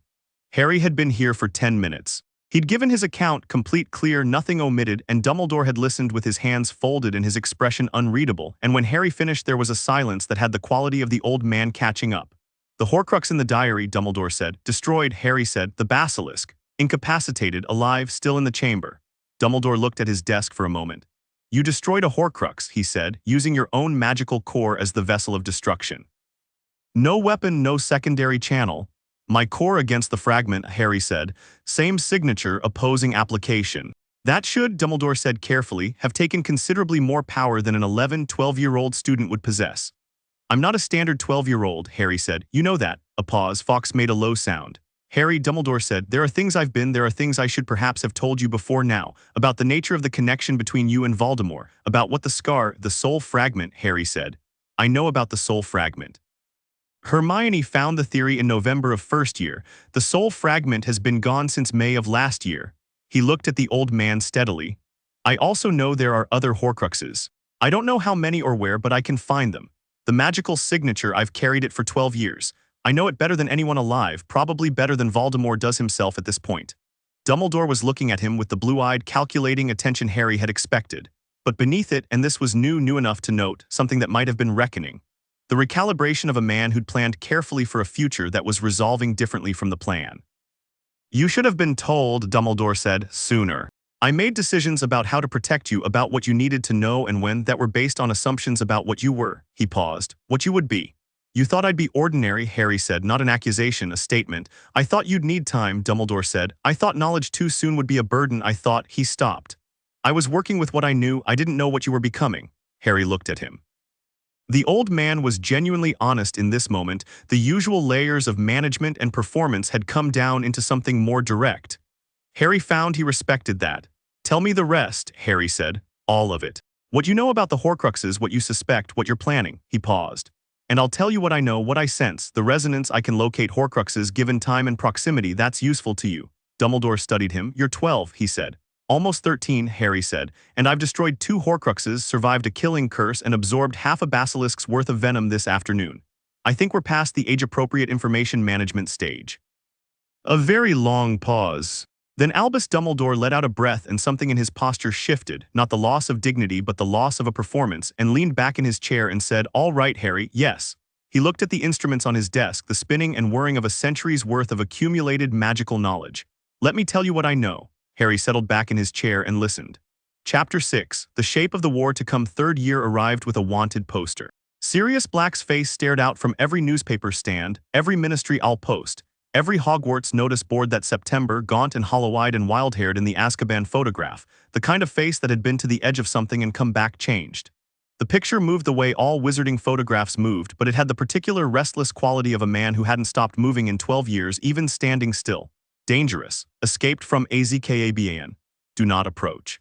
Harry had been here for 10 minutes. He'd given his account, complete, clear, nothing omitted, and Dumbledore had listened with his hands folded and his expression unreadable, and when Harry finished there was a silence that had the quality of the old man catching up. "The Horcrux in the diary," Dumbledore said. "Destroyed," Harry said. "The basilisk. Incapacitated, alive, still in the chamber." Dumbledore looked at his desk for a moment. "You destroyed a Horcrux," he said, "using your own magical core as the vessel of destruction. No weapon, no secondary channel. My core against the fragment," Harry said. "Same signature, opposing application. That should," Dumbledore said carefully, "have taken considerably more power than an 11, 12-year-old student would possess." "I'm not a standard 12-year-old," Harry said. "You know that." A pause. Fawkes made a low sound. "Harry," Dumbledore said, "there are things there are things I should perhaps have told you before now, about the nature of the connection between you and Voldemort, about what the soul fragment," Harry said. "I know about the soul fragment. Hermione found the theory in November of first year. The soul fragment has been gone since May of last year." He looked at the old man steadily. "I also know there are other Horcruxes. I don't know how many or where, but I can find them. The magical signature, I've carried it for 12 years. I know it better than anyone alive, probably better than Voldemort does himself at this point." Dumbledore was looking at him with the blue-eyed, calculating attention Harry had expected. But beneath it, and this was new enough to note, something that might have been reckoning. The recalibration of a man who'd planned carefully for a future that was resolving differently from the plan. "You should have been told," Dumbledore said, "sooner. I made decisions about how to protect you, about what you needed to know and when, that were based on assumptions about what you were." He paused. "What you would be." "You thought I'd be ordinary," Harry said, "not an accusation, a statement. I thought you'd need time," Dumbledore said. "I thought knowledge too soon would be a burden. I thought—" He stopped. "I was working with what I knew. I didn't know what you were becoming." Harry looked at him. The old man was genuinely honest in this moment. The usual layers of management and performance had come down into something more direct. Harry found he respected that. "Tell me the rest," Harry said. "All of it. What you know about the Horcruxes, what you suspect, what you're planning." He paused. "And I'll tell you what I know, what I sense, the resonance I can locate Horcruxes given time and proximity. That's useful to you." Dumbledore studied him. "You're 12, he said. Almost 13, Harry said, and I've destroyed 2 Horcruxes, survived a killing curse, and absorbed half a basilisk's worth of venom this afternoon. I think we're past the age-appropriate information management stage. A very long pause. Then Albus Dumbledore let out a breath and something in his posture shifted, not the loss of dignity but the loss of a performance, and leaned back in his chair and said, "All right, Harry, yes." He looked at the instruments on his desk, the spinning and whirring of a century's worth of accumulated magical knowledge. "Let me tell you what I know." Harry settled back in his chair and listened. Chapter 6. The Shape of the War to Come. Third year arrived with a wanted poster. Sirius Black's face stared out from every newspaper stand, every ministry I'll post, every Hogwarts notice board that September, gaunt and hollow-eyed and wild-haired in the Azkaban photograph, the kind of face that had been to the edge of something and come back changed. The picture moved the way all wizarding photographs moved, but it had the particular restless quality of a man who hadn't stopped moving in 12 years, even standing still. Dangerous. Escaped from Azkaban. Do not approach.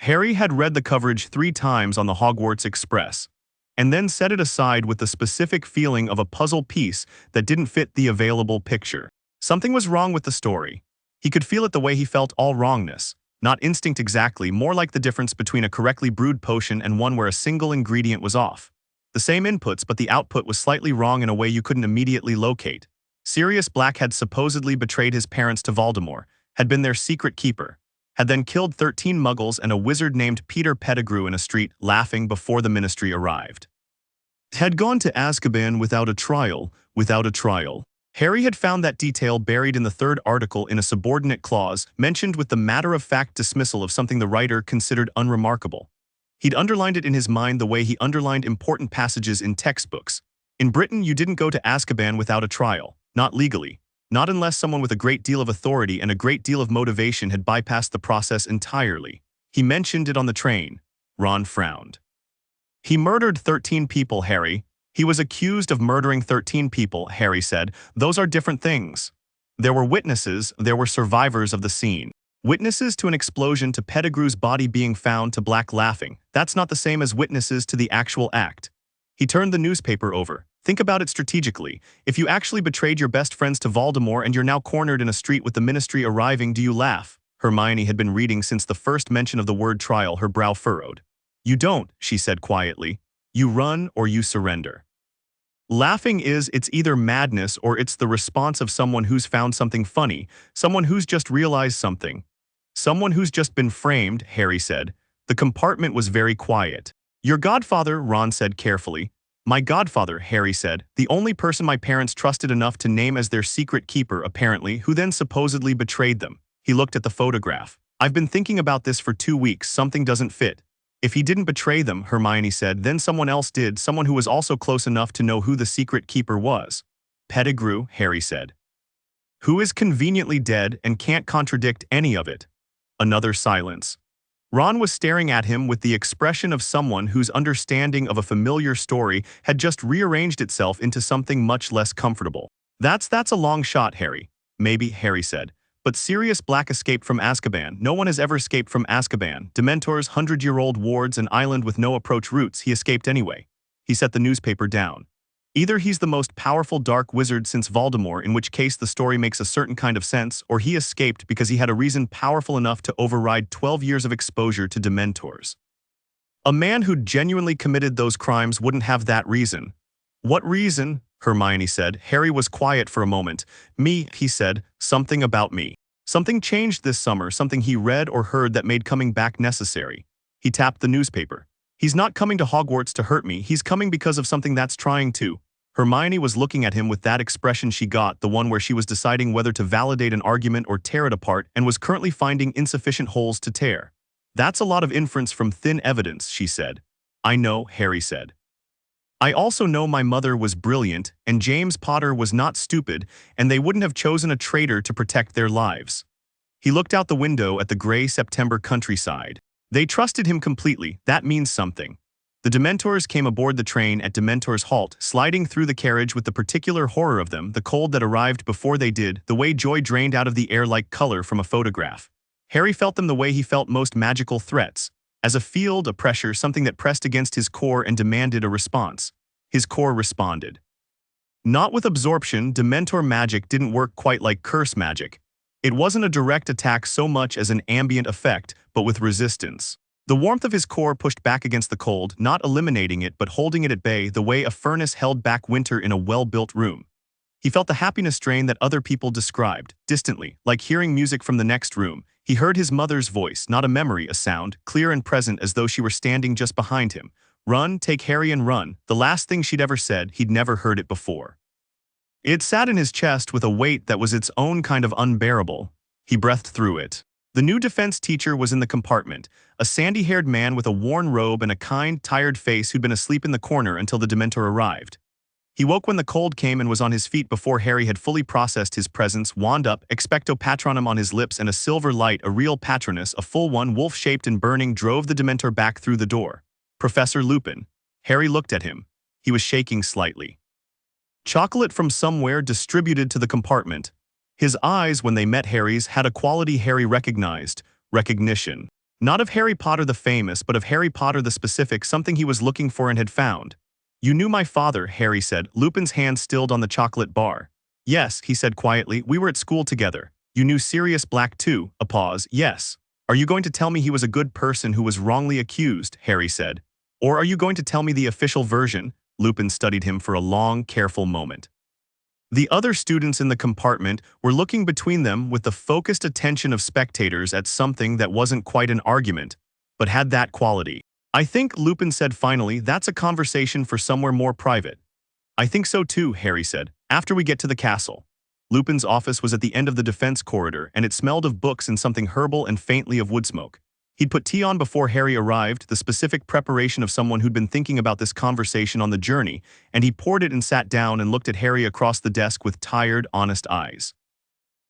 Harry had read the coverage 3 times on the Hogwarts Express, and then set it aside with the specific feeling of a puzzle piece that didn't fit the available picture. Something was wrong with the story. He could feel it the way he felt all wrongness. Not instinct exactly, more like the difference between a correctly brewed potion and one where a single ingredient was off. The same inputs, but the output was slightly wrong in a way you couldn't immediately locate. Sirius Black had supposedly betrayed his parents to Voldemort, had been their secret keeper, had then killed 13 muggles and a wizard named Peter Pettigrew in a street, laughing before the ministry arrived. Had gone to Azkaban without a trial. Harry had found that detail buried in the 3rd article in a subordinate clause, mentioned with the matter-of-fact dismissal of something the writer considered unremarkable. He'd underlined it in his mind the way he underlined important passages in textbooks. In Britain, you didn't go to Azkaban without a trial. Not legally. Not unless someone with a great deal of authority and a great deal of motivation had bypassed the process entirely. He mentioned it on the train. Ron frowned. He murdered 13 people, Harry. He was accused of murdering 13 people, Harry said. Those are different things. There were witnesses, there were survivors of the scene. Witnesses to an explosion, to Pettigrew's body being found, to Black laughing. That's not the same as witnesses to the actual act. He turned the newspaper over. Think about it strategically. If you actually betrayed your best friends to Voldemort and you're now cornered in a street with the ministry arriving, do you laugh? Hermione had been reading since the first mention of the word trial, her brow furrowed. You don't, she said quietly. You run or you surrender. Laughing it's either madness or it's the response of someone who's found something funny, someone who's just realized something. Someone who's just been framed, Harry said. The compartment was very quiet. Your godfather, Ron said carefully. My godfather, Harry said, the only person my parents trusted enough to name as their secret keeper, apparently, who then supposedly betrayed them. He looked at the photograph. I've been thinking about this for 2 weeks. Something doesn't fit. If he didn't betray them, Hermione said, then someone else did, someone who was also close enough to know who the secret keeper was. Pettigrew, Harry said. Who is conveniently dead and can't contradict any of it. Another silence. Ron was staring at him with the expression of someone whose understanding of a familiar story had just rearranged itself into something much less comfortable. That's a long shot, Harry. Maybe, Harry said. But Sirius Black escaped from Azkaban. No one has ever escaped from Azkaban. Dementors, 100-year-old wards, an island with no approach routes. He escaped anyway. He set the newspaper down. Either he's the most powerful dark wizard since Voldemort, in which case the story makes a certain kind of sense, or he escaped because he had a reason powerful enough to override 12 years of exposure to Dementors. A man who'd genuinely committed those crimes wouldn't have that reason. What reason? Hermione said. Harry was quiet for a moment. Me, he said. Something about me. Something changed this summer, something he read or heard that made coming back necessary. He tapped the newspaper. He's not coming to Hogwarts to hurt me. He's coming because of something that's trying to. Hermione was looking at him with that expression she got, the one where she was deciding whether to validate an argument or tear it apart and was currently finding insufficient holes to tear. That's a lot of inference from thin evidence, she said. I know, Harry said. I also know my mother was brilliant, and James Potter was not stupid, and they wouldn't have chosen a traitor to protect their lives. He looked out the window at the gray September countryside. They trusted him completely. That means something. The Dementors came aboard the train at Dementor's Halt, sliding through the carriage with the particular horror of them, the cold that arrived before they did, the way joy drained out of the air like color from a photograph. Harry felt them the way he felt most magical threats. As a field, a pressure, something that pressed against his core and demanded a response. His core responded. Not with absorption. Dementor magic didn't work quite like curse magic. It wasn't a direct attack so much as an ambient effect, but with resistance. The warmth of his core pushed back against the cold, not eliminating it but holding it at bay the way a furnace held back winter in a well-built room. He felt the happiness drain that other people described, distantly, like hearing music from the next room. He heard his mother's voice, not a memory, a sound, clear and present as though she were standing just behind him. "Run, take Harry and run," the last thing she'd ever said. He'd never heard it before. It sat in his chest with a weight that was its own kind of unbearable. He breathed through it. The new defense teacher was in the compartment, a sandy-haired man with a worn robe and a kind, tired face who'd been asleep in the corner until the Dementor arrived. He woke when the cold came and was on his feet before Harry had fully processed his presence, wand up, expecto patronum on his lips, and a silver light, a real patronus, a full one, wolf-shaped and burning, drove the Dementor back through the door. "Professor Lupin." Harry looked at him. He was shaking slightly. Chocolate from somewhere distributed to the compartment. His eyes, when they met Harry's, had a quality Harry recognized: recognition. Not of Harry Potter the famous, but of Harry Potter the specific, something he was looking for and had found. "You knew my father," Harry said, Lupin's hand stilled on the chocolate bar. "Yes," he said quietly, "we were at school together." "You knew Sirius Black too?" A pause. "Yes." "Are you going to tell me he was a good person who was wrongly accused?" Harry said. "Or are you going to tell me the official version?" Lupin studied him for a long, careful moment. The other students in the compartment were looking between them with the focused attention of spectators at something that wasn't quite an argument, but had that quality. "I think," Lupin said finally, "that's a conversation for somewhere more private." "I think so too," Harry said, "after we get to the castle." Lupin's office was at the end of the defense corridor, and it smelled of books and something herbal and faintly of wood smoke. He'd put tea on before Harry arrived, the specific preparation of someone who'd been thinking about this conversation on the journey, and he poured it and sat down and looked at Harry across the desk with tired, honest eyes.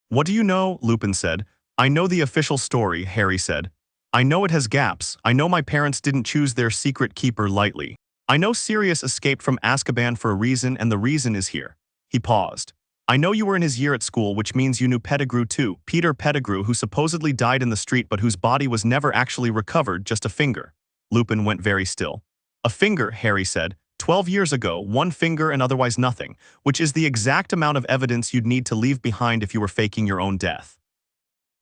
"What do you know?" Lupin said. "I know the official story," Harry said. "I know it has gaps. I know my parents didn't choose their secret keeper lightly. I know Sirius escaped from Azkaban for a reason, and the reason is here." He paused. "I know you were in his year at school, which means you knew Pettigrew too, Peter Pettigrew, who supposedly died in the street but whose body was never actually recovered, just a finger." Lupin went very still. "A finger," Harry said. 12 years ago, one finger and otherwise nothing, which is the exact amount of evidence you'd need to leave behind if you were faking your own death."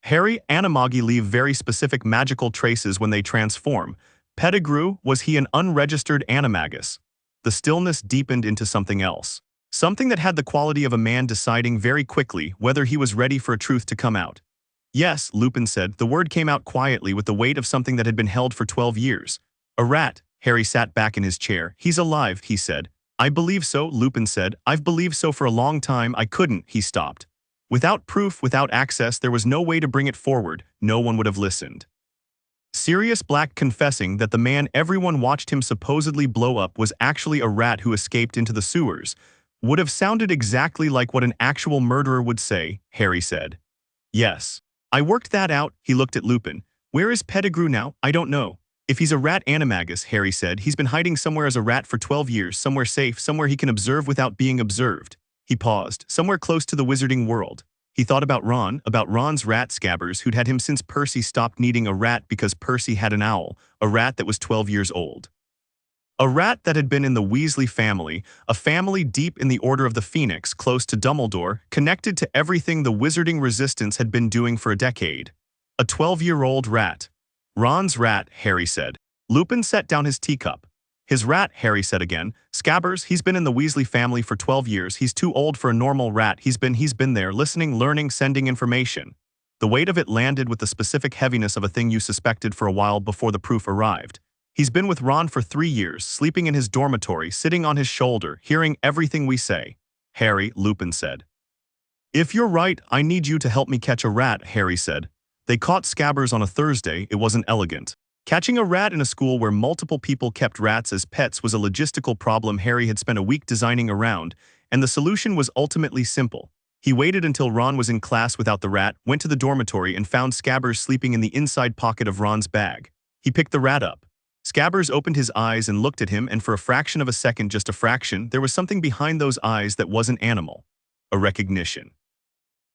Harry, animagi leave very specific magical traces when they transform. Pettigrew, was he an unregistered animagus? The stillness deepened into something else. Something that had the quality of a man deciding very quickly whether he was ready for a truth to come out. "Yes," Lupin said. The word came out quietly with the weight of something that had been held for 12 years. "A rat." Harry sat back in his chair. "He's alive," he said. "I believe so," Lupin said. "I've believed so for a long time." "I couldn't," he stopped. "Without proof, without access, there was no way to bring it forward. No one would have listened." Sirius Black confessing that the man everyone watched him supposedly blow up was actually a rat who escaped into the sewers would have sounded exactly like what an actual murderer would say, Harry said. "Yes. I worked that out." He looked at Lupin. "Where is Pettigrew now?" "I don't know." "If he's a rat animagus," Harry said, "he's been hiding somewhere as a rat for 12 years, somewhere safe, somewhere he can observe without being observed." He paused. "Somewhere close to the wizarding world." He thought about Ron's rat Scabbers, who'd had him since Percy stopped needing a rat because Percy had an owl, a rat that was 12 years old. A rat that had been in the Weasley family, a family deep in the Order of the Phoenix, close to Dumbledore, connected to everything the wizarding resistance had been doing for a decade. A 12-year-old rat. "Ron's rat," Harry said. Lupin set down his teacup. "His rat," Harry said again. "Scabbers, he's been in the Weasley family for 12 years. He's too old for a normal rat. He's been there, listening, learning, sending information." The weight of it landed with the specific heaviness of a thing you suspected for a while before the proof arrived. "He's been with Ron for 3 years, sleeping in his dormitory, sitting on his shoulder, hearing everything we say." "Harry," Lupin said. "If you're right, I need you to help me catch a rat," Harry said. They caught Scabbers on a Thursday. It wasn't elegant. Catching a rat in a school where multiple people kept rats as pets was a logistical problem Harry had spent a week designing around, and the solution was ultimately simple. He waited until Ron was in class without the rat, went to the dormitory and found Scabbers sleeping in the inside pocket of Ron's bag. He picked the rat up. Scabbers opened his eyes and looked at him, and for a fraction of a second, just a fraction, there was something behind those eyes that wasn't animal. A recognition.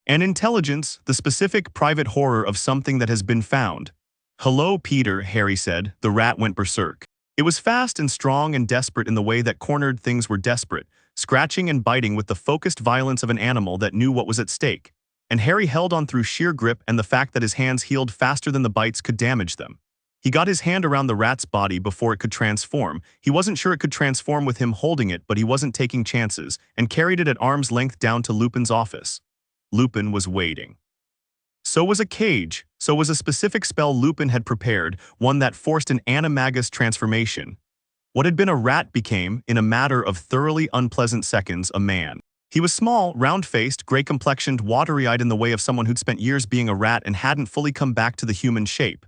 An intelligence, the specific private horror of something that has been found. "Hello, Peter," Harry said. The rat went berserk. It was fast and strong and desperate in the way that cornered things were desperate, scratching and biting with the focused violence of an animal that knew what was at stake. and Harry held on through sheer grip and the fact that his hands healed faster than the bites could damage them. He got his hand around the rat's body before it could transform. He wasn't sure it could transform with him holding it, but he wasn't taking chances, and carried it at arm's length down to Lupin's office. Lupin was waiting. So was a cage, so was a specific spell Lupin had prepared, one that forced an animagus transformation. What had been a rat became, in a matter of thoroughly unpleasant seconds, a man. He was small, round-faced, gray-complexioned, watery-eyed in the way of someone who'd spent years being a rat and hadn't fully come back to the human shape.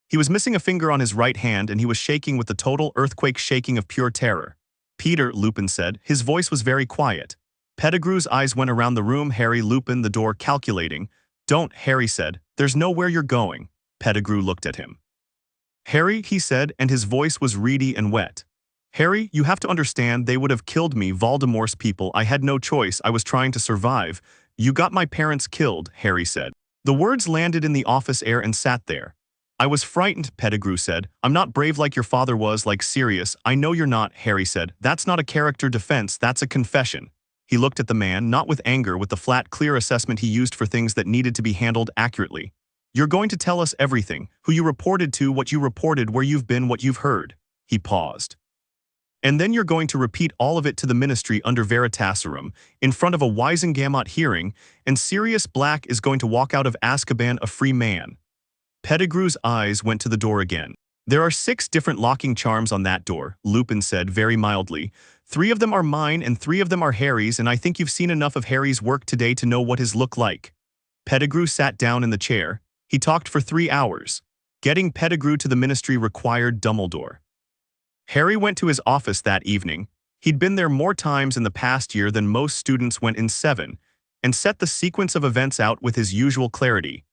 He was missing a finger on his right hand and he was shaking with the total earthquake shaking of pure terror. "Peter," Lupin said. His voice was very quiet. Pettigrew's eyes went around the room. "Harry," Lupin, the door, calculating. "Don't," Harry said. "There's nowhere you're going." Pettigrew looked at him. "Harry," he said, and his voice was reedy and wet. "Harry, you have to understand, they would have killed me, Voldemort's people. I had no choice, I was trying to survive." "You got my parents killed," Harry said. The words landed in the office air and sat there. "I was frightened," Pettigrew said. "I'm not brave like your father was, like Sirius." "I know you're not," Harry said. "That's not a character defense, that's a confession." He looked at the man, not with anger, with the flat, clear assessment he used for things that needed to be handled accurately. "You're going to tell us everything, who you reported to, what you reported, where you've been, what you've heard." He paused. "And then you're going to repeat all of it to the Ministry under Veritaserum, in front of a Wisengamot hearing, and Sirius Black is going to walk out of Azkaban a free man." Pettigrew's eyes went to the door again. "There are 6 different locking charms on that door," Lupin said very mildly. "3 of them are mine and 3 of them are Harry's, and I think you've seen enough of Harry's work today to know what his look like." Pettigrew sat down in the chair. He talked for 3 hours. Getting Pettigrew to the Ministry required Dumbledore. Harry went to his office that evening. He'd been there more times in the past year than most students went in 7, and set the sequence of events out with his usual clarity.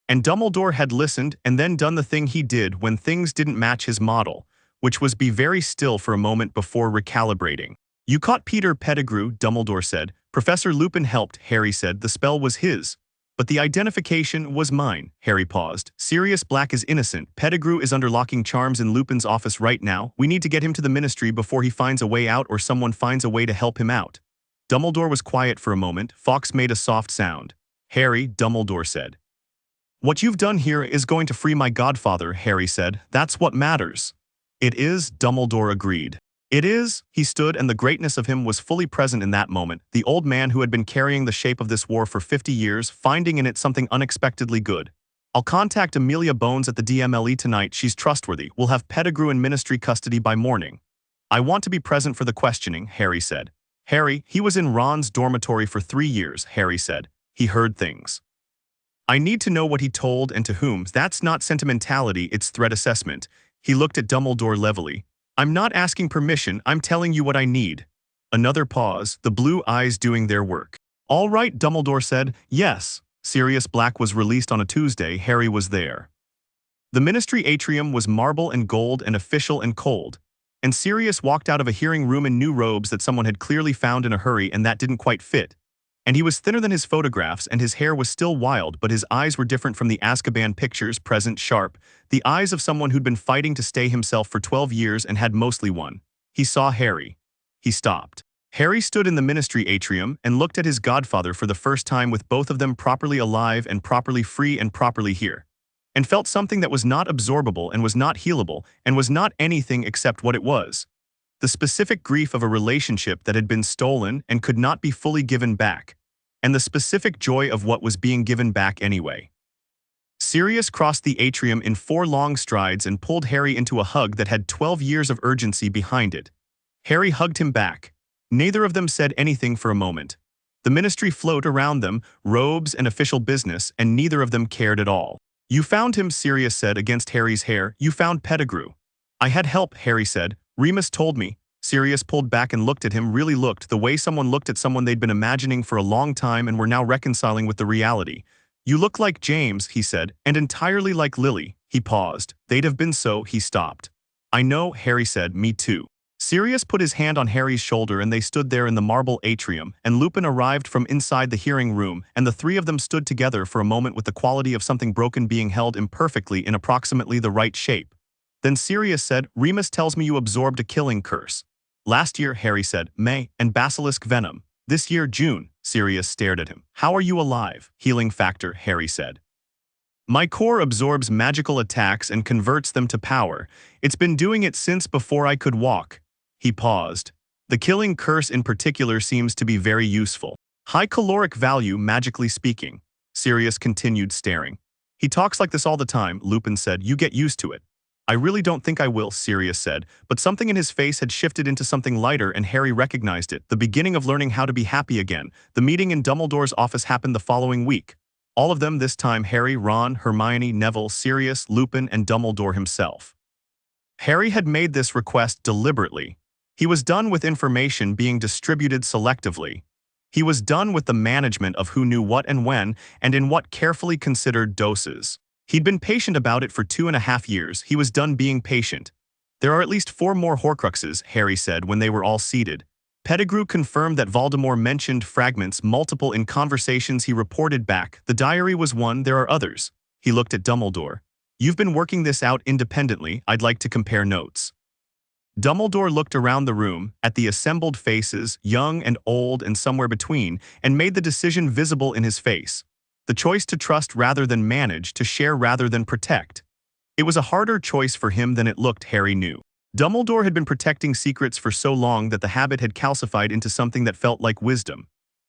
And Dumbledore had listened and then done the thing he did when things didn't match his model, which was be very still for a moment before recalibrating. "You caught Peter Pettigrew," Dumbledore said. "Professor Lupin helped," Harry said. "The spell was his. But the identification was mine." Harry paused. "Sirius Black is innocent. Pettigrew is under locking charms in Lupin's office right now. We need to get him to the Ministry before he finds a way out or someone finds a way to help him out." Dumbledore was quiet for a moment. Fawkes made a soft sound. "Harry," Dumbledore said. "What you've done here is going to free my godfather," Harry said. "That's what matters." "It is," Dumbledore agreed. "It is." He stood, and the greatness of him was fully present in that moment, the old man who had been carrying the shape of this war for 50 years, finding in it something unexpectedly good. "I'll contact Amelia Bones at the DMLE tonight. She's trustworthy. We'll have Pettigrew in Ministry custody by morning." "I want to be present for the questioning," Harry said. "Harry, he was in Ron's dormitory for 3 years," Harry said. "He heard things. I need to know what he told and to whom. That's not sentimentality, it's threat assessment." He looked at Dumbledore levelly. "I'm not asking permission, I'm telling you what I need." Another pause, the blue eyes doing their work. "All right," Dumbledore said. "Yes." Sirius Black was released on a Tuesday. Harry was there. The Ministry atrium was marble and gold and official and cold. And Sirius walked out of a hearing room in new robes that someone had clearly found in a hurry and that didn't quite fit. And he was thinner than his photographs, and his hair was still wild, but his eyes were different from the Azkaban pictures, present, sharp, the eyes of someone who'd been fighting to stay himself for 12 years and had mostly won. He saw Harry. He stopped. Harry stood in the Ministry atrium and looked at his godfather for the first time, with both of them properly alive and properly free and properly here, and felt something that was not absorbable and was not healable and was not anything except what it was. The specific grief of a relationship that had been stolen and could not be fully given back, and the specific joy of what was being given back anyway. Sirius crossed the atrium in 4 long strides and pulled Harry into a hug that had 12 years of urgency behind it. Harry hugged him back. Neither of them said anything for a moment. The Ministry float around them, robes and official business, and neither of them cared at all. "You found him," Sirius said against Harry's hair. "You found Pettigrew." "I had help," Harry said. "Remus told me." Sirius pulled back and looked at him, really looked, the way someone looked at someone they'd been imagining for a long time and were now reconciling with the reality. "You look like James," he said, "and entirely like Lily." He paused. "They'd have been so." He stopped. "I know," Harry said. "Me too." Sirius put his hand on Harry's shoulder and they stood there in the marble atrium, and Lupin arrived from inside the hearing room, and the 3 of them stood together for a moment with the quality of something broken being held imperfectly in approximately the right shape. Then Sirius said, "Remus tells me you absorbed a killing curse." "Last year," Harry said. "May, and basilisk venom. This year, June." Sirius stared at him. How are you alive? Healing factor, Harry said. My core absorbs magical attacks and converts them to power. It's been doing it since before I could walk. He paused. The killing curse in particular seems to be very useful. High caloric value, magically speaking. Sirius continued staring. He talks like this all the time, Lupin said. You get used to it. I really don't think I will, Sirius said, but something in his face had shifted into something lighter and Harry recognized it, the beginning of learning how to be happy again. The meeting in Dumbledore's office happened the following week. All of them this time Harry, Ron, Hermione, Neville, Sirius, Lupin, and Dumbledore himself. Harry had made this request deliberately. He was done with information being distributed selectively. He was done with the management of who knew what and when, and in what carefully considered doses. He'd been patient about it for 2.5 years. He was done being patient. There are at least 4 more Horcruxes, Harry said when they were all seated. Pettigrew confirmed that Voldemort mentioned fragments multiple in conversations he reported back. The diary was one, there are others. He looked at Dumbledore. You've been working this out independently. I'd like to compare notes. Dumbledore looked around the room, at the assembled faces, young and old and somewhere between, and made the decision visible in his face. The choice to trust rather than manage, to share rather than protect. It was a harder choice for him than it looked, Harry knew. Dumbledore had been protecting secrets for so long that the habit had calcified into something that felt like wisdom.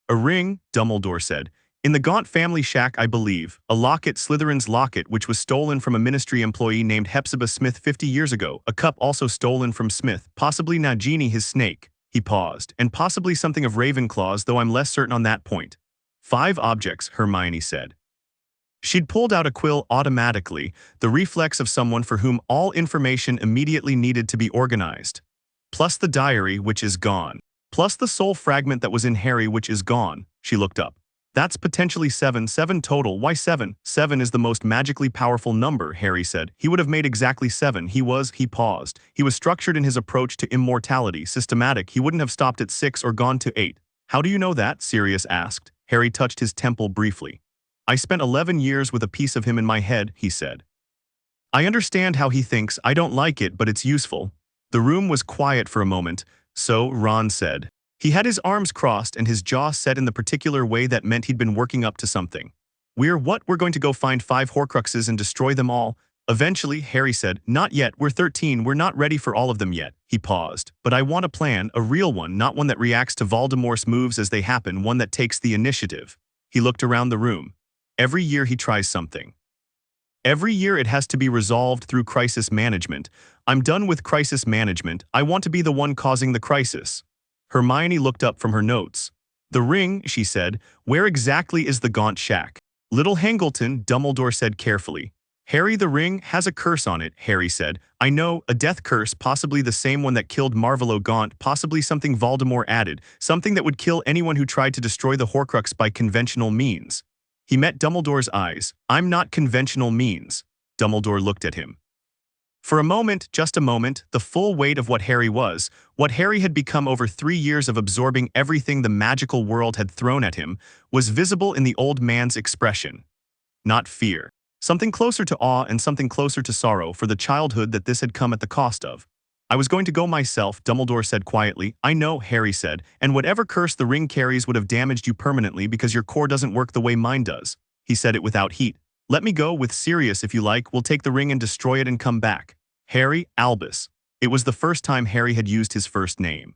A ring, Dumbledore said. In the Gaunt family shack, I believe. A locket, Slytherin's locket, which was stolen from a ministry employee named Hepzibah Smith 50 years ago. A cup also stolen from Smith, possibly Nagini his snake. He paused. And possibly something of Ravenclaw's, though I'm less certain on that point. 5 objects, Hermione said. She'd pulled out a quill automatically, the reflex of someone for whom all information immediately needed to be organized. Plus the diary, which is gone. Plus the soul fragment that was in Harry, which is gone. She looked up. That's potentially 7 total. Why 7? 7 is the most magically powerful number, Harry said. He would have made exactly 7. He paused. He was structured in his approach to immortality, systematic. He wouldn't have stopped at 6 or gone to 8. How do you know that? Sirius asked. Harry touched his temple briefly. I spent 11 years with a piece of him in my head, he said. I understand how he thinks. I don't like it, but it's useful. The room was quiet for a moment, so Ron said. He had his arms crossed and his jaw set in the particular way that meant he'd been working up to something. We're going to go find 5 Horcruxes and destroy them all? Eventually, Harry said. Not yet, we're 13, we're not ready for all of them yet. He paused. But I want a plan, a real one, not one that reacts to Voldemort's moves as they happen, one that takes the initiative. He looked around the room. Every year he tries something. Every year it has to be resolved through crisis management. I'm done with crisis management. I want to be the one causing the crisis. Hermione looked up from her notes. The ring, she said. Where exactly is the Gaunt shack? Little Hangleton, Dumbledore said carefully. Harry, the ring has a curse on it, Harry said. I know, a death curse, possibly the same one that killed Marvolo Gaunt, possibly something Voldemort added, something that would kill anyone who tried to destroy the Horcrux by conventional means. He met Dumbledore's eyes. I'm not conventional means. Dumbledore looked at him. For a moment, just a moment, the full weight of what Harry was, what Harry had become over 3 years of absorbing everything the magical world had thrown at him, was visible in the old man's expression. Not fear. Something closer to awe and something closer to sorrow for the childhood that this had come at the cost of. I was going to go myself, Dumbledore said quietly. I know, Harry said, and whatever curse the ring carries would have damaged you permanently because your core doesn't work the way mine does. He said it without heat. Let me go with Sirius if you like. We'll take the ring and destroy it and come back. Harry, Albus. It was the first time Harry had used his first name.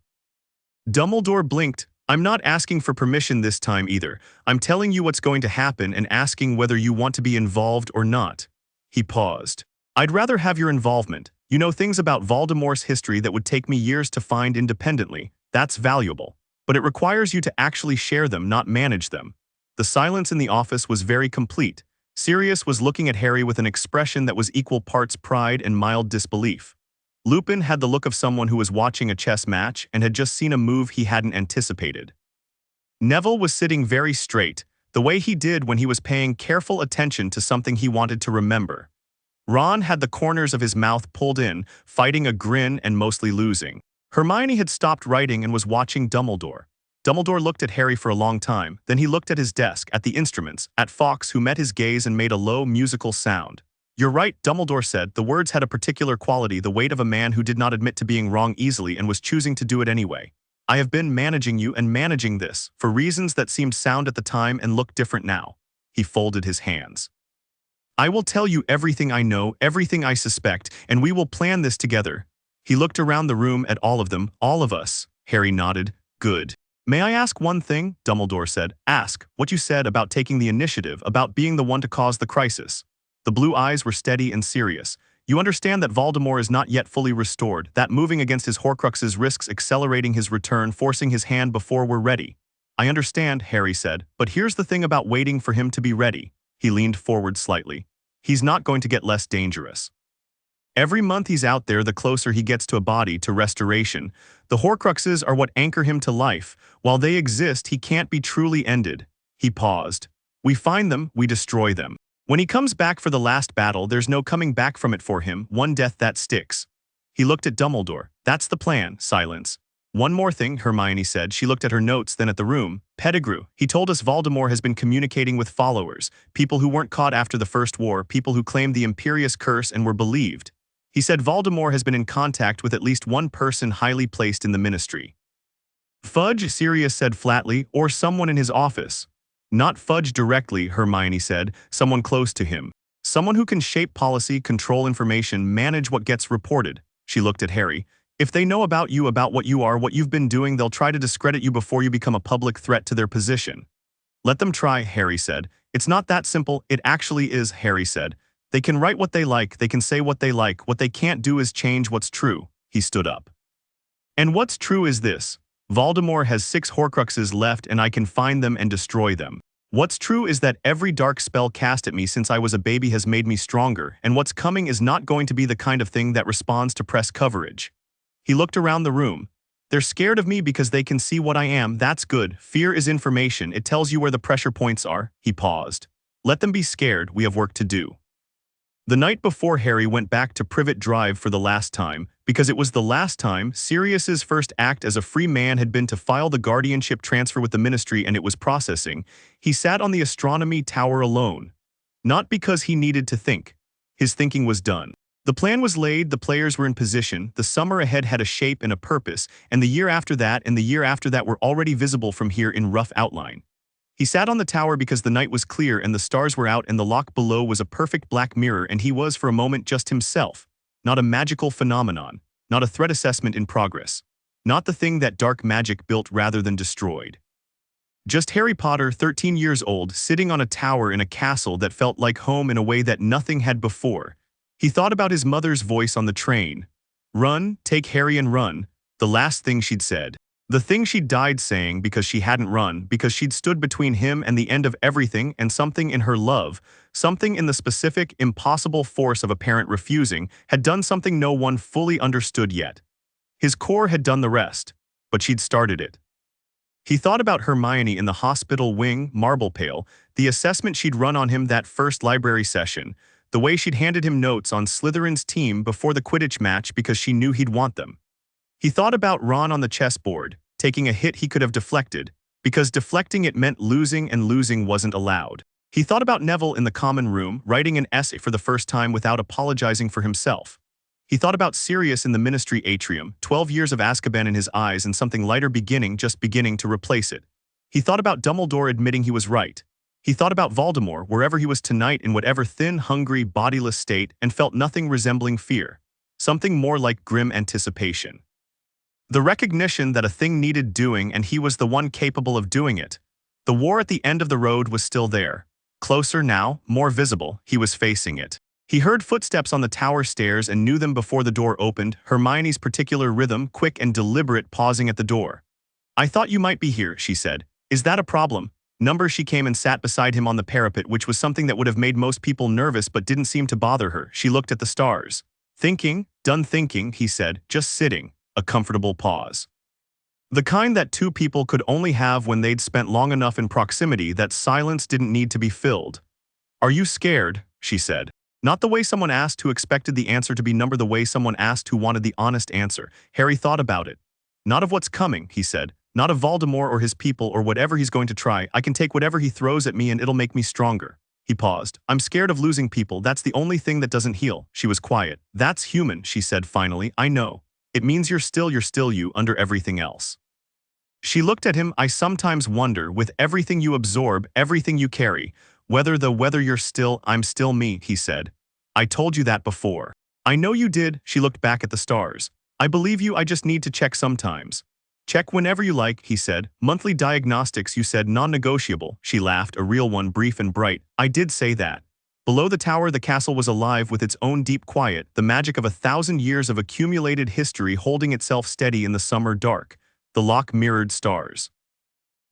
Dumbledore blinked. I'm not asking for permission this time either. I'm telling you what's going to happen and asking whether you want to be involved or not. He paused. I'd rather have your involvement. You know things about Voldemort's history that would take me years to find independently. That's valuable. But it requires you to actually share them, not manage them. The silence in the office was very complete. Sirius was looking at Harry with an expression that was equal parts pride and mild disbelief. Lupin had the look of someone who was watching a chess match and had just seen a move he hadn't anticipated. Neville was sitting very straight, the way he did when he was paying careful attention to something he wanted to remember. Ron had the corners of his mouth pulled in, fighting a grin and mostly losing. Hermione had stopped writing and was watching Dumbledore. Dumbledore looked at Harry for a long time, then he looked at his desk, at the instruments, at Fawkes, who met his gaze and made a low musical sound. You're right, Dumbledore said. The words had a particular quality, the weight of a man who did not admit to being wrong easily and was choosing to do it anyway. I have been managing you and managing this, for reasons that seemed sound at the time and look different now. He folded his hands. I will tell you everything I know, everything I suspect, and we will plan this together. He looked around the room at all of them, all of us. Harry nodded. Good. May I ask one thing? Dumbledore said. Ask what you said about taking the initiative, about being the one to cause the crisis. The blue eyes were steady and serious. You understand that Voldemort is not yet fully restored, that moving against his Horcruxes risks accelerating his return, forcing his hand before we're ready. I understand, Harry said, but here's the thing about waiting for him to be ready. He leaned forward slightly. He's not going to get less dangerous. Every month he's out there, the closer he gets to a body, to restoration. The Horcruxes are what anchor him to life. While they exist, he can't be truly ended. He paused. We find them, we destroy them. When he comes back for the last battle, there's no coming back from it for him, one death that sticks. He looked at Dumbledore. That's the plan. Silence. One more thing, Hermione said. She looked at her notes, then at the room. Pettigrew. He told us Voldemort has been communicating with followers, people who weren't caught after the First War, people who claimed the Imperious Curse and were believed. He said Voldemort has been in contact with at least one person highly placed in the Ministry. Fudge, Sirius said flatly, or someone in his office. Not Fudge directly, Hermione said, someone close to him. Someone who can shape policy, control information, manage what gets reported. She looked at Harry. If they know about you, about what you are, what you've been doing, they'll try to discredit you before you become a public threat to their position. Let them try, Harry said. It's not that simple. It actually is, Harry said. They can write what they like, they can say what they like, what they can't do is change what's true. He stood up. And what's true is this. Voldemort has 6 Horcruxes left and I can find them and destroy them. What's true is that every dark spell cast at me since I was a baby has made me stronger, and what's coming is not going to be the kind of thing that responds to press coverage. He looked around the room. They're scared of me because they can see what I am. That's good. Fear is information. It tells you where the pressure points are. He paused. Let them be scared. We have work to do. The night before Harry went back to Privet Drive for the last time, because it was the last time, Sirius's first act as a free man had been to file the guardianship transfer with the Ministry and it was processing, he sat on the astronomy tower alone. Not because he needed to think. His thinking was done. The plan was laid, the players were in position, the summer ahead had a shape and a purpose, and the year after that and the year after that were already visible from here in rough outline. He sat on the tower because the night was clear and the stars were out and the loch below was a perfect black mirror and he was for a moment just himself, not a magical phenomenon, not a threat assessment in progress, not the thing that dark magic built rather than destroyed. Just Harry Potter, 13 years old, sitting on a tower in a castle that felt like home in a way that nothing had before. He thought about his mother's voice on the train. Run, take Harry and run, the last thing she'd said. The thing she'd died saying because she hadn't run, because she'd stood between him and the end of everything, and something in her love, something in the specific, impossible force of a parent refusing, had done something no one fully understood yet. His core had done the rest, but she'd started it. He thought about Hermione in the hospital wing, Marble Pale, the assessment she'd run on him that first library session, the way she'd handed him notes on Slytherin's team before the Quidditch match because she knew he'd want them. He thought about Ron on the chessboard, taking a hit he could have deflected, because deflecting it meant losing and losing wasn't allowed. He thought about Neville in the common room, writing an essay for the first time without apologizing for himself. He thought about Sirius in the Ministry atrium, 12 years of Azkaban in his eyes and something lighter just beginning to replace it. He thought about Dumbledore admitting he was right. He thought about Voldemort, wherever he was tonight in whatever thin, hungry, bodiless state, and felt nothing resembling fear. Something more like grim anticipation. The recognition that a thing needed doing and he was the one capable of doing it. The war at the end of the road was still there. Closer now, more visible, he was facing it. He heard footsteps on the tower stairs and knew them before the door opened, Hermione's particular rhythm, quick and deliberate, pausing at the door. I thought you might be here, she said. Is that a problem? She came and sat beside him on the parapet, which was something that would have made most people nervous but didn't seem to bother her. She looked at the stars. Thinking, done thinking, he said, just sitting. A comfortable pause. The kind that two people could only have when they'd spent long enough in proximity that silence didn't need to be filled. Are you scared? She said. Not the way someone asked who expected the answer to be the way someone asked who wanted the honest answer. Harry thought about it. Not of what's coming, he said. Not of Voldemort or his people or whatever he's going to try. I can take whatever he throws at me and it'll make me stronger. He paused. I'm scared of losing people. That's the only thing that doesn't heal. She was quiet. That's human, she said finally. I know. It means you're still you under everything else. She looked at him. I sometimes wonder, with everything you absorb, everything you carry, whether you're still, I'm still me, he said. I told you that before. I know you did, she looked back at the stars. I believe you, I just need to check sometimes. Check whenever you like, he said. Monthly diagnostics, you said, non-negotiable. She laughed, a real one, brief and bright. I did say that. Below the tower, the castle was alive with its own deep quiet, the magic of 1,000 years of accumulated history holding itself steady in the summer dark. The lock mirrored stars.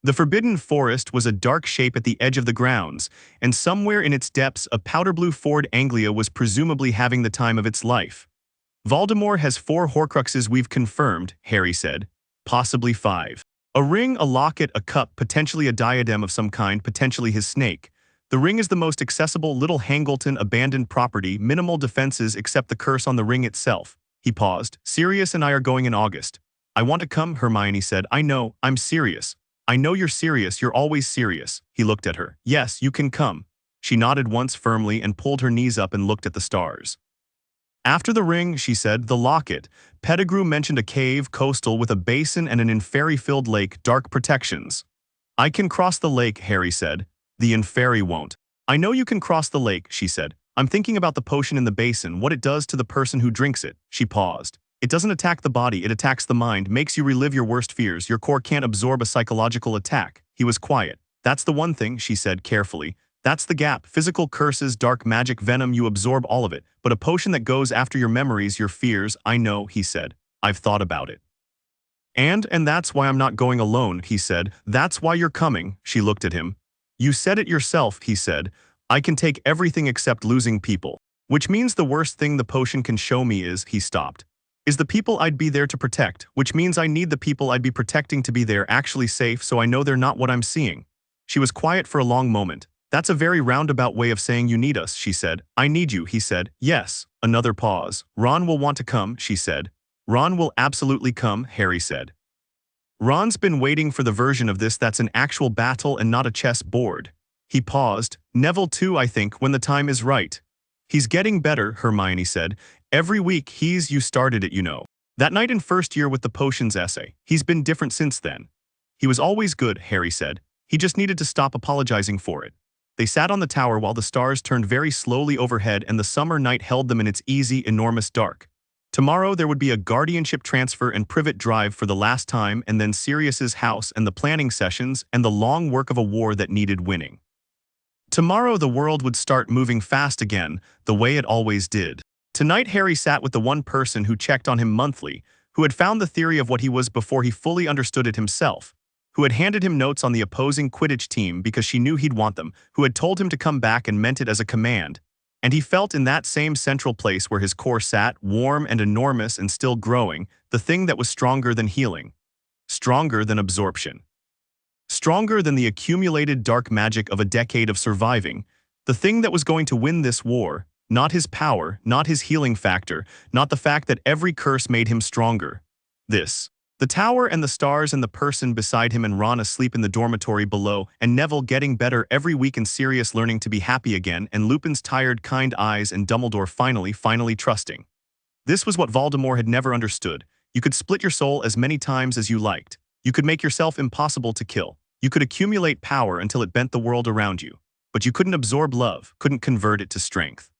The forbidden forest was a dark shape at the edge of the grounds, and somewhere in its depths a powder-blue Ford Anglia was presumably having the time of its life. Voldemort has 4 Horcruxes, we've confirmed, Harry said. Possibly 5. A ring, a locket, a cup, potentially a diadem of some kind, potentially his snake. The ring is the most accessible little Hangleton abandoned property, minimal defenses except the curse on the ring itself. He paused. Sirius and I are going in August. I want to come, Hermione said. I know, I'm serious. I know you're serious, you're always serious. He looked at her. Yes, you can come. She nodded once firmly and pulled her knees up and looked at the stars. After the ring, she said, the locket. Pettigrew mentioned a cave, coastal, with a basin and an inferi-filled lake, dark protections. I can cross the lake, Harry said. The inferi won't. I know you can cross the lake, she said. I'm thinking about the potion in the basin, what it does to the person who drinks it. She paused. It doesn't attack the body, it attacks the mind, makes you relive your worst fears. Your core can't absorb a psychological attack. He was quiet. That's the one thing, she said carefully. That's the gap. Physical curses, dark magic, venom, you absorb all of it. But a potion that goes after your memories, your fears, I know, he said. I've thought about it. And that's why I'm not going alone, he said. That's why you're coming, she looked at him. You said it yourself, he said. I can take everything except losing people. Which means the worst thing the potion can show me is, he stopped, is the people I'd be there to protect, which means I need the people I'd be protecting to be there actually safe so I know they're not what I'm seeing. She was quiet for a long moment. That's a very roundabout way of saying you need us, she said. I need you, he said. Yes. Another pause. Ron will want to come, she said. Ron will absolutely come, Harry said. Ron's been waiting for the version of this that's an actual battle and not a chess board. He paused. Neville too, I think, when the time is right. He's getting better, Hermione said. Every week you started it, you know. That night in first year with the potions essay. He's been different since then. He was always good, Harry said. He just needed to stop apologizing for it. They sat on the tower while the stars turned very slowly overhead and the summer night held them in its easy, enormous dark. Tomorrow there would be a guardianship transfer and privet drive for the last time, and then Sirius's house and the planning sessions and the long work of a war that needed winning. Tomorrow the world would start moving fast again, the way it always did. Tonight Harry sat with the one person who checked on him monthly, who had found the theory of what he was before he fully understood it himself, who had handed him notes on the opposing Quidditch team because she knew he'd want them, who had told him to come back and meant it as a command. And he felt in that same central place where his core sat, warm and enormous and still growing, the thing that was stronger than healing, stronger than absorption, stronger than the accumulated dark magic of a decade of surviving, the thing that was going to win this war, not his power, not his healing factor, not the fact that every curse made him stronger. This. The tower and the stars and the person beside him and Ron asleep in the dormitory below and Neville getting better every week and Sirius learning to be happy again and Lupin's tired, kind eyes and Dumbledore finally trusting. This was what Voldemort had never understood. You could split your soul as many times as you liked. You could make yourself impossible to kill. You could accumulate power until it bent the world around you. But you couldn't absorb love, couldn't convert it to strength.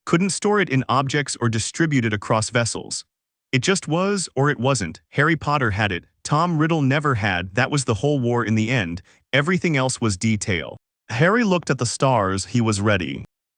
Couldn't store it in objects or distribute it across vessels. It just was, or it wasn't. Harry Potter had it. Tom Riddle never had. That was the whole war in the end. Everything else was detail. Harry looked at the stars. He was ready.